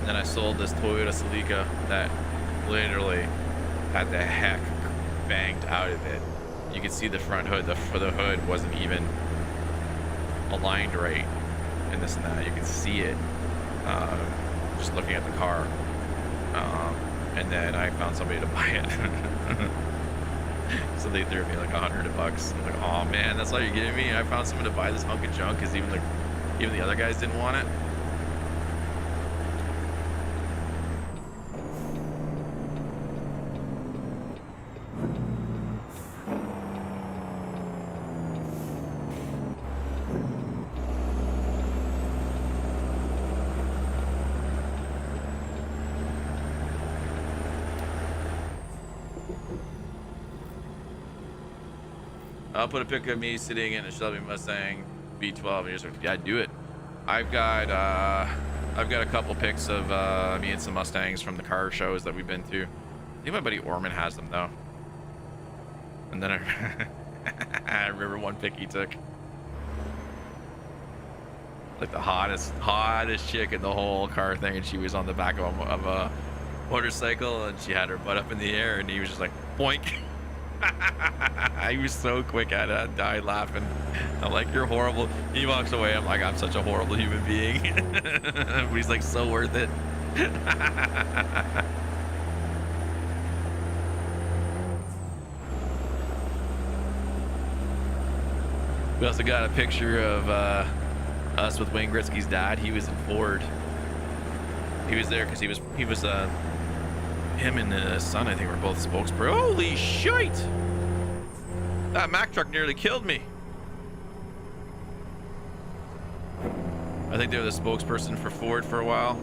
Then I sold this Toyota Celica that literally had the heck banged out of it. You could see the front hood. The hood wasn't even aligned right, and this and that. You could see it just looking at the car. And then I found somebody to buy it. So they threw me like $100. I'm like, oh man, that's all you're giving me? I found someone to buy this hunk of junk because even the other guys didn't want it. I'll put a picture of me sitting in a Shelby Mustang V12 and you're like, yeah, do it. I've got a couple pics of me and some Mustangs from the car shows that we've been to. I think my buddy Orman has them though. And then I remember one pic he took. Like the hottest chick in the whole car thing, and she was on the back of a motorcycle and she had her butt up in the air and he was just like, boink. He was so quick at it. I died laughing. I'm like, you're horrible. He walks away. I'm like, I'm such a horrible human being. But he's like, so worth it. We also got a picture of us with Wayne Gretzky's dad. He was in Ford. He was there because he was him and his son, I think, were both spokesperson. Holy shit! That Mack truck nearly killed me. I think they were the spokesperson for Ford for a while.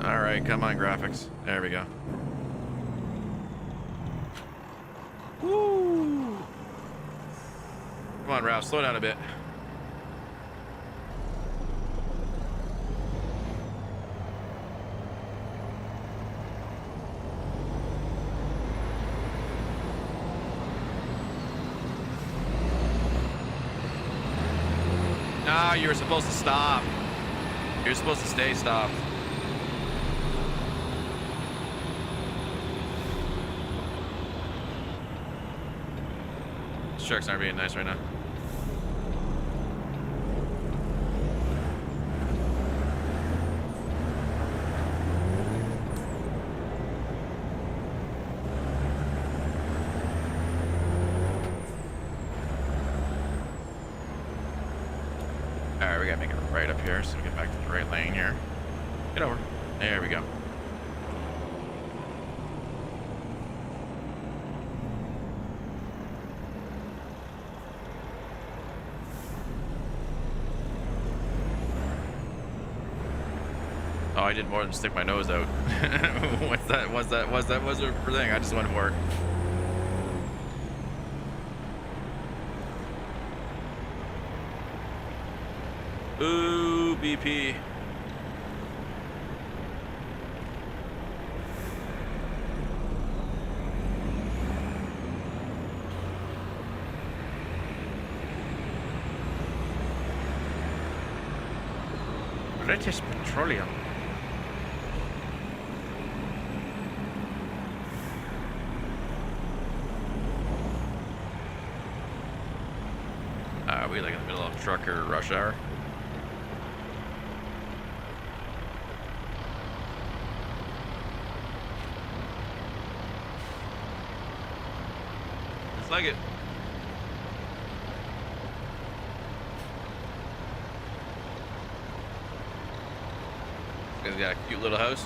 All right, come on, graphics. There we go. Woo! Come on, Ralph, slow down a bit. No, you were supposed to stop. You're supposed to stay stopped. These trucks aren't being nice right now. Alright, we gotta make it right up here so we get back to the right lane here. Get over. There we go. Oh, I did more than stick my nose out. What's that for thing? I just went for it. Ooh, BP. British Petroleum. Are we like in the middle of trucker rush hour? like it. This guy's got a cute little house.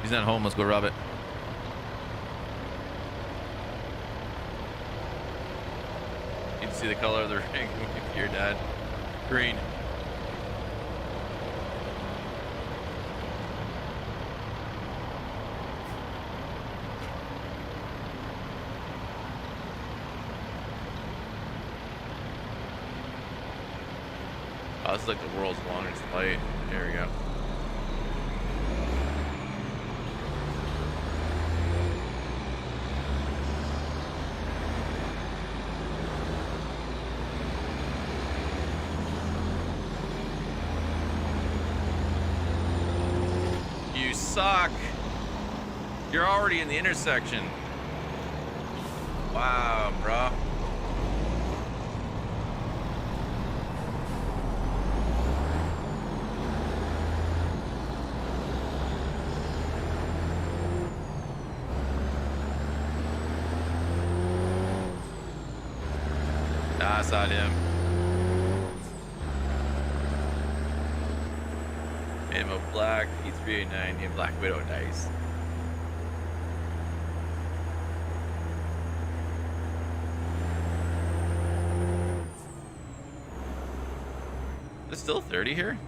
He's not home. Let's go rob it. You can see the color of the ring with your dad. Green. Oh, this is like the world's longest light. There we go. You suck. You're already in the intersection. Wow, bro. I saw him. Ammo black, E389, and Black Widow, nice. There's still 30 here?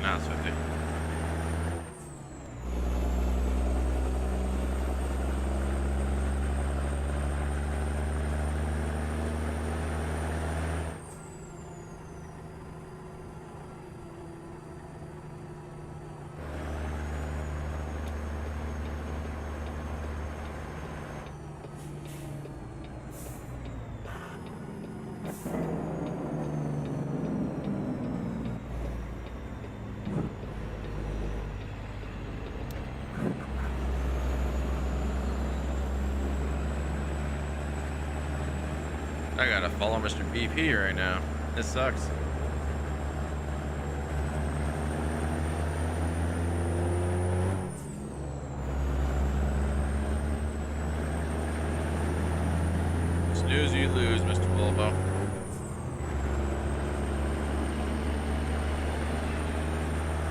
No, it's 50. I gotta follow Mr. BP right now. This sucks. Snooze, you lose, Mr. Volvo.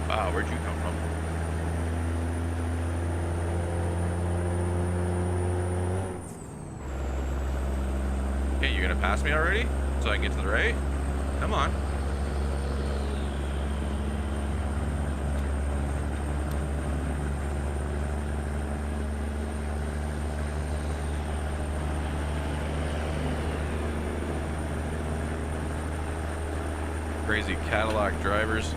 Wow, where'd you come from? Okay, you're gonna pass me already? So I can get to the right? Come on. Crazy Cadillac drivers.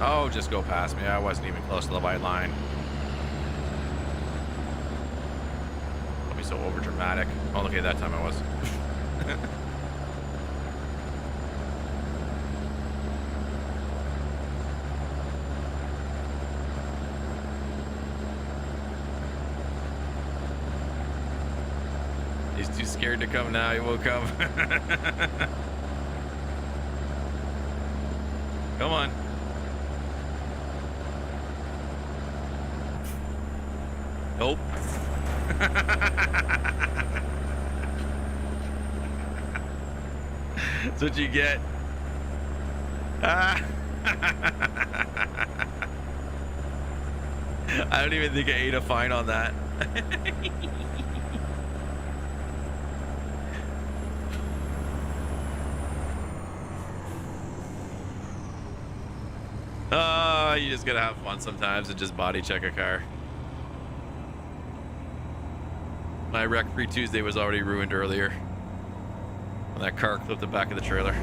Oh, just go past me. I wasn't even close to the white line. Don't be so over dramatic. Oh, look at that time I was. too scared to come now. He won't come. Come on. Nope. That's what you get. I don't even think I ate a fine on that. You just gotta have fun sometimes and just body check a car. My wreck-free Tuesday was already ruined earlier when that car clipped the back of the trailer.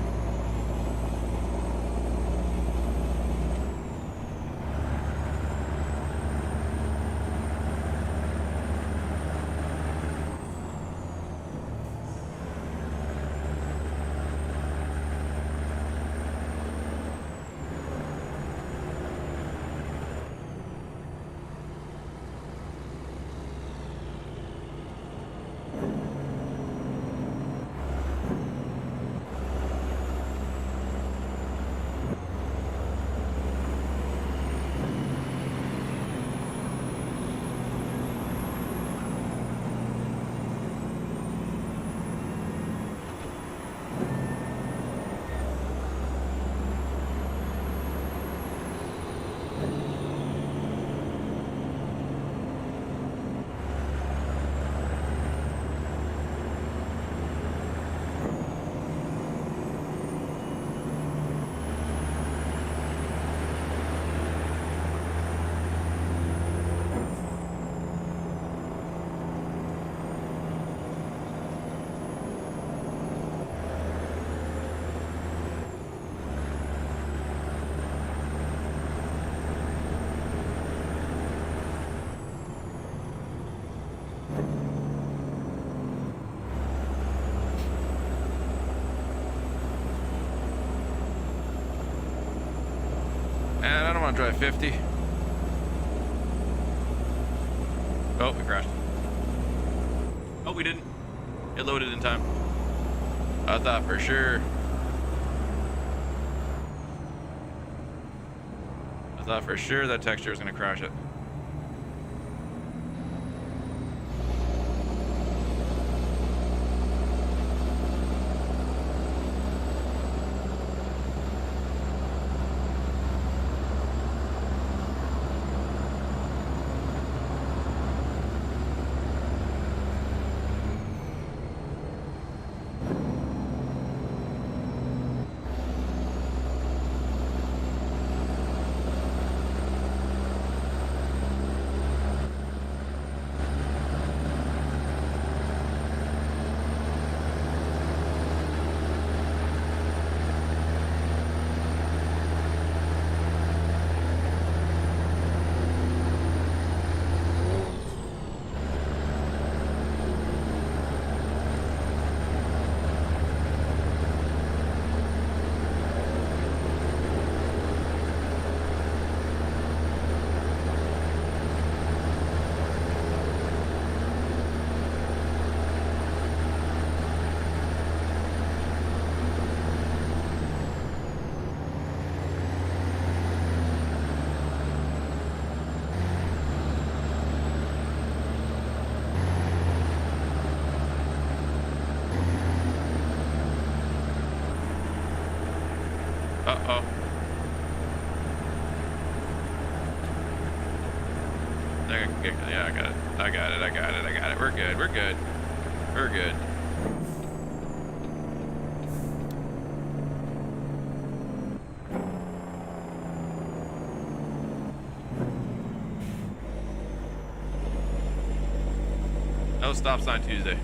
I want to drive 50. Oh, we crashed. Oh, we didn't. It loaded in time. I thought for sure. I thought for sure that texture was going to crash it. Uh-oh. Yeah, I got it. I got it. I got it. I got it. We're good. We're good. We're good. No stop sign Tuesday.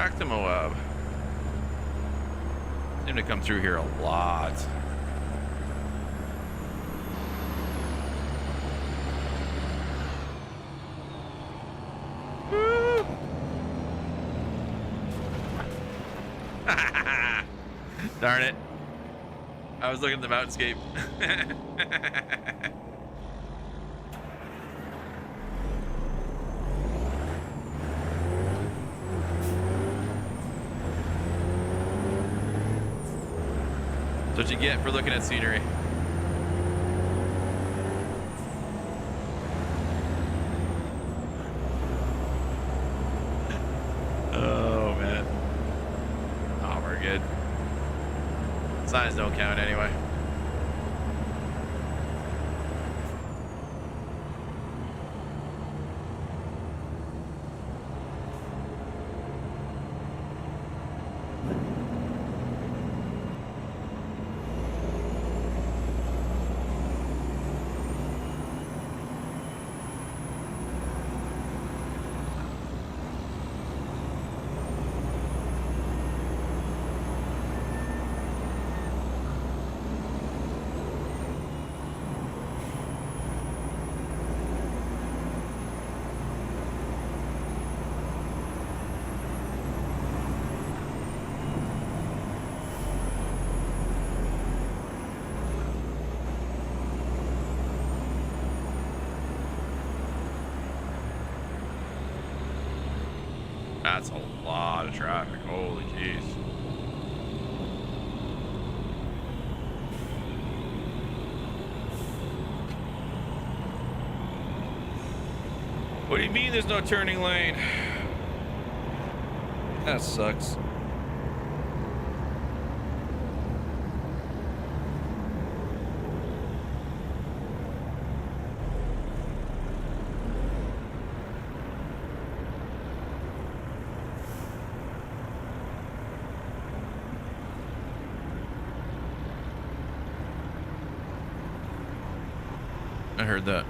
back to Moab. Seem to come through here a lot. Woo! Darn it. I was looking at the mountainscape. That's what you get for looking at scenery. Oh, man. Oh, we're good. Signs don't count anyway. That's a lot of traffic. Holy jeez. What do you mean there's no turning lane? That sucks. I heard that.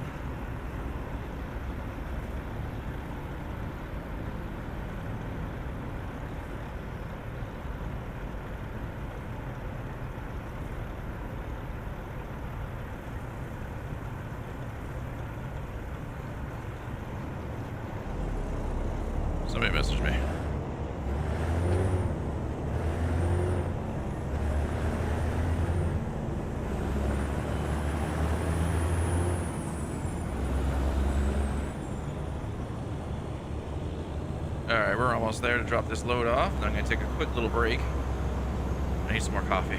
Somebody messaged me. Alright, we're almost there to drop this load off. I'm going to take a quick little break. I need some more coffee.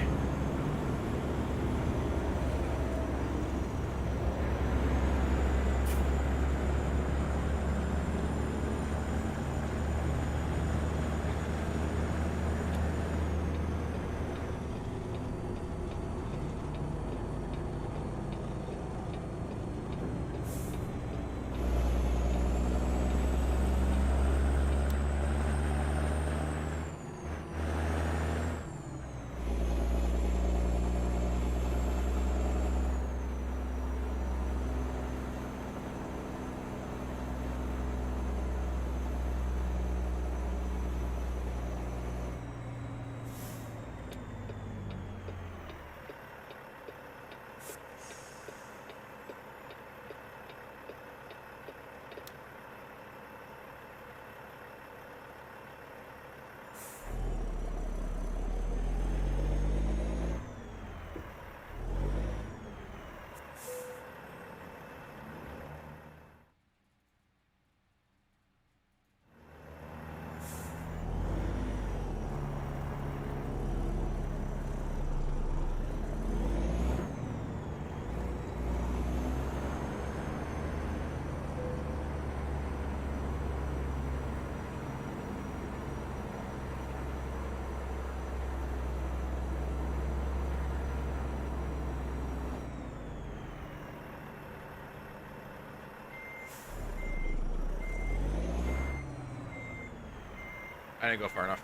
I didn't go far enough.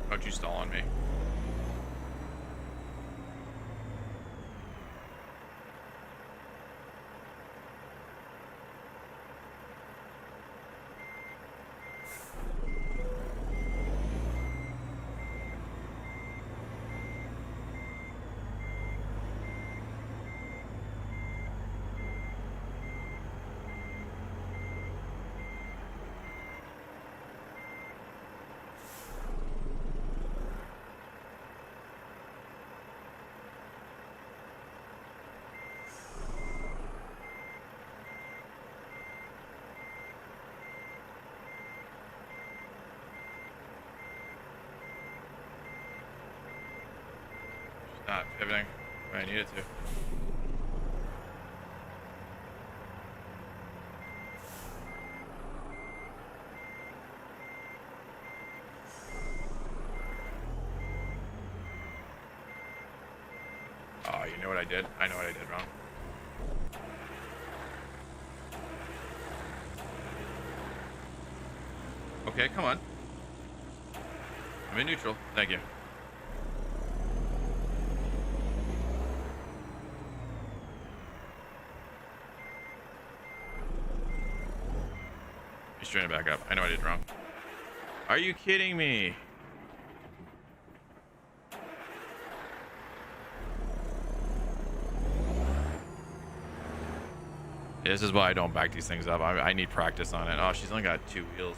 Don't you stall on me. not pivoting when I need it to. Oh, you know what I did? I know what I did wrong. Okay, come on. I'm in neutral. Thank you. He's trying to back up. I know I did wrong. Are you kidding me? This is why I don't back these things up. I need practice on it. Oh, she's only got 2 wheels.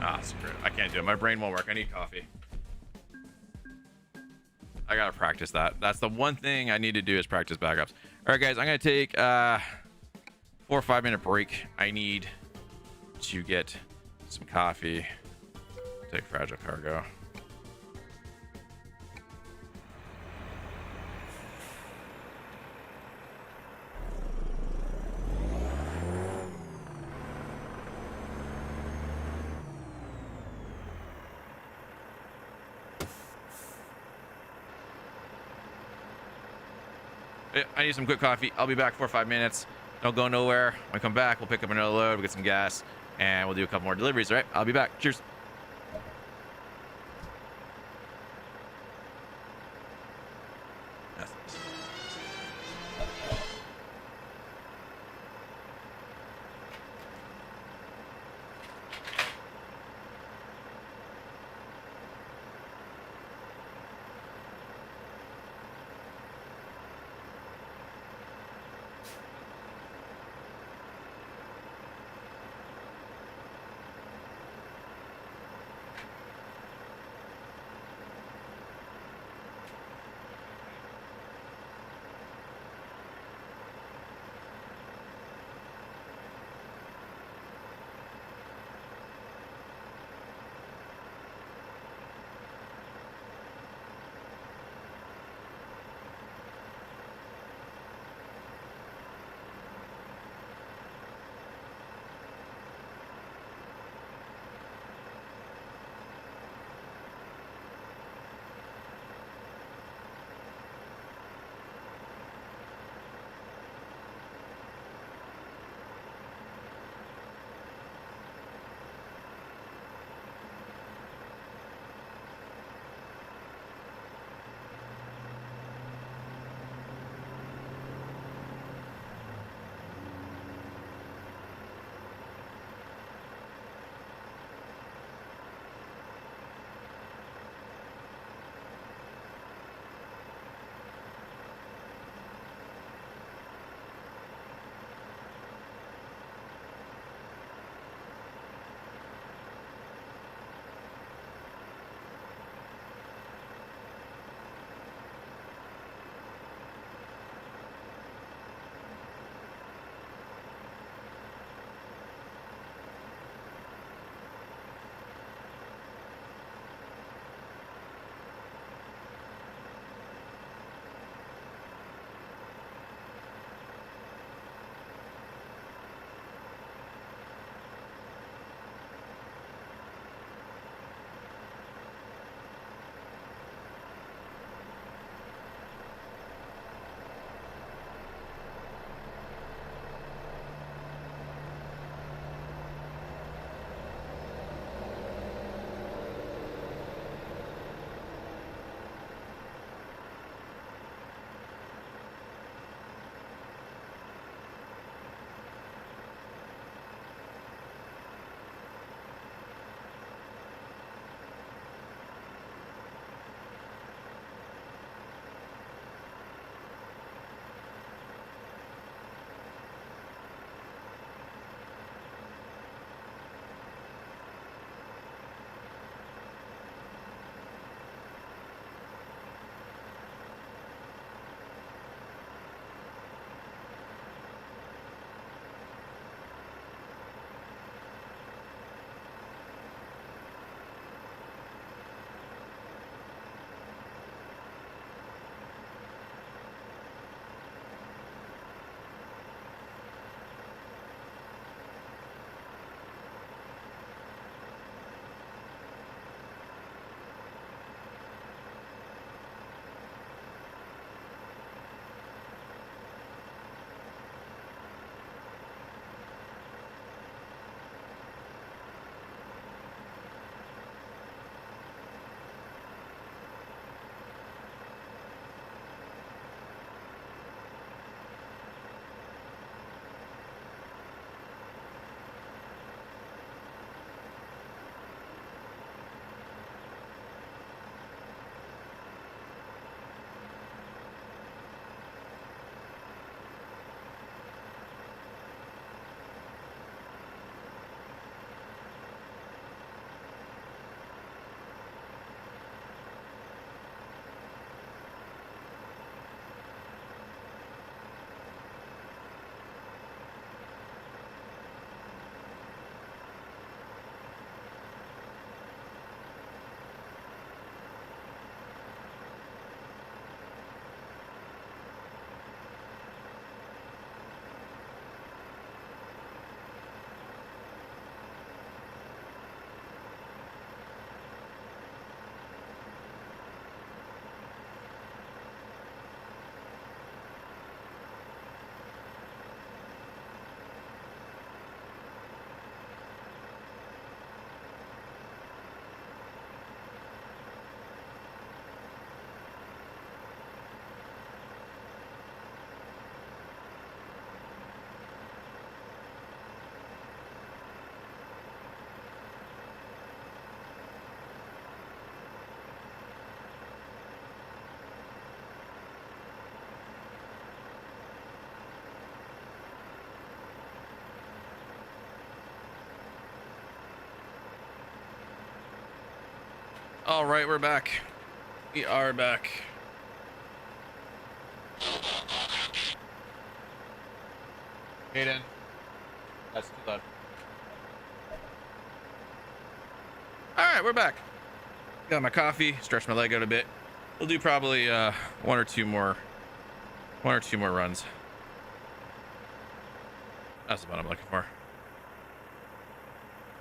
Ah, screw it. I can't do it. My brain won't work. I need coffee. I gotta practice that. That's the one thing I need to do is practice backups. All right, guys. I'm gonna take 4 or 5 minute break. I need to get some coffee. Take fragile cargo. I need some quick coffee. I'll be back 4 or 5 minutes. Don't go nowhere. When I come back, we'll pick up another load, we'll get some gas, and we'll do a couple more deliveries. All right, I'll be back. Cheers. Yes. All right, we're back. We are back. Hayden, that's too loud. All right, we're back. Got my coffee, stretched my leg out a bit. We'll do probably one or two more runs. That's what I'm looking for.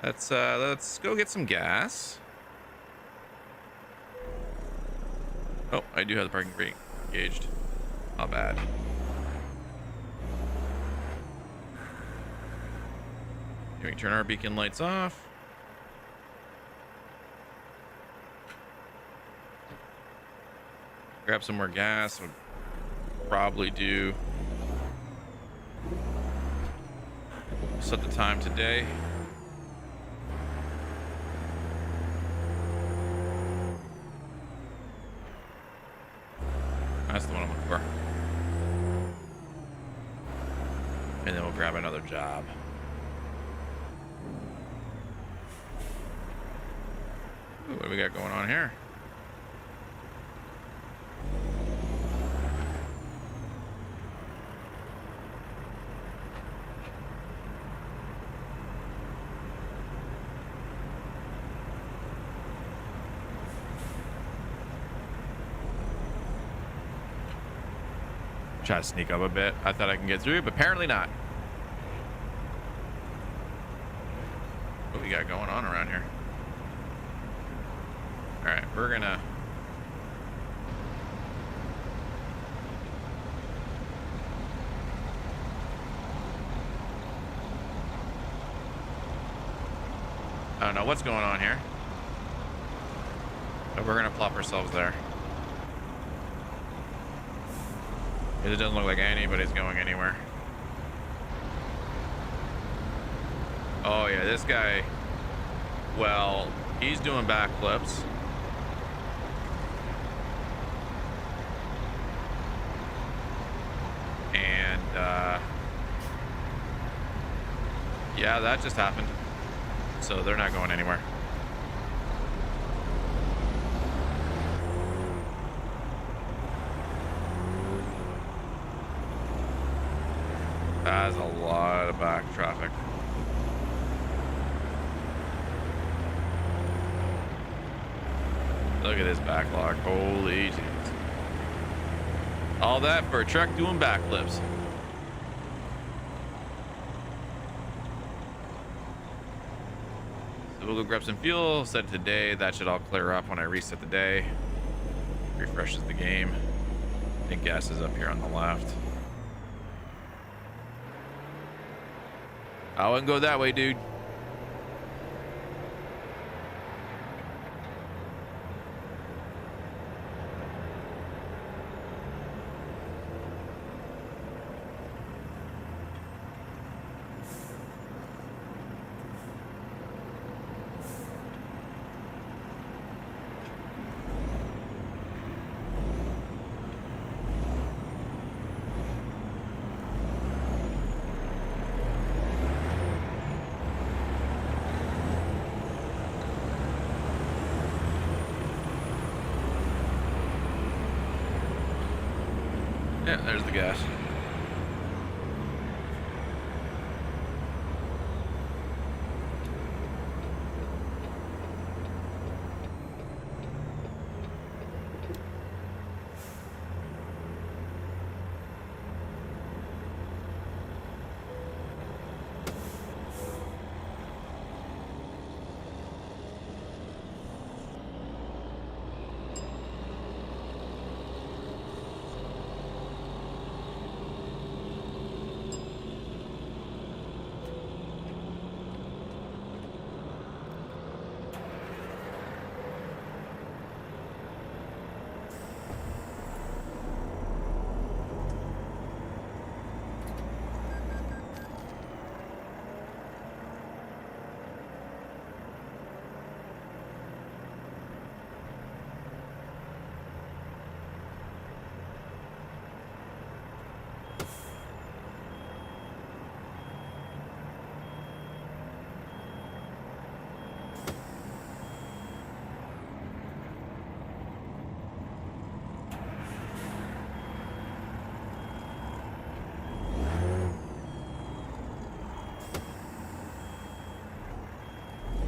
Let's go get some gas. Oh, I do have the parking brake engaged. Not bad. We can turn our beacon lights off. Grab some more gas. Would probably do. Set the time today. That's the one I'm looking for. And then we'll grab another job. Ooh, what do we got going on here? Try to sneak up a bit. I thought I can get through, but apparently not. What we got going on around here? All right, we're gonna. I don't know what's going on here, but we're gonna plop ourselves there. It doesn't look like anybody's going anywhere. Oh yeah, this guy, well, he's doing backflips. And yeah, that just happened. So they're not going anywhere. That's a lot of back traffic. Look at this backlog. Holy jeez. All that for a truck doing backflips. So we'll go grab some fuel, set it today. That should all clear up when I reset the day. Refreshes the game. I think gas is up here on the left. I wouldn't go that way, dude. Yeah, there's the gas.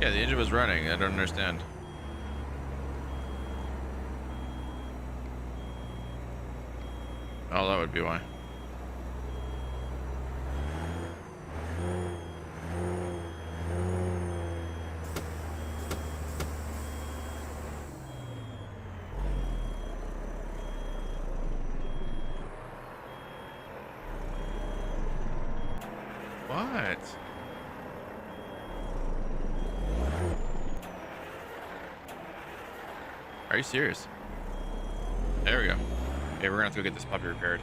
Yeah, the engine was running. I don't understand. Oh, that would be why. What? Are you serious? There we go. Okay, we're gonna have to go get this puppy repaired.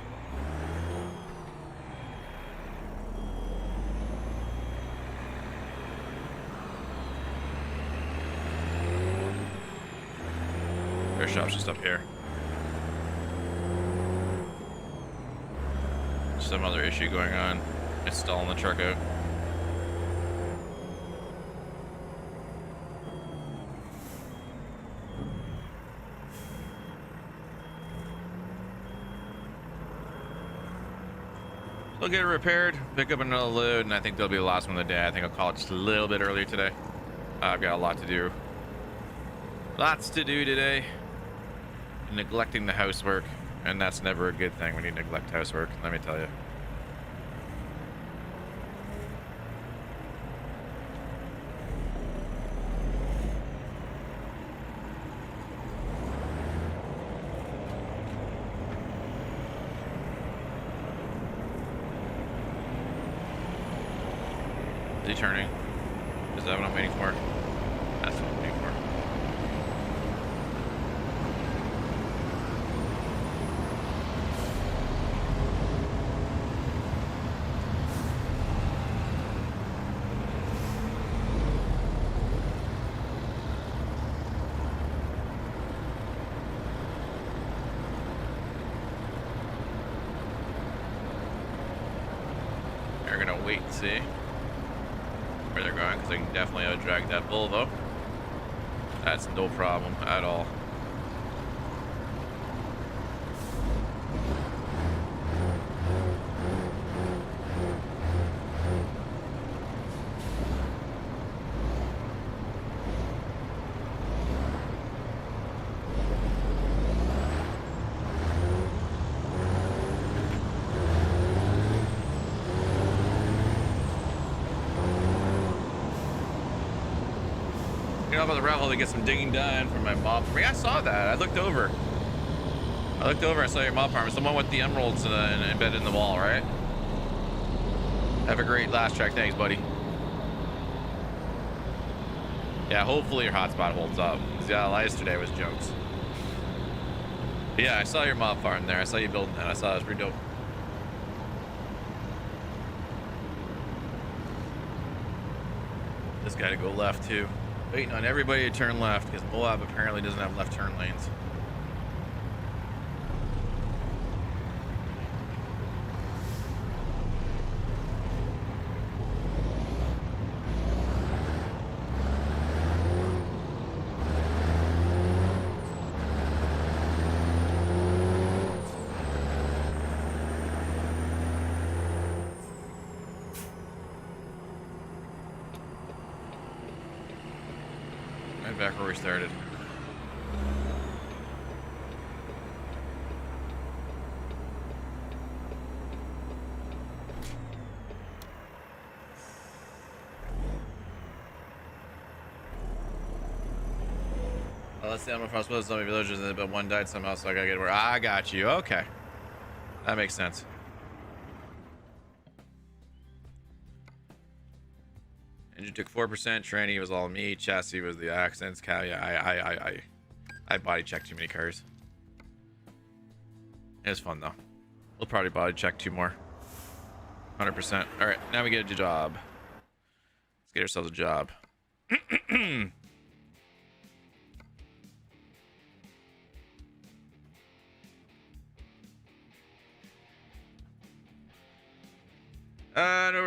Repair shop's just up here. Some other issue going on. It's stalling the truck out. They'll get it repaired, pick up another load, and I think they'll be the last one of the day. I think I'll call it just a little bit earlier today. I've got a lot to do. Lots to do today. Neglecting the housework, and that's never a good thing when you neglect housework, let me tell you. Is he turning? Is that what I'm waiting for? That's what I'm waiting for. We're gonna wait and see where they're going, because I can definitely out-drag that Volvo. That's no problem at all. Up on the rail hole to get some digging done for my mob. I mean, I saw that. I looked over. I saw your mob farm. Someone with the emeralds embedded in the wall, right? Have a great last track. Thanks, buddy. Yeah, hopefully your hotspot holds up. Yeah, yesterday was jokes. But yeah, I saw your mob farm there. I saw you building that. I saw it was pretty dope. This guy to go left too. Waiting on everybody to turn left because Moab apparently doesn't have left turn lanes. Back where we started. Well, let's see how much I'm supposed to be villagers, but one died somehow, so I gotta get where I got you. Okay, that makes sense. Engine took 4%. Tranny was all me. Chassis was the accents. I body checked too many cars. It was fun though. We'll probably body check 2 more. 100%. All right, now we get a job. Let's get ourselves a job.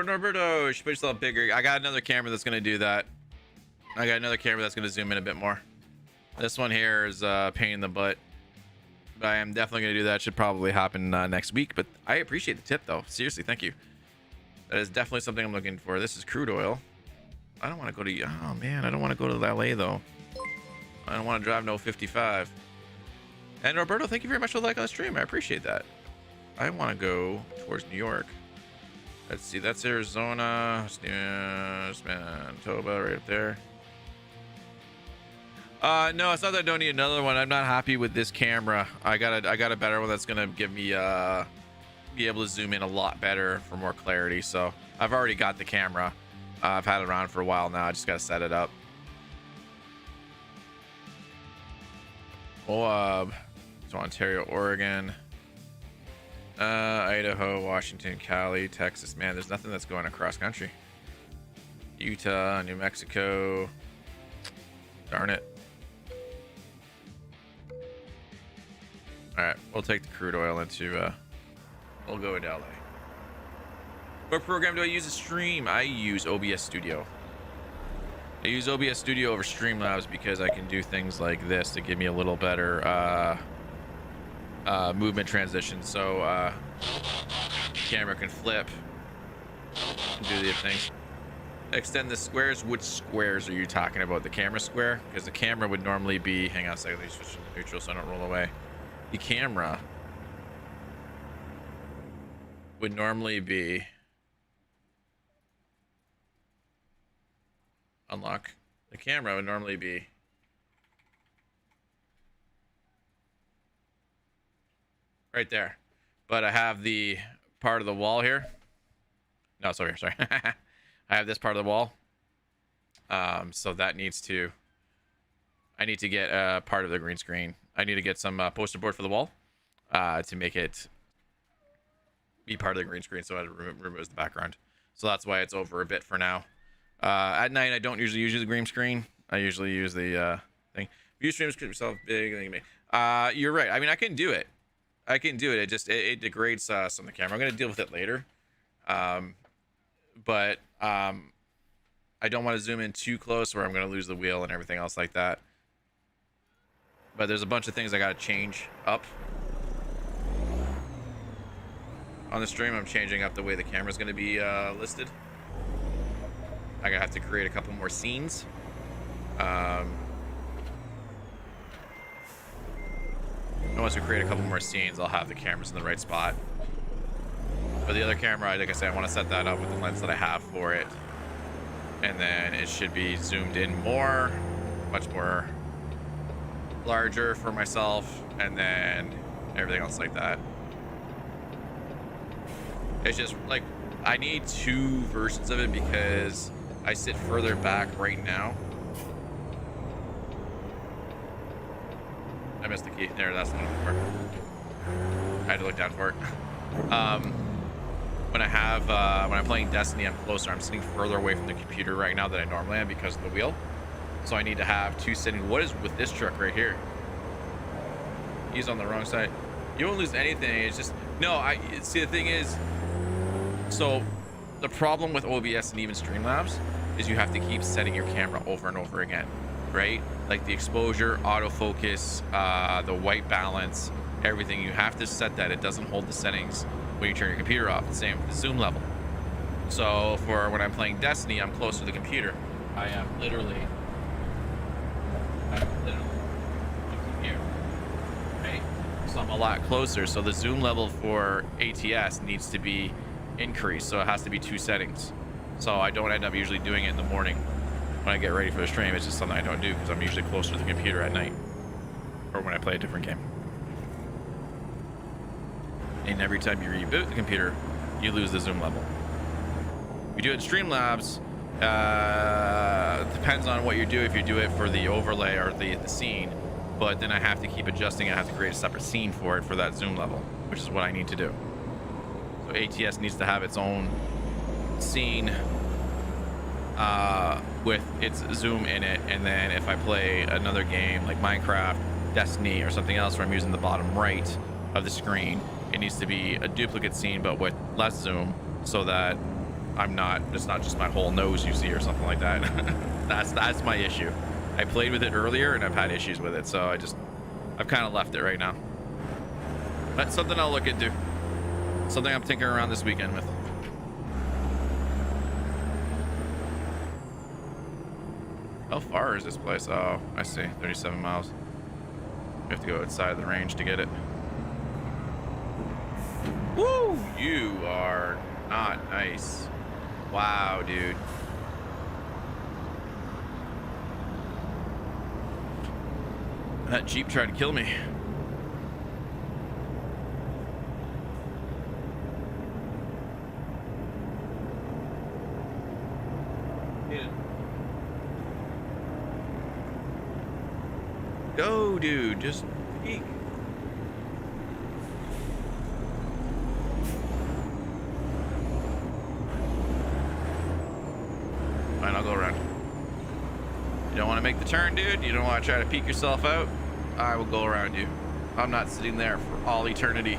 Norberto, you should put yourself bigger. I got another camera that's going to do that. I got another camera that's going to zoom in a bit more. This one here is a pain in the butt. But I am definitely going to do that. Should probably happen next week. But I appreciate the tip, though. Seriously, thank you. That is definitely something I'm looking for. This is crude oil. I don't want to go to, oh man, I don't want to go to LA though. I don't want to drive no 55. And Roberto, thank you very much for the like on the stream. I appreciate that. I want to go towards New York. Let's see, that's Arizona. Manitoba right up there. No, it's not that I don't need another one. I'm not happy with this camera. I got a better one that's gonna give me be able to zoom in a lot better for more clarity. So I've already got the camera. I've had it around for a while now. I just gotta set it up. So Ontario, Oregon, Idaho, Washington, Cali, Texas. Man, there's nothing that's going across country. Utah, New Mexico. Darn it. All right, we'll take the crude oil into. We'll go into LA. What program do I use to stream? I use OBS Studio. I use OBS Studio over Streamlabs because I can do things like this to give me a little better movement transition. So camera can flip and do the things. Extend the squares. Which squares are you talking about? The camera square? Because the camera would normally be, hang on a second, let me switch to neutral so I don't roll away. The camera would normally be, unlock. The camera would normally be right there, but I have the part of the wall here. No, it's over here, sorry. I have this part of the wall. So that needs to, I need to get part of the green screen. I need to get some poster board for the wall to make it be part of the green screen so it removes the background. So that's why it's over a bit for now. At night, I don't usually use the green screen. I usually use the thing. View streams keep yourself big. You're right. I mean, I can do it. I can do it. It just it degrades some of the camera. I'm gonna deal with it later. But I don't want to zoom in too close where I'm gonna lose the wheel and everything else like that. But there's a bunch of things I gotta change up on the stream. I'm changing up the way the camera's gonna be listed. I have to create a couple more scenes. Once we create a couple more scenes, I'll have the cameras in the right spot. For the other camera, like I said, I want to set that up with the lens that I have for it. And then it should be zoomed in more, much more larger for myself, and then everything else like that. It's just like, I need two versions of it because I sit further back right now. I missed the key. There, that's the one for. I had to look down for it. When I'm playing Destiny, I'm closer. I'm sitting further away from the computer right now than I normally am because of the wheel. So I need to have two sitting. What is with this truck right here? He's on the wrong side. You won't lose anything. It's just, no, see, the thing is, so the problem with OBS and even Streamlabs is you have to keep setting your camera over and over again, right? Like the exposure, autofocus, the white balance, everything. You have to set that. It doesn't hold the settings when you turn your computer off. The same with the zoom level. So for when I'm playing Destiny, I'm close to the computer. I am literally here, right? So I'm a lot closer. So the zoom level for ATS needs to be increased. So it has to be two settings. So I don't end up usually doing it in the morning when I get ready for the stream. It's just something I don't do because I'm usually closer to the computer at night or when I play a different game. And every time you reboot the computer, you lose the zoom level. If you do it in Streamlabs, depends on what you do. If you do it for the overlay or the scene, but then I have to keep adjusting. I have to create a separate scene for it for that zoom level, which is what I need to do. So ATS needs to have its own scene with its zoom in it, and then if I play another game like Minecraft, Destiny, or something else where I'm using the bottom right of the screen, it needs to be a duplicate scene but with less zoom so that it's not just my whole nose you see or something like that. that's my issue. I played with it earlier and I've had issues with it, so I've kind of left it right now. That's something I'll look into. Something I'm tinkering around this weekend with. How far is this place? Oh, I see. 37 miles. We have to go outside of the range to get it. Woo! You are not nice. Wow, dude. That Jeep tried to kill me. Go, dude. Just peek. Fine, I'll go around. You don't want to make the turn, dude? You don't want to try to peek yourself out? I will go around you. I'm not sitting there for all eternity.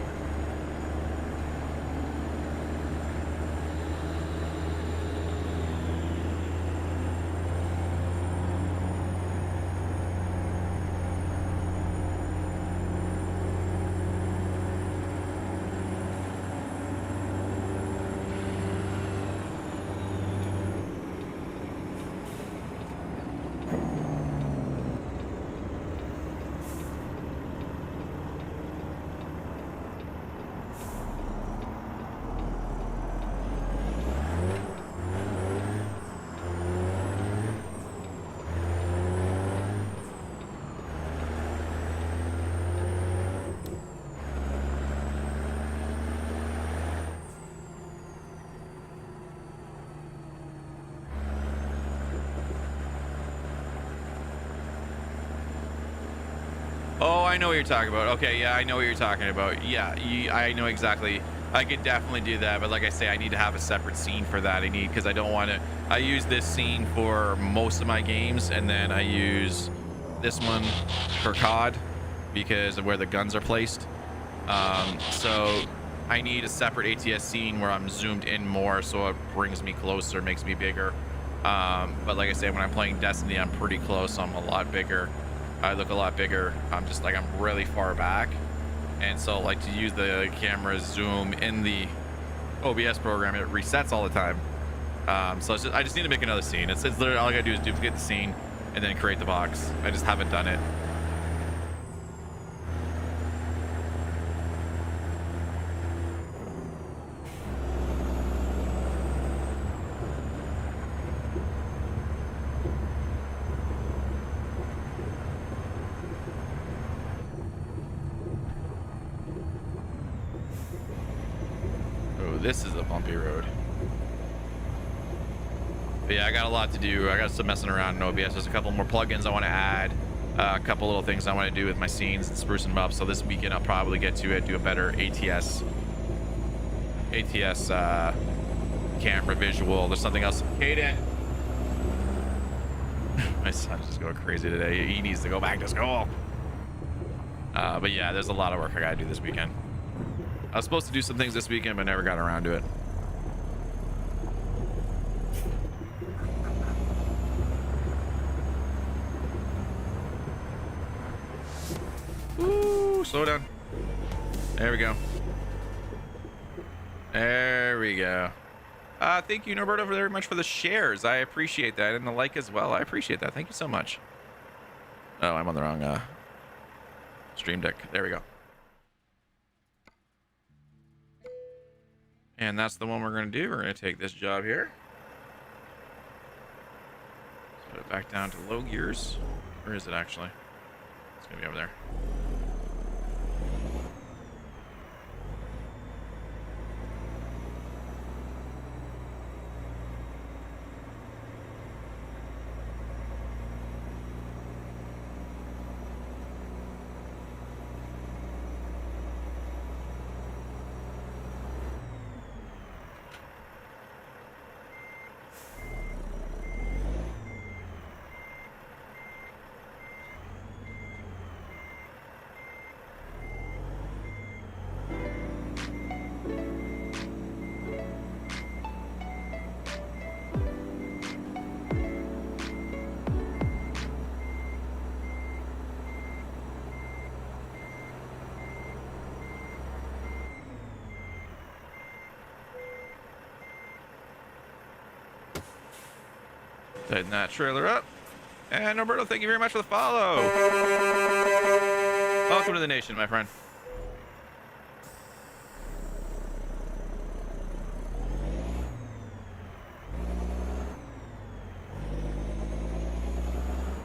Oh, I know what you're talking about. Okay, yeah, I know what you're talking about. Yeah, I know exactly. I could definitely do that, but like I say, I need to have a separate scene for that. Because I don't want to. I use this scene for most of my games, and then I use this one for COD because of where the guns are placed. So I need a separate ATS scene where I'm zoomed in more, so it brings me closer, makes me bigger. But like I say, when I'm playing Destiny, I'm pretty close, so I'm a lot bigger. I look a lot bigger. I'm just like, I'm really far back. And so like to use the camera zoom in the OBS program, it resets all the time. So it's just, I just need to make another scene. It's literally all I gotta do is duplicate the scene and then create the box. I just haven't done it. This is a bumpy road. But yeah, I got a lot to do. I got some messing around in OBS. There's a couple more plugins I want to add, a couple little things I want to do with my scenes and sprucing them up. So this weekend I'll probably get to it, do a better ATS camera visual. There's something else. Kaden. My son's just going crazy today. He needs to go back to school. But yeah, there's a lot of work I gotta do this weekend. I was supposed to do some things this weekend, but never got around to it. Ooh, slow down. There we go. There we go. Thank you, Norberto, very much for the shares. I appreciate that, and the like as well. I appreciate that. Thank you so much. Oh, I'm on the wrong stream deck. There we go. And that's the one we're going to do. We're going to take this job here. Let's put it back down to low gears. Where is it actually? It's going to be over there. Tighten that trailer up. And Roberto, thank you very much for the follow. Welcome to the nation, my friend.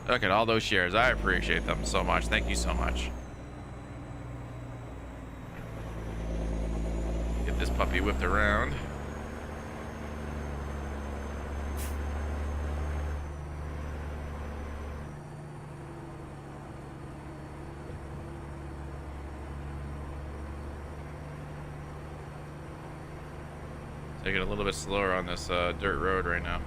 Look at all those shares. I appreciate them so much. Thank you so much. Get this puppy whipped around. Take it a little bit slower on this dirt road right now.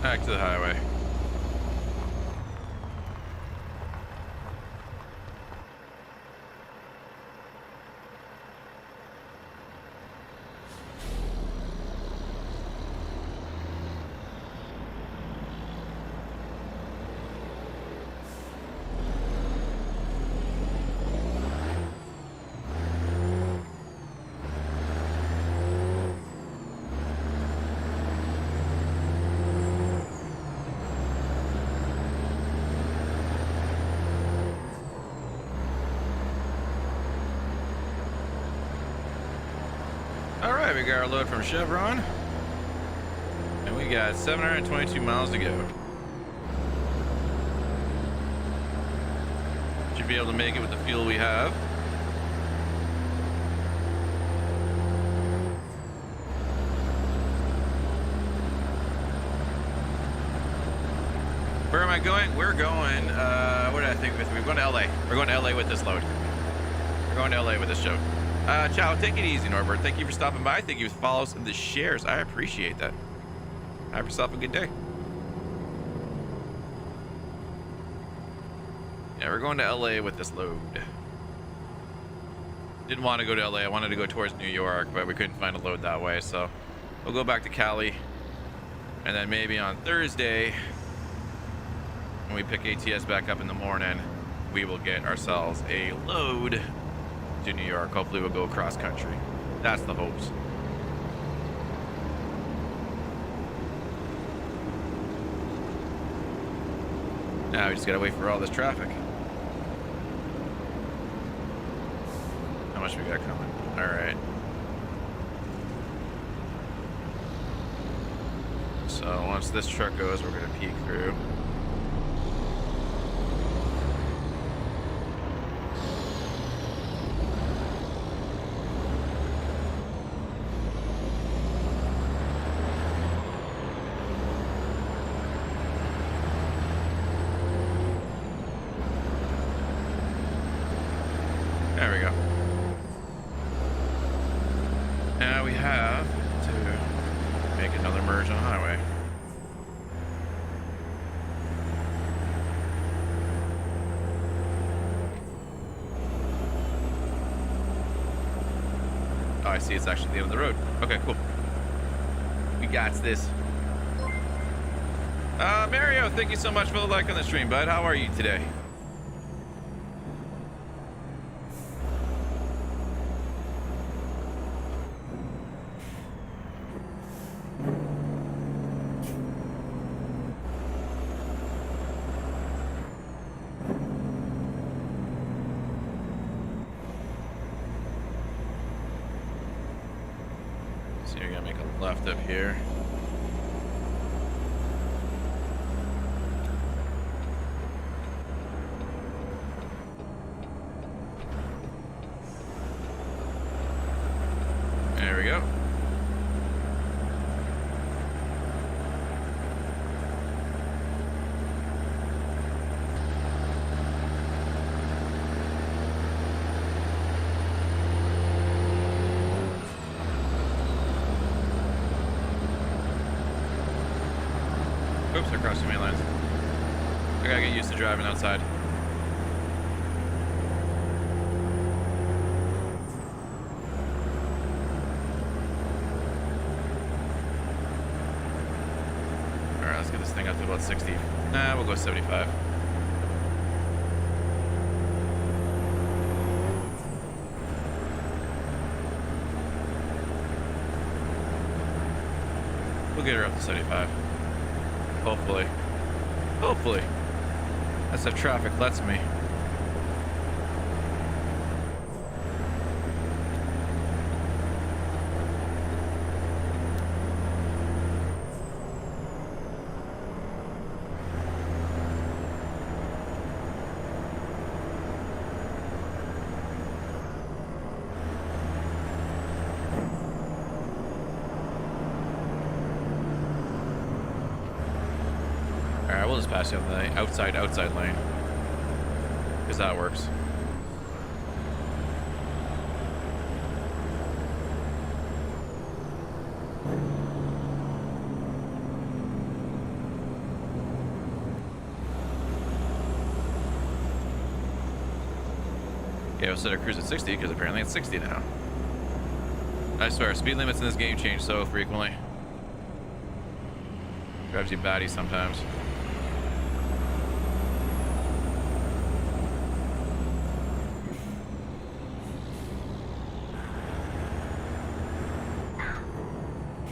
Back to the highway. We got our load from Chevron, and we got 722 miles to go. Should be able to make it with the fuel we have. Where am I going? We're going, where did I think we're going to LA. We're going to LA with this load. We're going to LA with this show. Ciao, take it easy, Norbert. Thank you for stopping by. Thank you for follows and the shares. I appreciate that. Have yourself a good day. Yeah, we're going to LA with this load. Didn't want to go to LA. I wanted to go towards New York, but we couldn't find a load that way. So we'll go back to Cali. And then maybe on Thursday, when we pick ATS back up in the morning, we will get ourselves a load to New York. Hopefully we'll go across country. That's the hopes. Now we just gotta wait for all this traffic. How much we got coming? All right. So once this truck goes, we're gonna peek through. There we go. Now we have to make another merge on the highway. Oh, I see. It's actually the end of the road. Okay, cool. We got this. Mario, thank you so much for the like on the stream, bud. How are you today? left up here. There we go. Oops, I crossed the main lines. I gotta get used to driving outside. Alright, let's get this thing up to about 60. Nah, we'll go 75. We'll get her up to 75. Hopefully. Hopefully. That's if traffic lets me. Alright, we'll just pass you on the outside lane. Because that works. Yeah, we'll set our cruise at 60 because apparently it's 60 now. I swear, speed limits in this game change so frequently. Drives you batty sometimes.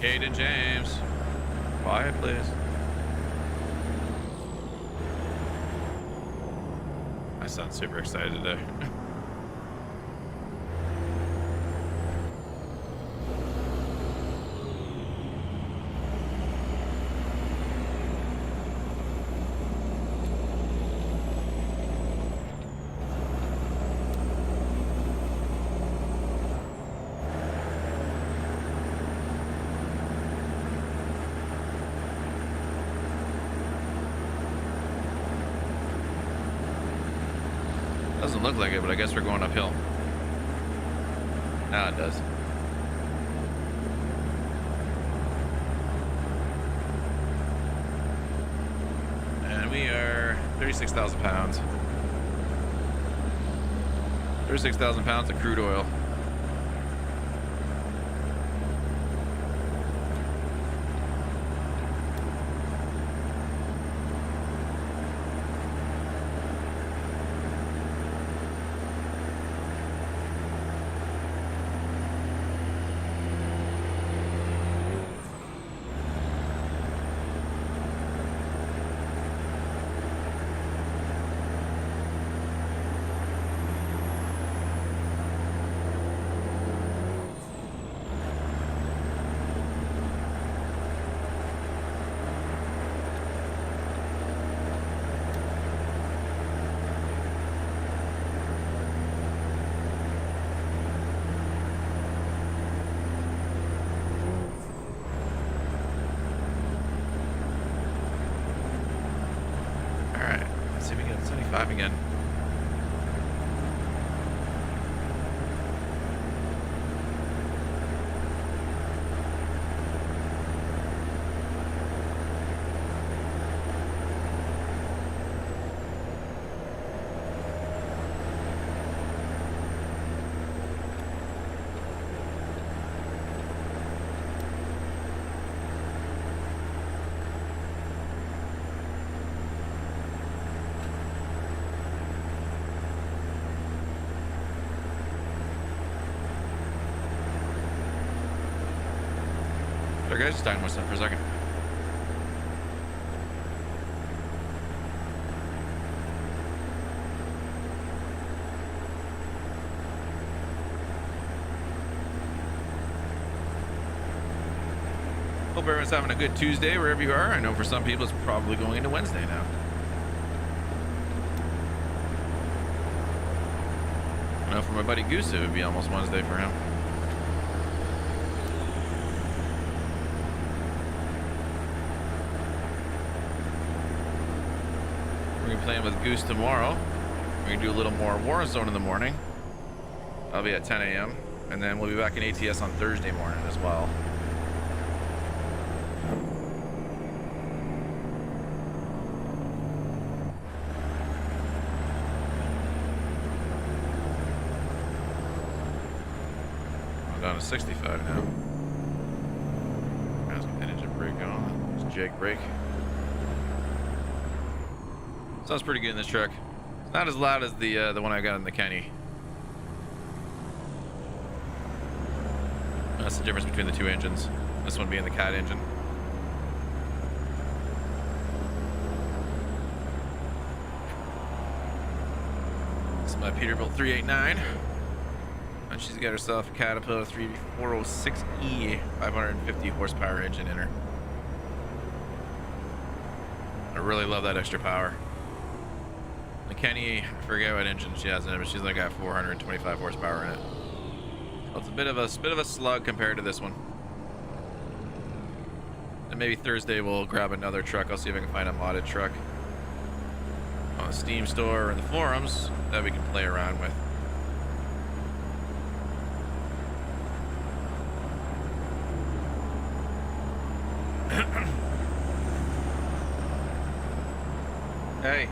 Aiden James. Quiet, please. My son's super excited today. Doesn't look like it, but I guess we're going uphill. Now it does. And we are 36,000 pounds. 36,000 pounds of crude oil. See if we get 75 again. Sorry guys, just talking with stuff for a second. Hope everyone's having a good Tuesday wherever you are. I know for some people it's probably going into Wednesday now. I know for my buddy Goose it would be almost Wednesday for him. We're gonna be playing with Goose tomorrow. We're gonna do a little more Warzone in the morning. I'll be at 10 a.m. and then we'll be back in ATS on Thursday morning as well. I'm down to 65 now. Let's get that engine brake on. It's Jake brake. Sounds pretty good in this truck. It's not as loud as the one I got in the Kenny. That's the difference between the two engines. This one being the cat engine. This is my Peterbilt 389. And she's got herself a Caterpillar 3406E 550 horsepower engine in her. I really love that extra power. The Kenny, I forget what engine she has in it, but she's like got 425 horsepower in it. So it's a bit of a slug compared to this one. And maybe Thursday we'll grab another truck. I'll see if I can find a modded truck on the Steam store or in the forums that we can play around with. Hey.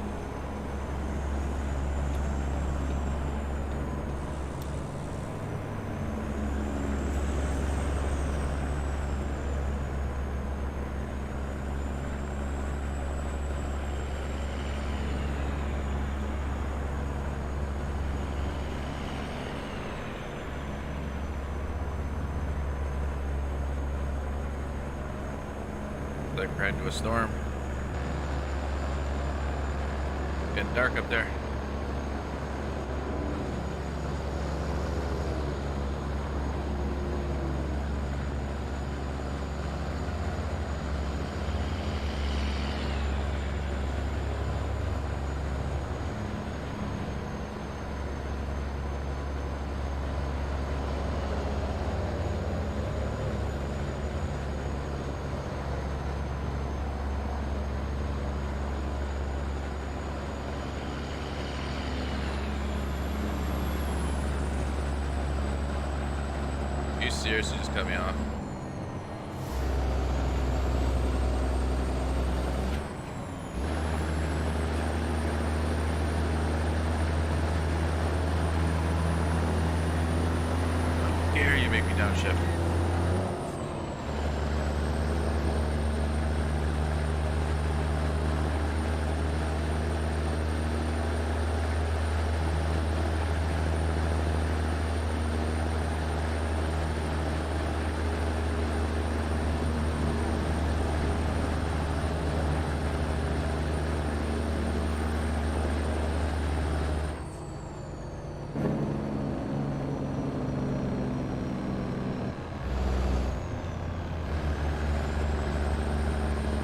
Like we're heading to a storm. Getting dark up there. You seriously just cut me off. How dare you make me downshift?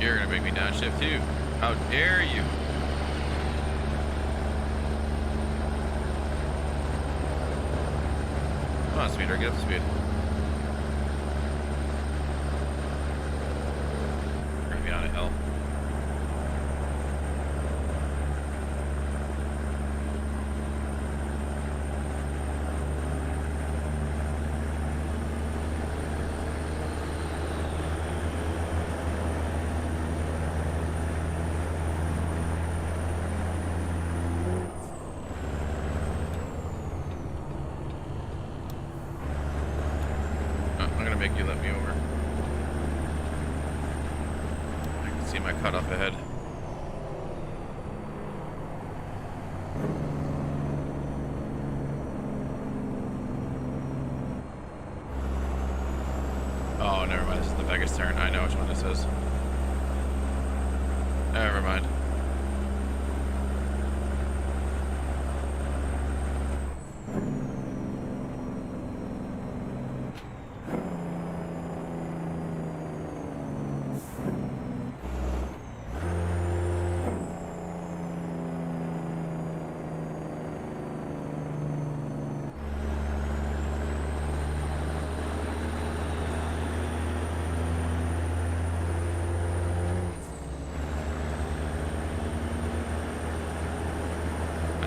You're gonna make me downshift too. How dare you? Come on, speeder, get up to speed. We're gonna be on a hill. I'm gonna make you let me over. I can see my cutoff ahead. Oh, never mind. This is the Vegas turn. I know which one this is. Never mind.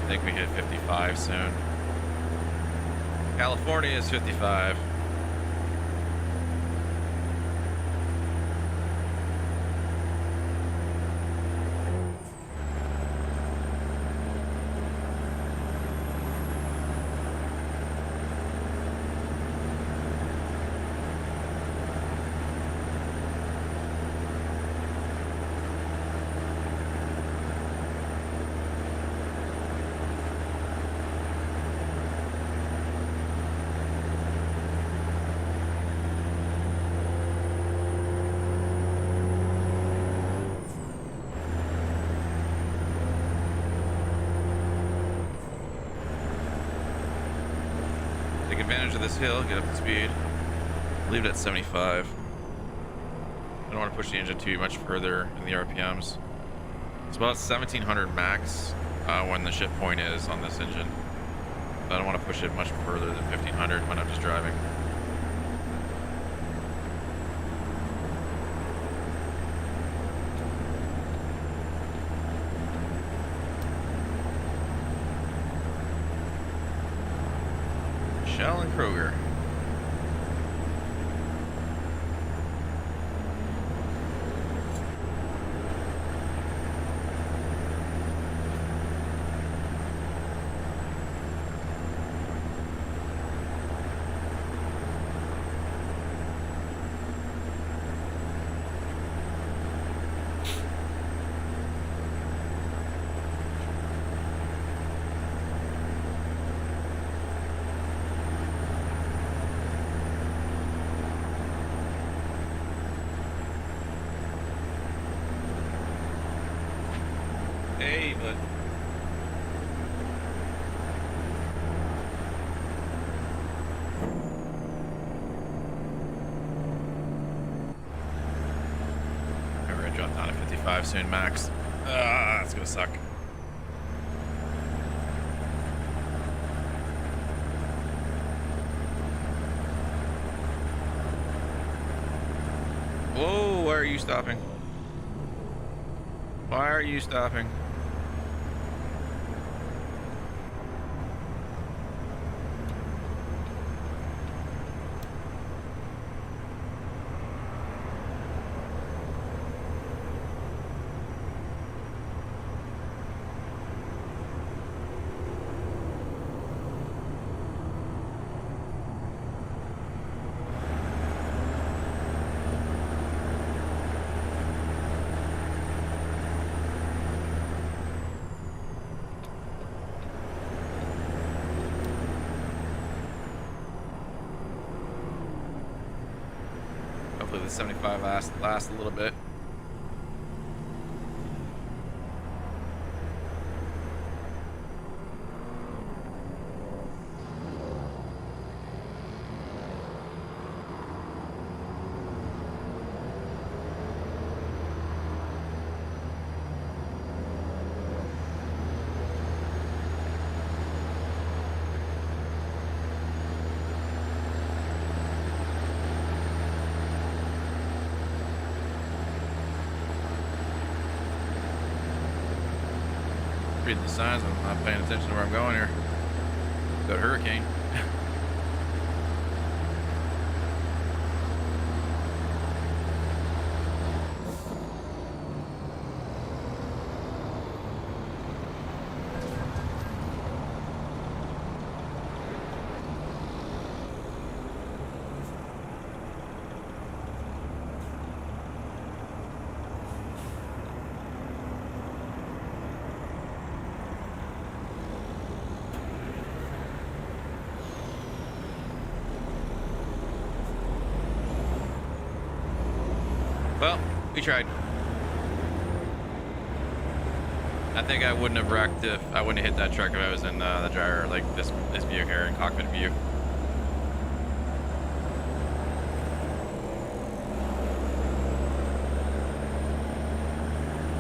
I think we hit 55 soon. California is 55. Take advantage of this hill, get up to speed. Leave it at 75. I don't want to push the engine too much further in the RPMs. It's about 1700 max when the ship point is on this engine. I don't want to push it much further than 1500 when I'm just driving. Shell and Kroger. Hey, but we're gonna drop down to 55 soon, max. That's gonna suck. Whoa, why are you stopping? Why are you stopping? Hopefully the 75 lasts a little bit. Reading the signs, I'm not paying attention to where I'm going here. Got a hurricane. Well, we tried. I think I wouldn't have wrecked if I wouldn't have hit that truck if I was in the driver, like this view here, in cockpit view.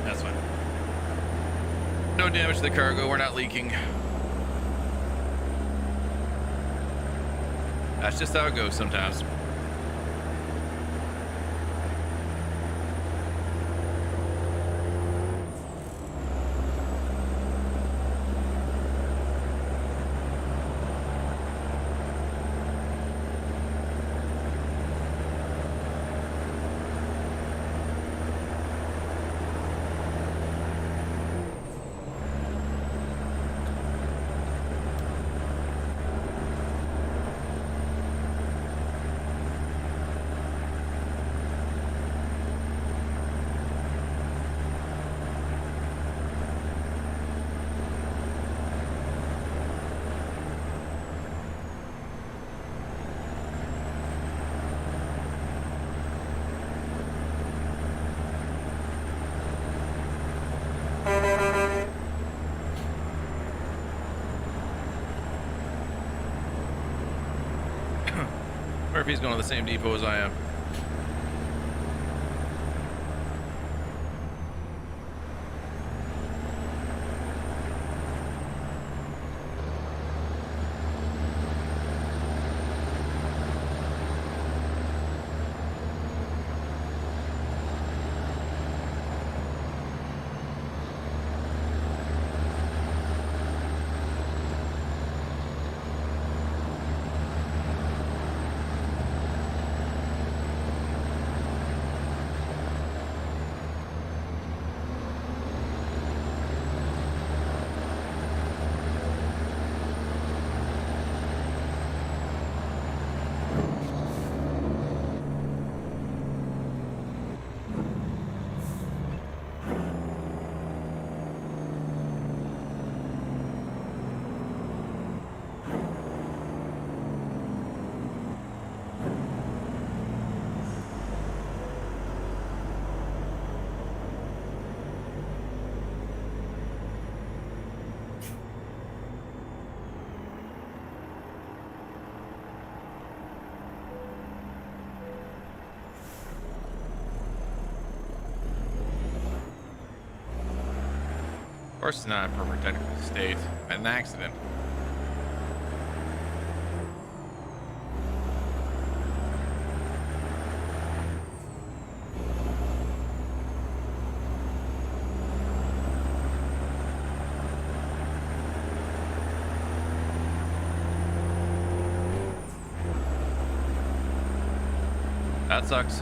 That's fine. No damage to the cargo. We're not leaking. That's just how it goes sometimes. Or if he's going to the same depot as I am. Of course it's not in perfect technical state. An accident. That sucks.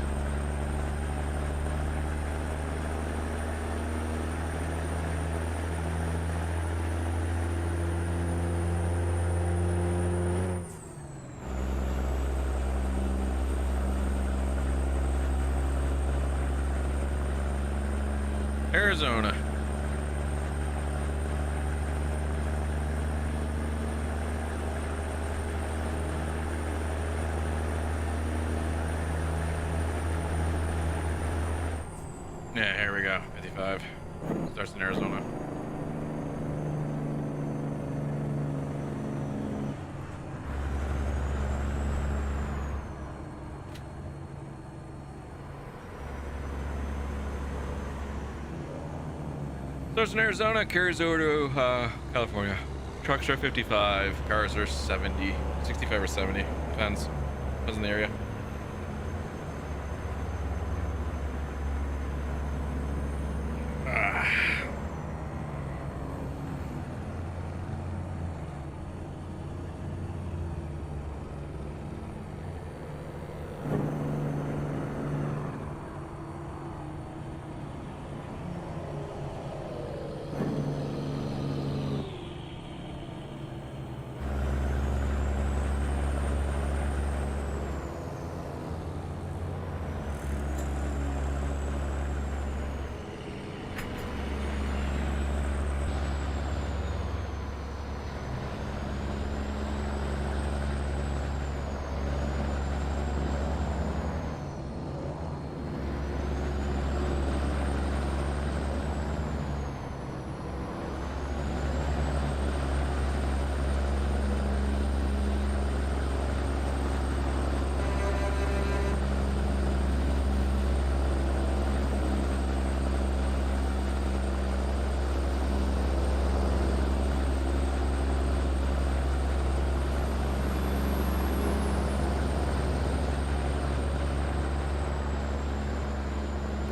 Arizona. Yeah, here we go. 55. Starts in Arizona. Starts in Arizona, carries over to California. Trucks are 55, cars are 70, 65 or 70, depends in the area.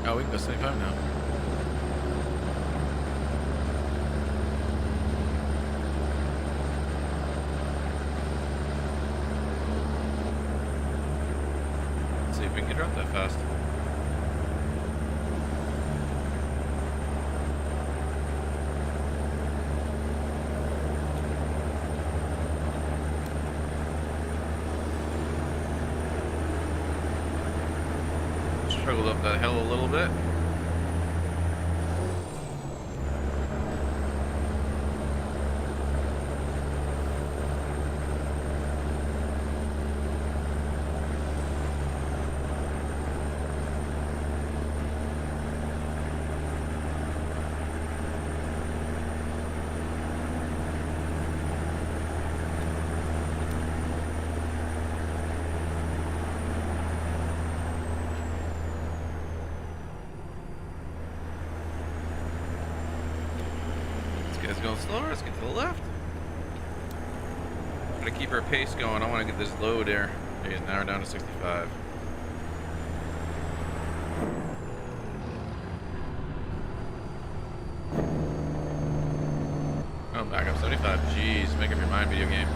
Oh, we can go 75 now. Let's see if we can get her up that fast. Struggled up that hill a little bit. little slower. Let's get to the left. Gotta keep our pace going. I want to get this low there. Okay, now we're down to 65. Oh, back up 75. Jeez, make up your mind, video game.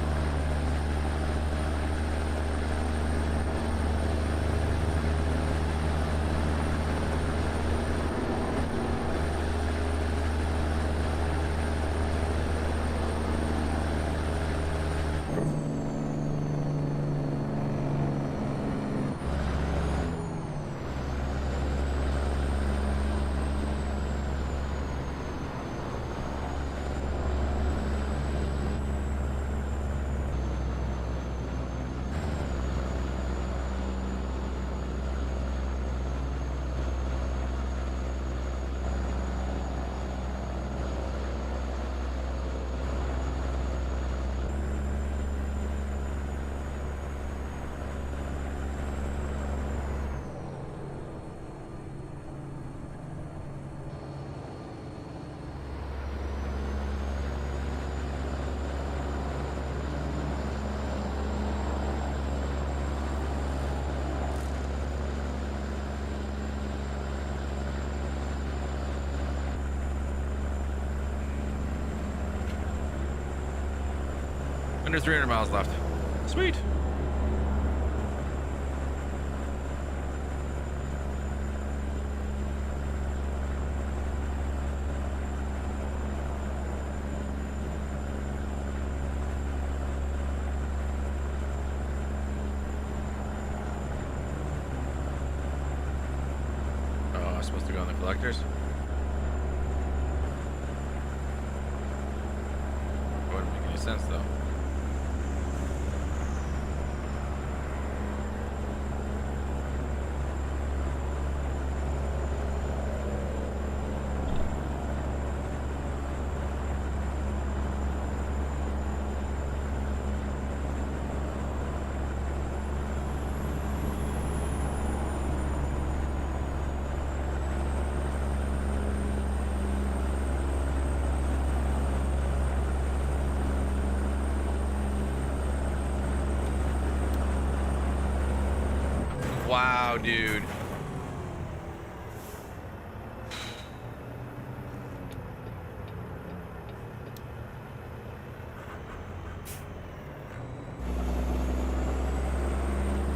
Under 300 miles left. Sweet. Oh, I'm supposed to go on the collectors? Wouldn't make any sense though. Wow, dude.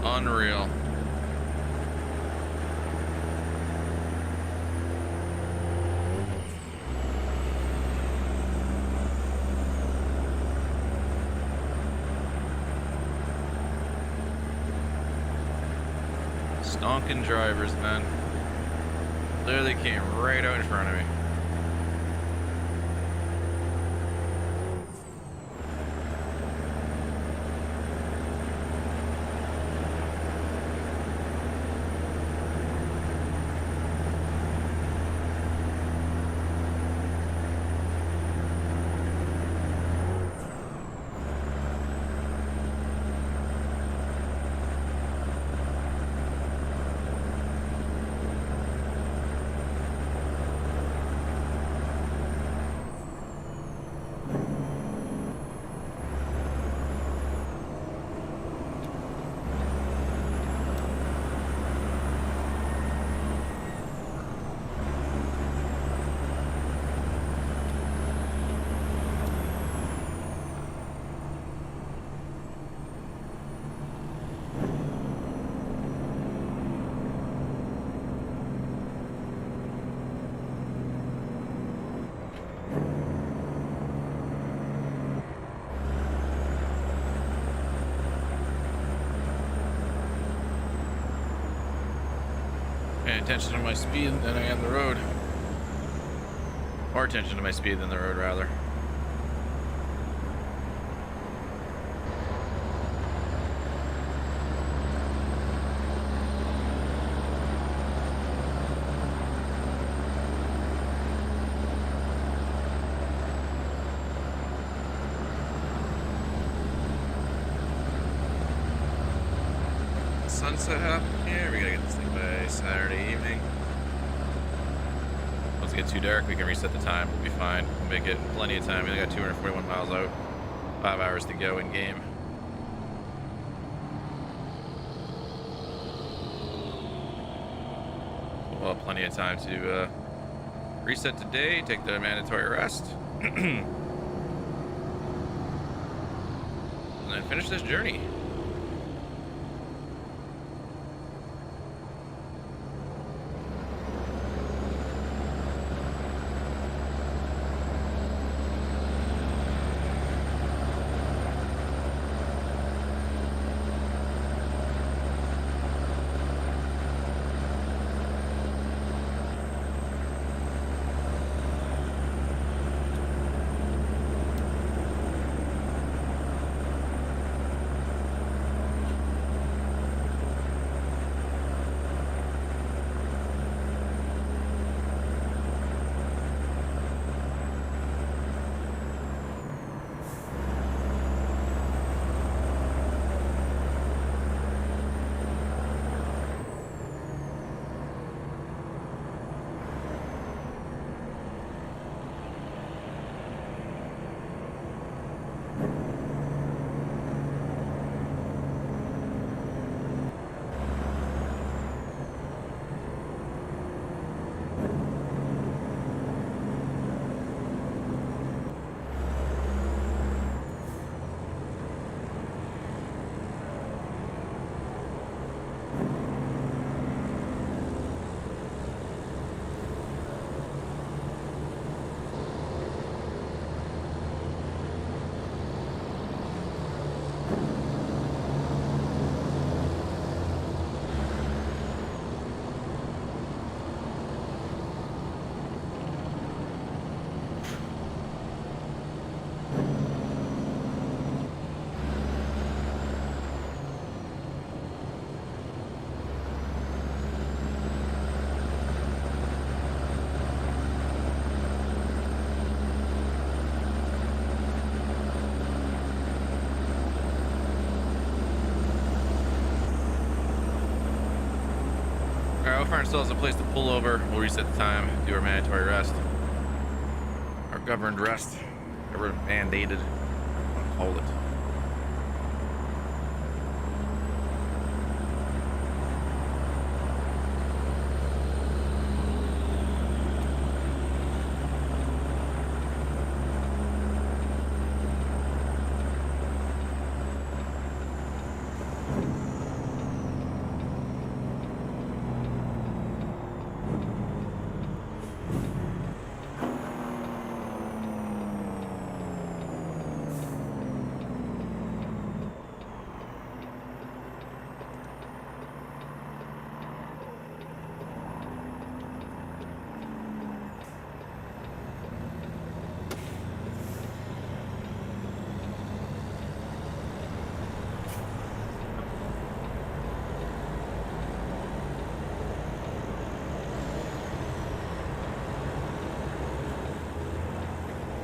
Unreal. Stonking drivers, man. Literally came right out in front of me. Paying attention to my speed than I am the road. More attention to my speed than the road, rather. Sunset happened here. We gotta get this thing by Saturday evening. Once it gets too dark, we can reset the time. We'll be fine. We'll make it plenty of time. We only got 241 miles out. 5 hours to go in game. We'll have plenty of time to reset today, take the mandatory rest, and then finish this journey. We'll find ourselves a place to pull over. We'll reset the time, do our mandatory rest, our governed rest, whatever mandated, hold it.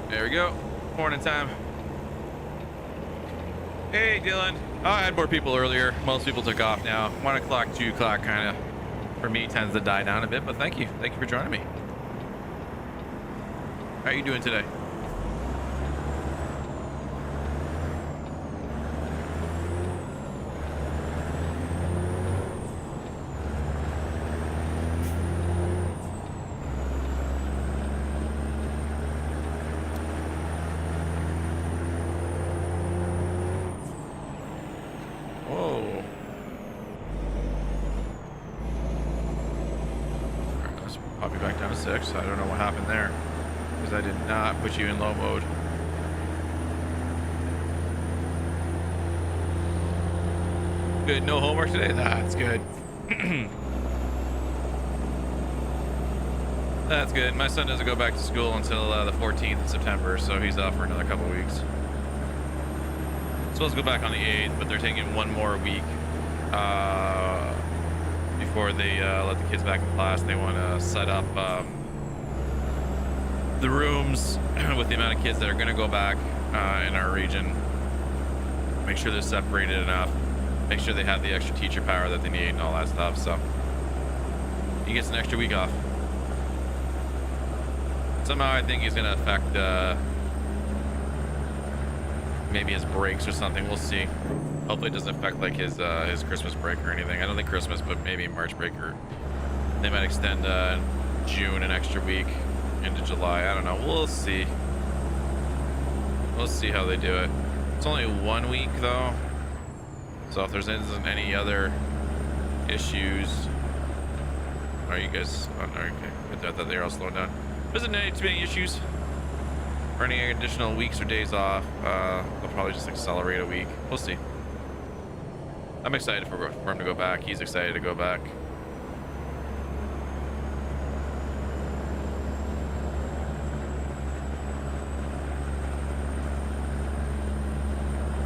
There we go. Morning time. Hey, Dylan. Oh, I had more people earlier. Most people took off now. 1 o'clock, 2 o'clock kind of, for me, tends to die down a bit, but thank you. Thank you for joining me. How are you doing today? I don't know what happened there because I did not put you in low mode. Good, no homework today? That's good. That's good. My son doesn't go back to school until the 14th of September, so he's off for another couple weeks. Supposed to go back on the 8th, but they're taking one more week before they let the kids back in class. They want to set up the rooms with the amount of kids that are going to go back in our region. Make sure they're separated enough. Make sure they have the extra teacher power that they need and all that stuff. So he gets an extra week off. Somehow I think he's gonna affect maybe his brakes or something. We'll see. Hopefully it doesn't affect like his Christmas break or anything. I don't think Christmas, but maybe March break, or they might extend June an extra week into July. I don't know. We'll see. We'll see how they do it. It's only 1 week though, so if there's any other issues, are you guys? Oh, no, okay. I thought they were all slowing down. There isn't any too many issues or any additional weeks or days off. They'll probably just accelerate a week. We'll see. I'm excited for him to go back. He's excited to go back.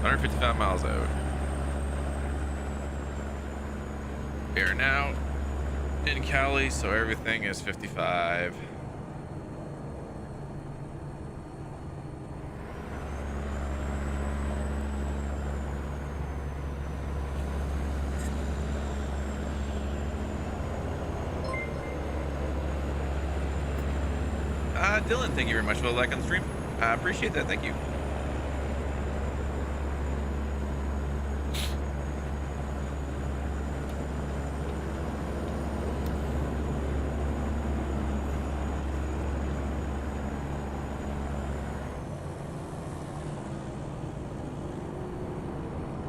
$155 miles out. We are now in Cali, so everything is 55. Dylan, thank you very much for the like on the stream. I appreciate that. Thank you.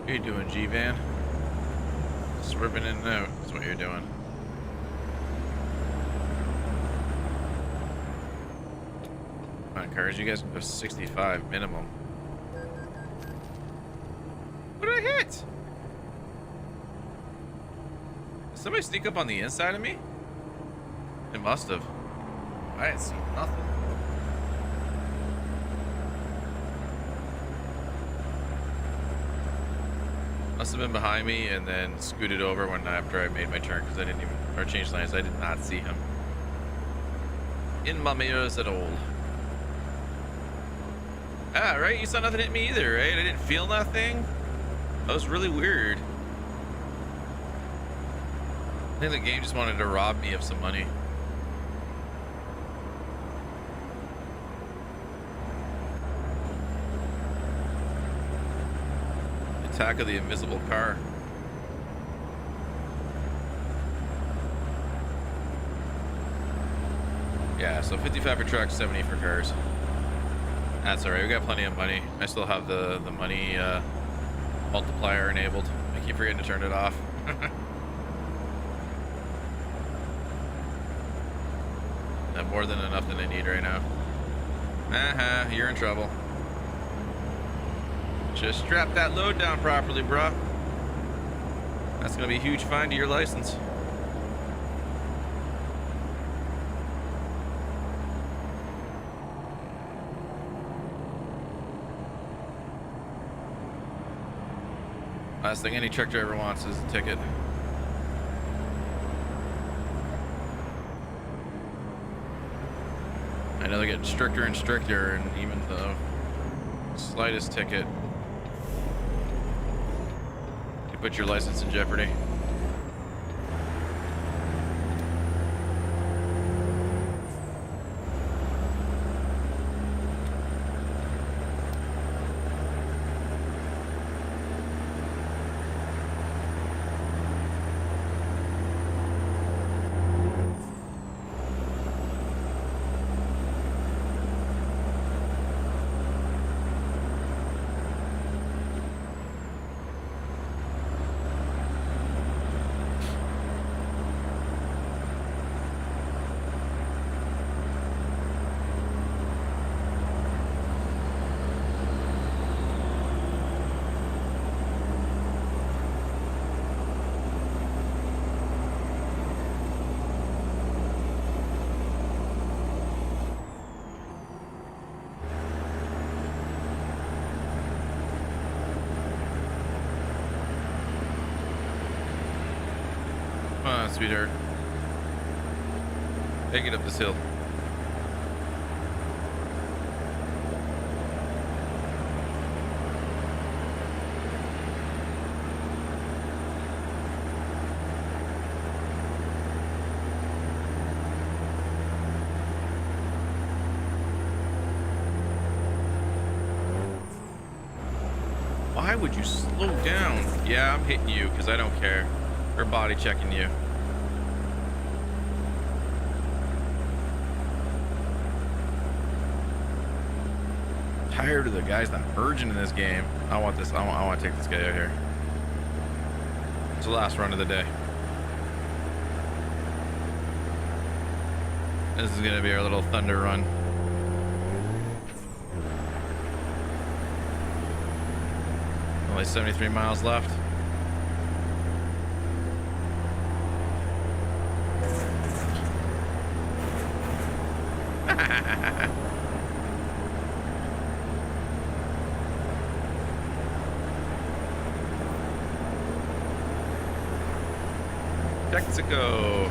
What are you doing, G-Van? Swerving in and out is what you're doing. Come on, cars, you guys can go 65 minimum. What did I hit? Did somebody sneak up on the inside of me? It must have. I didn't see nothing. Must have been behind me and then scooted over when after I made my turn, because I didn't even, or changed lanes. I did not see him in my mirrors at all. Ah, right, you saw nothing hit me either, right? I didn't feel nothing. That was really weird. I think the game just wanted to rob me of some money. Attack of the invisible car. Yeah, so 55 for trucks, 70 for cars. That's all right. We got plenty of money. I still have the money multiplier enabled. I keep forgetting to turn it off. I have more than enough that I need right now. You're in trouble. Just strap that load down properly, bro. That's gonna be a huge fine to your license. Last thing any truck driver wants is a ticket. I know they're getting stricter and stricter, and even the slightest ticket could put your license in jeopardy. Sweetheart. Take it up this hill. Why would you slow down? Yeah, I'm hitting you because I don't care. Or body checking you. Tired of the guys not urging in this game. I want this. I want to take this guy out here. It's the last run of the day. This is gonna be our little thunder run. Only 73 miles left. Mexico.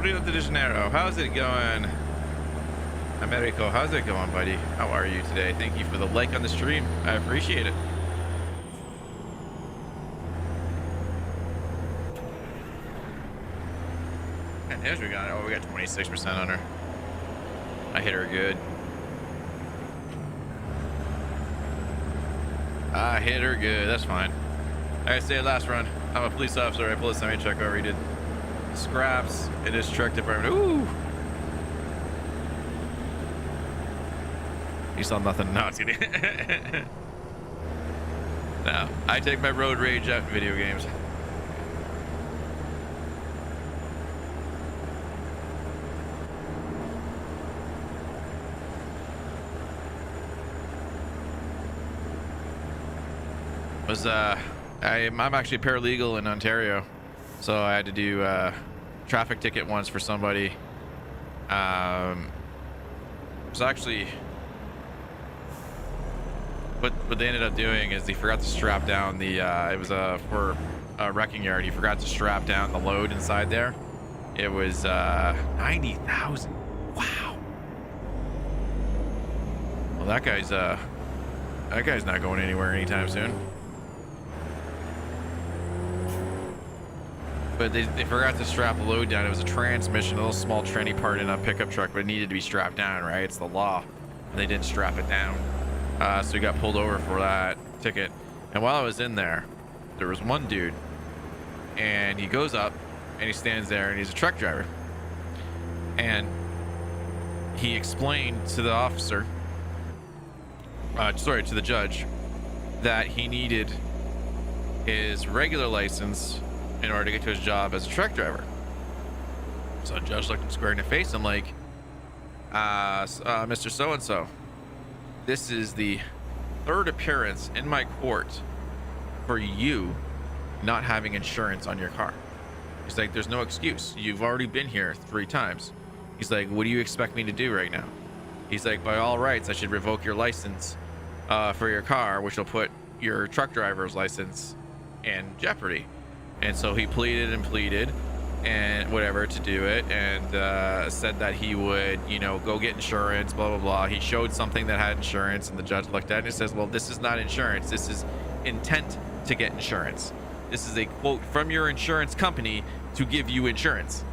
Rio de Janeiro, how's it going? Americo, how's it going, buddy? How are you today? Thank you for the like on the stream. I appreciate it. And there's we got. Oh, we got 26% on her. I hit her good. I hit her good. That's fine. I say last run. I'm a police officer. I pull a semi-truck over. He did scraps in his truck department. Ooh. You saw nothing. No, it's kidding. No, I take my road rage out in video games. I'm actually paralegal in Ontario, so I had to do a traffic ticket once for somebody. It was actually what they ended up doing is they forgot to strap down the it was for a wrecking yard. He forgot to strap down the load inside there. It was 90,000. Wow. Well, that guy's not going anywhere anytime soon. But they forgot to strap the load down. It was a transmission, a little small tranny part in a pickup truck, but it needed to be strapped down, right? It's the law. And they didn't strap it down. So he got pulled over for that ticket. And while I was in there was one dude. And he goes up and he stands there and he's a truck driver. And he explained to the officer, to the judge, that he needed his regular license in order to get to his job as a truck driver. So the judge looked him square in the face. I'm like, Mr. So-and-so, this is the third appearance in my court for you not having insurance on your car. He's like, there's no excuse. You've already been here 3 times. He's like, what do you expect me to do right now? He's like, by all rights, I should revoke your license for your car, which will put your truck driver's license in jeopardy. And so he pleaded and whatever to do it, and said that he would, go get insurance, blah, blah, blah. He showed something that had insurance, and the judge looked at it and says, well, this is not insurance. This is intent to get insurance. This is a quote from your insurance company to give you insurance.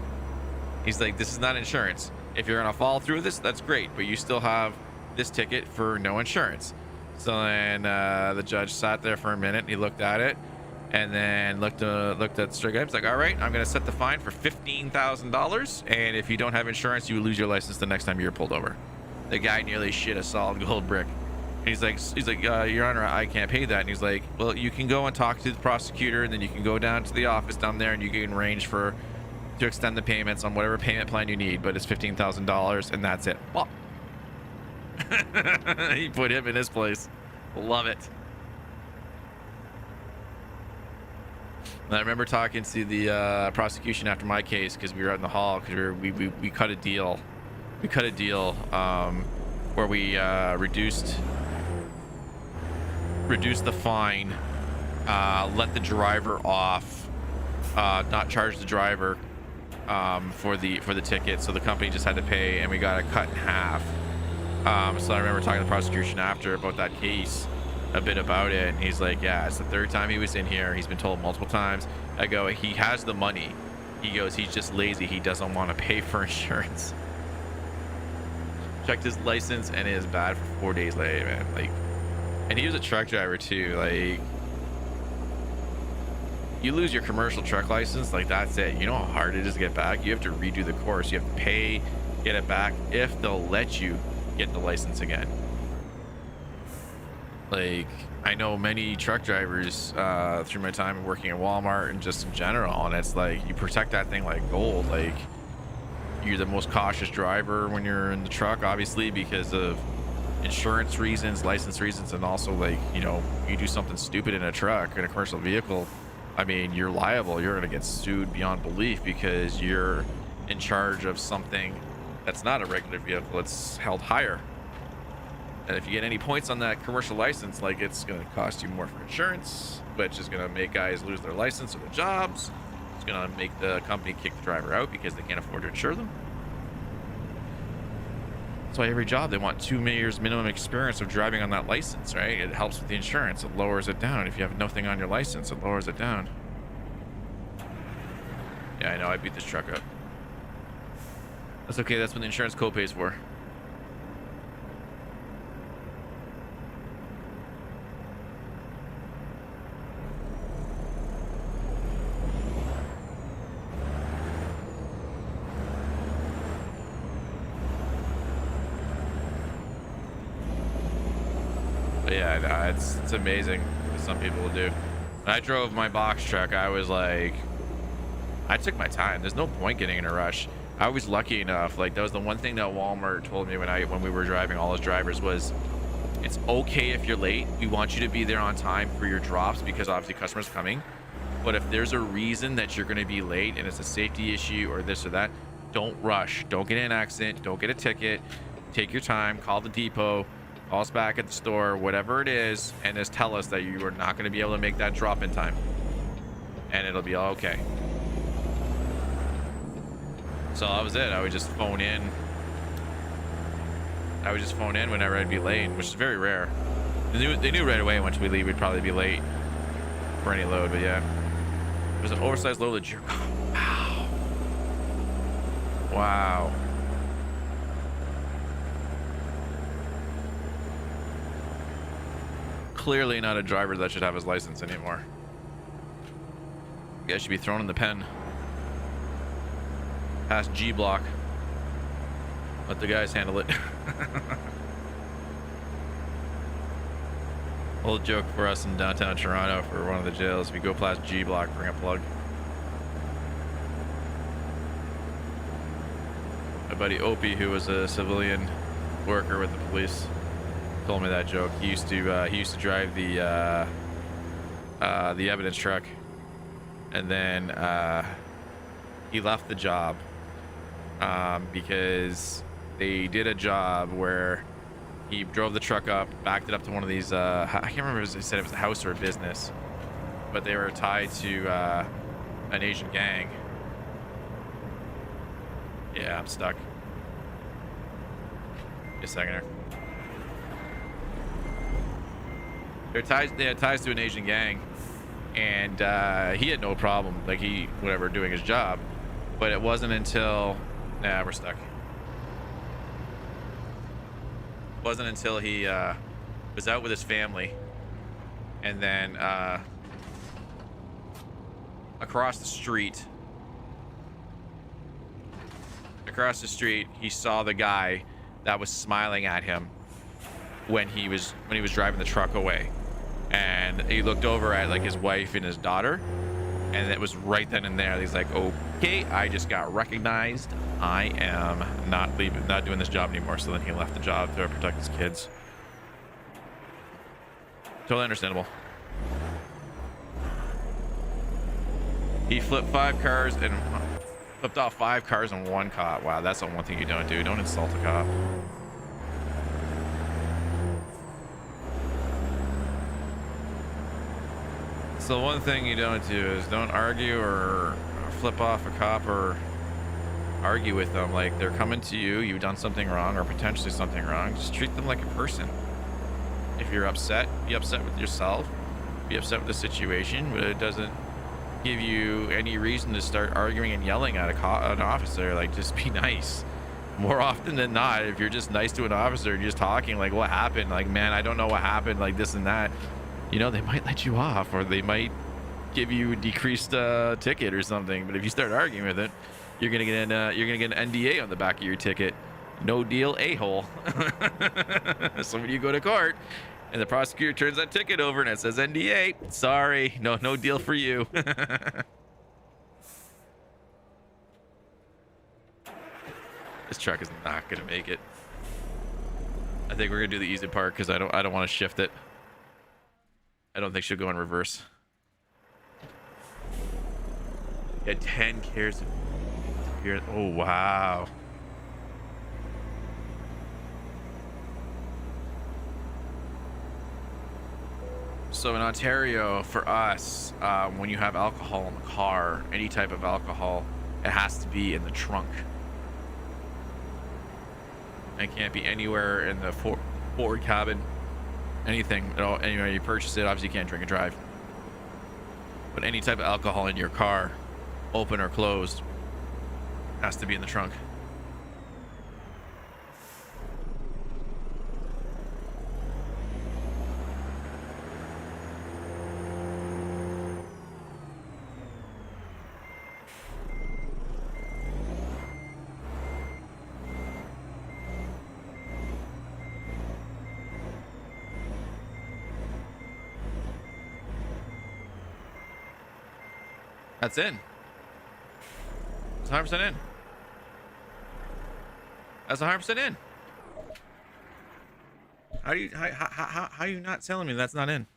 He's like, this is not insurance. If you're going to follow through with this, that's great, but you still have this ticket for no insurance. So then the judge sat there for a minute, and he looked at it, and then looked at the straight guy. He's like, all right, I'm going to set the fine for $15,000. And if you don't have insurance, you will lose your license the next time you're pulled over. The guy nearly shit a solid gold brick. And he's like, Your Honor, I can't pay that. And he's like, well, you can go and talk to the prosecutor, and then you can go down to the office down there, and you can arrange to extend the payments on whatever payment plan you need. But it's $15,000, and that's it. Well, he put him in his place. Love it. And I remember talking to the prosecution after my case because we were out in the hall because we cut a deal. We cut a deal where we reduced the fine, let the driver off, not charge the driver for the ticket, so the company just had to pay, and we got a cut in half. So I remember talking to the prosecution after about that case, a bit about it, and he's like, yeah, it's the third time he was in here. He's been told multiple times. I go, he has the money. He goes, he's just lazy. He doesn't want to pay for insurance. Checked his license and it is bad for 4 days later, man. Like, and he was a truck driver too. Like, you lose your commercial truck license, like that's it. You know how hard it is to get back. You have to redo the course. You have to pay, get it back if they'll let you get the license again. Like, I know many truck drivers through my time working at Walmart and just in general, and it's like you protect that thing like gold. Like, you're the most cautious driver when you're in the truck, obviously, because of insurance reasons, license reasons, and also, like, you know, you do something stupid in a truck, in a commercial vehicle, I mean, you're liable. You're going to get sued beyond belief because you're in charge of something that's not a regular vehicle. It's held higher. And if you get any points on that commercial license, like, it's going to cost you more for insurance, which is going to make guys lose their license or their jobs. It's going to make the company kick the driver out because they can't afford to insure them. That's why every job they want 2 years minimum experience of driving on that license, right? It helps with the insurance. It lowers it down. If you have nothing on your license, it lowers it down. Yeah, I know. I beat this truck up. That's okay. That's what the insurance co-pays for. Yeah, no, it's amazing what some people will do. When I drove my box truck, I was like, I took my time. There's no point getting in a rush. I was lucky enough. Like, that was the one thing that Walmart told me when we were driving, all those drivers, was it's okay if you're late. We want you to be there on time for your drops because obviously customers coming. But if there's a reason that you're going to be late and it's a safety issue or this or that, don't rush. Don't get in an accident. Don't get a ticket. Take your time. Call the depot. Call us back at the store, whatever it is, and just tell us that you are not going to be able to make that drop in time, and it'll be all okay. So that was it. I would just phone in. Whenever I'd be late, which is very rare. They knew right away once we leave we'd probably be late for any load, but yeah. It was an oversized load of jerk. Wow. Wow. Clearly not a driver that should have his license anymore. You guys should be thrown in the pen. Past G block. Let the guys handle it. Old joke for us in downtown Toronto for one of the jails. If you go past G block, bring a plug. My buddy Opie, who was a civilian worker with the police, told me that joke. He used to drive the evidence truck, and then he left the job because they did a job where he drove the truck up, backed it up to one of these I can't remember if he said it was a house or a business, but they were tied to an Asian gang. Yeah, I'm stuck. Just a second here. They had ties to an Asian gang, and he had no problem, like, doing his job. But it wasn't until, we're stuck. It wasn't until he was out with his family, and then across the street, he saw the guy that was smiling at him when he was driving the truck away. And he looked over at, like, his wife and his daughter, and it was right then and there. He's like, okay, I just got recognized. I am not doing this job anymore. So then he left the job to protect his kids. Totally understandable. He flipped 5 cars and flipped off 5 cars and 1 cop. Wow, that's the one thing you don't do. Don't insult a cop. So one thing you don't do is don't argue or flip off a cop or argue with them. Like, they're coming to you, you've done something wrong or potentially something wrong. Just treat them like a person. If you're upset, be upset with yourself, be upset with the situation, but it doesn't give you any reason to start arguing and yelling at an officer. Like, just be nice. More often than not, if you're just nice to an officer and you're just talking like, what happened, like, man, I don't know what happened, like this and that, you know, they might let you off, or they might give you a decreased ticket or something. But if you start arguing with it, you're gonna get an NDA on the back of your ticket. No deal, a-hole. So when you go to court and the prosecutor turns that ticket over and it says NDA, sorry, no deal for you. This truck is not gonna make it. I think we're gonna do the easy part because I don't want to shift it. I don't think she'll go in reverse. Yeah, 10 cares. Oh, wow. So in Ontario, for us, when you have alcohol in the car, any type of alcohol, it has to be in the trunk. It can't be anywhere in the forward cabin. Anything at all, anywhere you purchase it, obviously you can't drink and drive. But any type of alcohol in your car, open or closed, has to be in the trunk. That's in. It's 100% in. That's 100% in. How are you not telling me that's not in?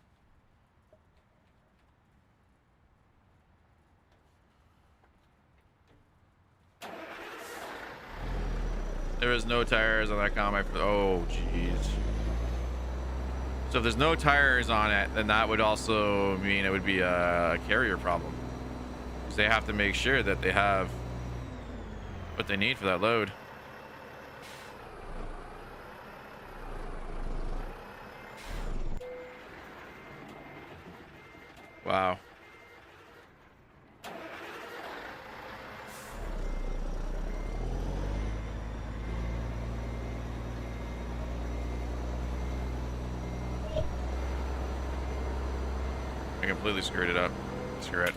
There is no tires on that comic. Oh, jeez. So if there's no tires on it, then that would also mean it would be a carrier problem. They have to make sure that they have what they need for that load. Wow. I completely screwed it up. Screw it.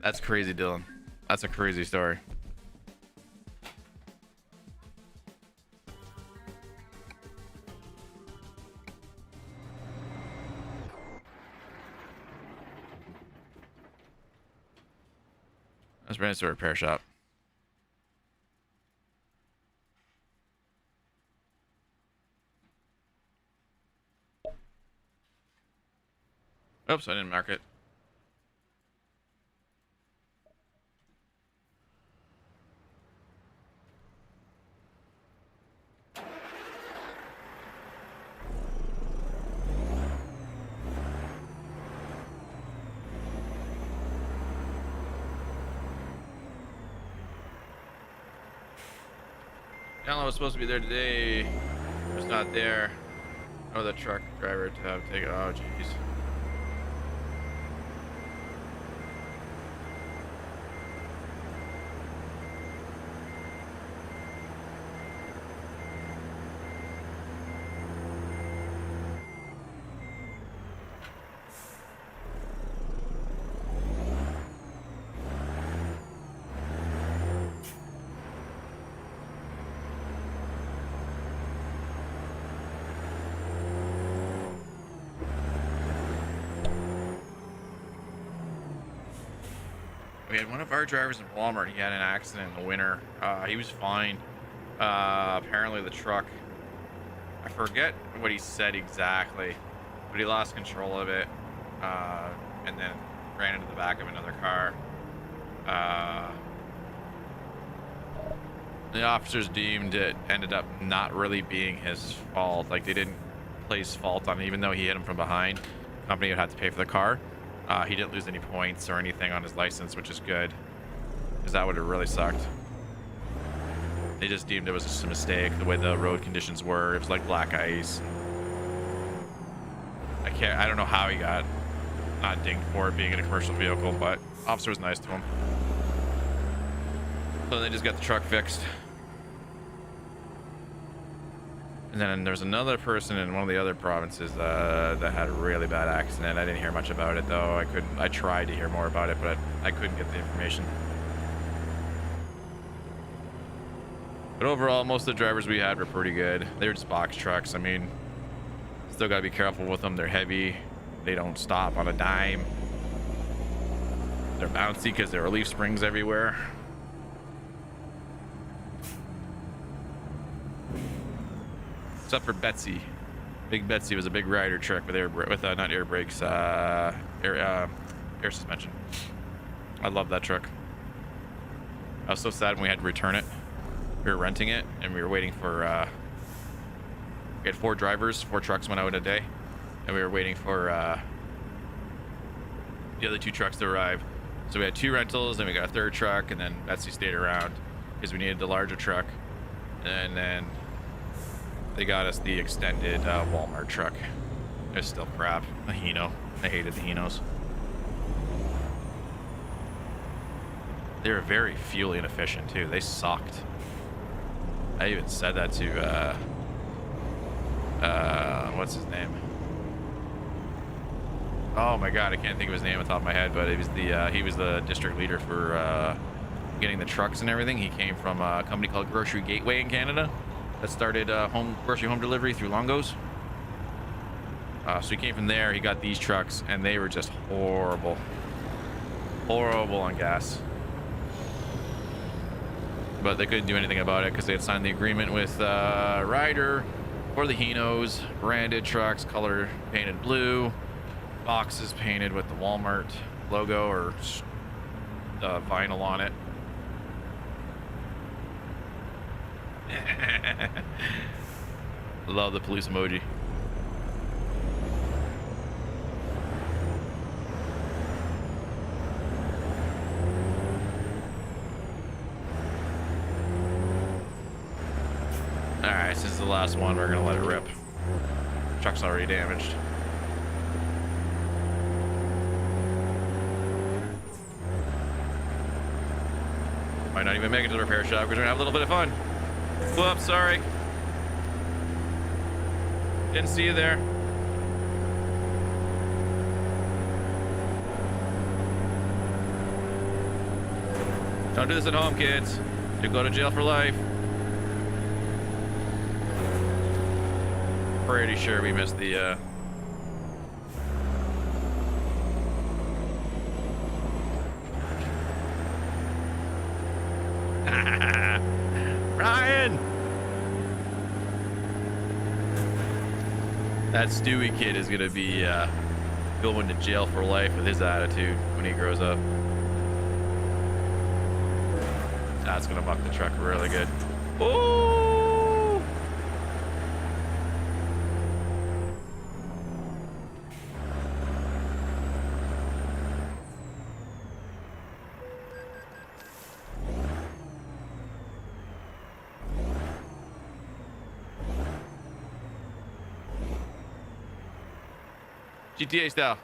That's crazy, Dylan. That's a crazy story. Let's bring it to a repair shop. Oops, I didn't mark it. Alan was supposed to be there today. Was not there. Oh, the truck driver to have taken. Oh, jeez. We had one of our drivers in Walmart. He had an accident in the winter. He was fine. Apparently the truck, I forget what he said exactly, but he lost control of it. and then ran into the back of another car. The officers deemed it ended up not really being his fault. Like, they didn't place fault on it, even though he hit him from behind. The company would have to pay for the car. He didn't lose any points or anything on his license, which is good, because that would have really sucked. They just deemed it was just a mistake, the way the road conditions were. It was like black ice. I don't know how he got not dinged for it being in a commercial vehicle, but officer was nice to him. So they just got the truck fixed. And then there's another person in one of the other provinces that had a really bad accident. I didn't hear much about it though. I tried to hear more about it, but I couldn't get the information. But overall, most of the drivers we had were pretty good. They were just box trucks. I mean, still got to be careful with them. They're heavy. They don't stop on a dime. They're bouncy because there are leaf springs everywhere. Except for Betsy. Big Betsy was a big rider truck with not air brakes, air suspension. I love that truck. I was so sad when we had to return it. We were renting it and we were waiting for we had 4 drivers, 4 trucks went out a day, and we were waiting for the other 2 trucks to arrive. So we had 2 rentals, then we got a 3rd truck, and then Betsy stayed around because we needed the larger truck. And then they got us the extended Walmart truck. It's still crap. A Hino. I hated the Hinos. They were very fuel inefficient too. They sucked. I even said that to what's his name? Oh my god, I can't think of his name on top of my head, but it was he was the district leader for getting the trucks and everything. He came from a company called Grocery Gateway in Canada that started grocery home delivery through Longos. So he came from there. He got these trucks and they were just horrible on gas, but they couldn't do anything about it because they had signed the agreement with Ryder for the Hinos, branded trucks, color painted blue, boxes painted with the Walmart logo or vinyl on it. Love the police emoji. Alright, this is the last one. We're gonna let it rip. Truck's already damaged. Might not even make it to the repair shop because we're gonna have a little bit of fun. Whoops, sorry. Didn't see you there. Don't do this at home, kids. You go to jail for life. Pretty sure we missed the Ryan! That Stewie kid is gonna be going to jail for life with his attitude when he grows up. That's gonna buck the truck really good. Ooh! GTA style.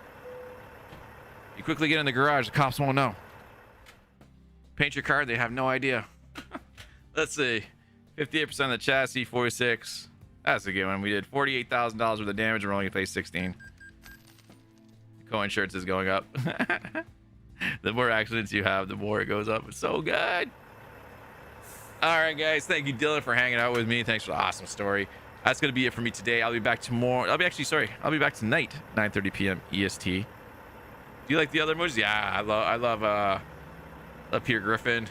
You quickly get in the garage, the cops won't know. Paint your car, they have no idea. Let's see. 58% of the chassis, 46. That's a good one. We did $48,000 worth of damage. We're only gonna pay 16. Co-insurance is going up. The more accidents you have, the more it goes up. It's so good. All right, guys. Thank you, Dylan, for hanging out with me. Thanks for the awesome story. That's gonna be it for me today. I'll be back tomorrow. I'll be back tonight, 9:30 p.m. EST. Do you like the other emojis? Yeah, I love Peter Griffin.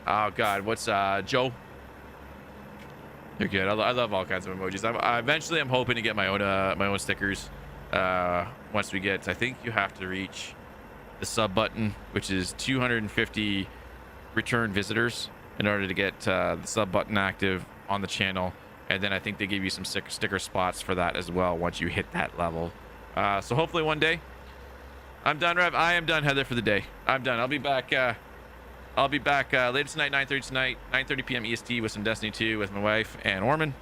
Oh God, what's Joe? They're good. I love all kinds of emojis. Eventually I'm hoping to get my own stickers once we get, I think you have to reach the sub button, which is 250 return visitors in order to get the sub button active on the channel. And then I think they give you some sticker spots for that as well once you hit that level. So hopefully one day. I'm done, Rev. I am done, Heather, for the day. I'm done. I'll be back later tonight, 9:30 tonight, 9:30 p.m. EST with some Destiny 2 with my wife and Orman.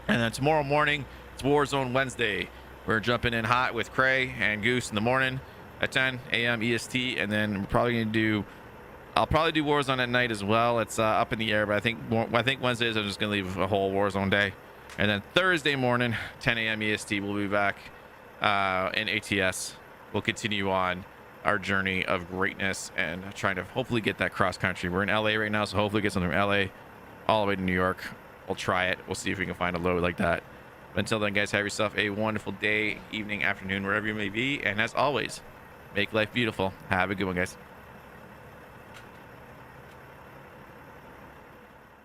And then tomorrow morning, it's Warzone Wednesday. We're jumping in hot with Cray and Goose in the morning at 10 a.m. EST. And then we're probably going to do, I'll probably do Warzone at night as well. It's up in the air, but I think Wednesdays I'm just going to leave a whole Warzone day. And then Thursday morning, 10 a.m. EST, we'll be back in ATS. We'll continue on our journey of greatness and trying to hopefully get that cross country. We're in LA right now, so hopefully get something from LA all the way to New York. We'll try it. We'll see if we can find a load like that. But until then, guys, have yourself a wonderful day, evening, afternoon, wherever you may be. And as always, make life beautiful. Have a good one, guys.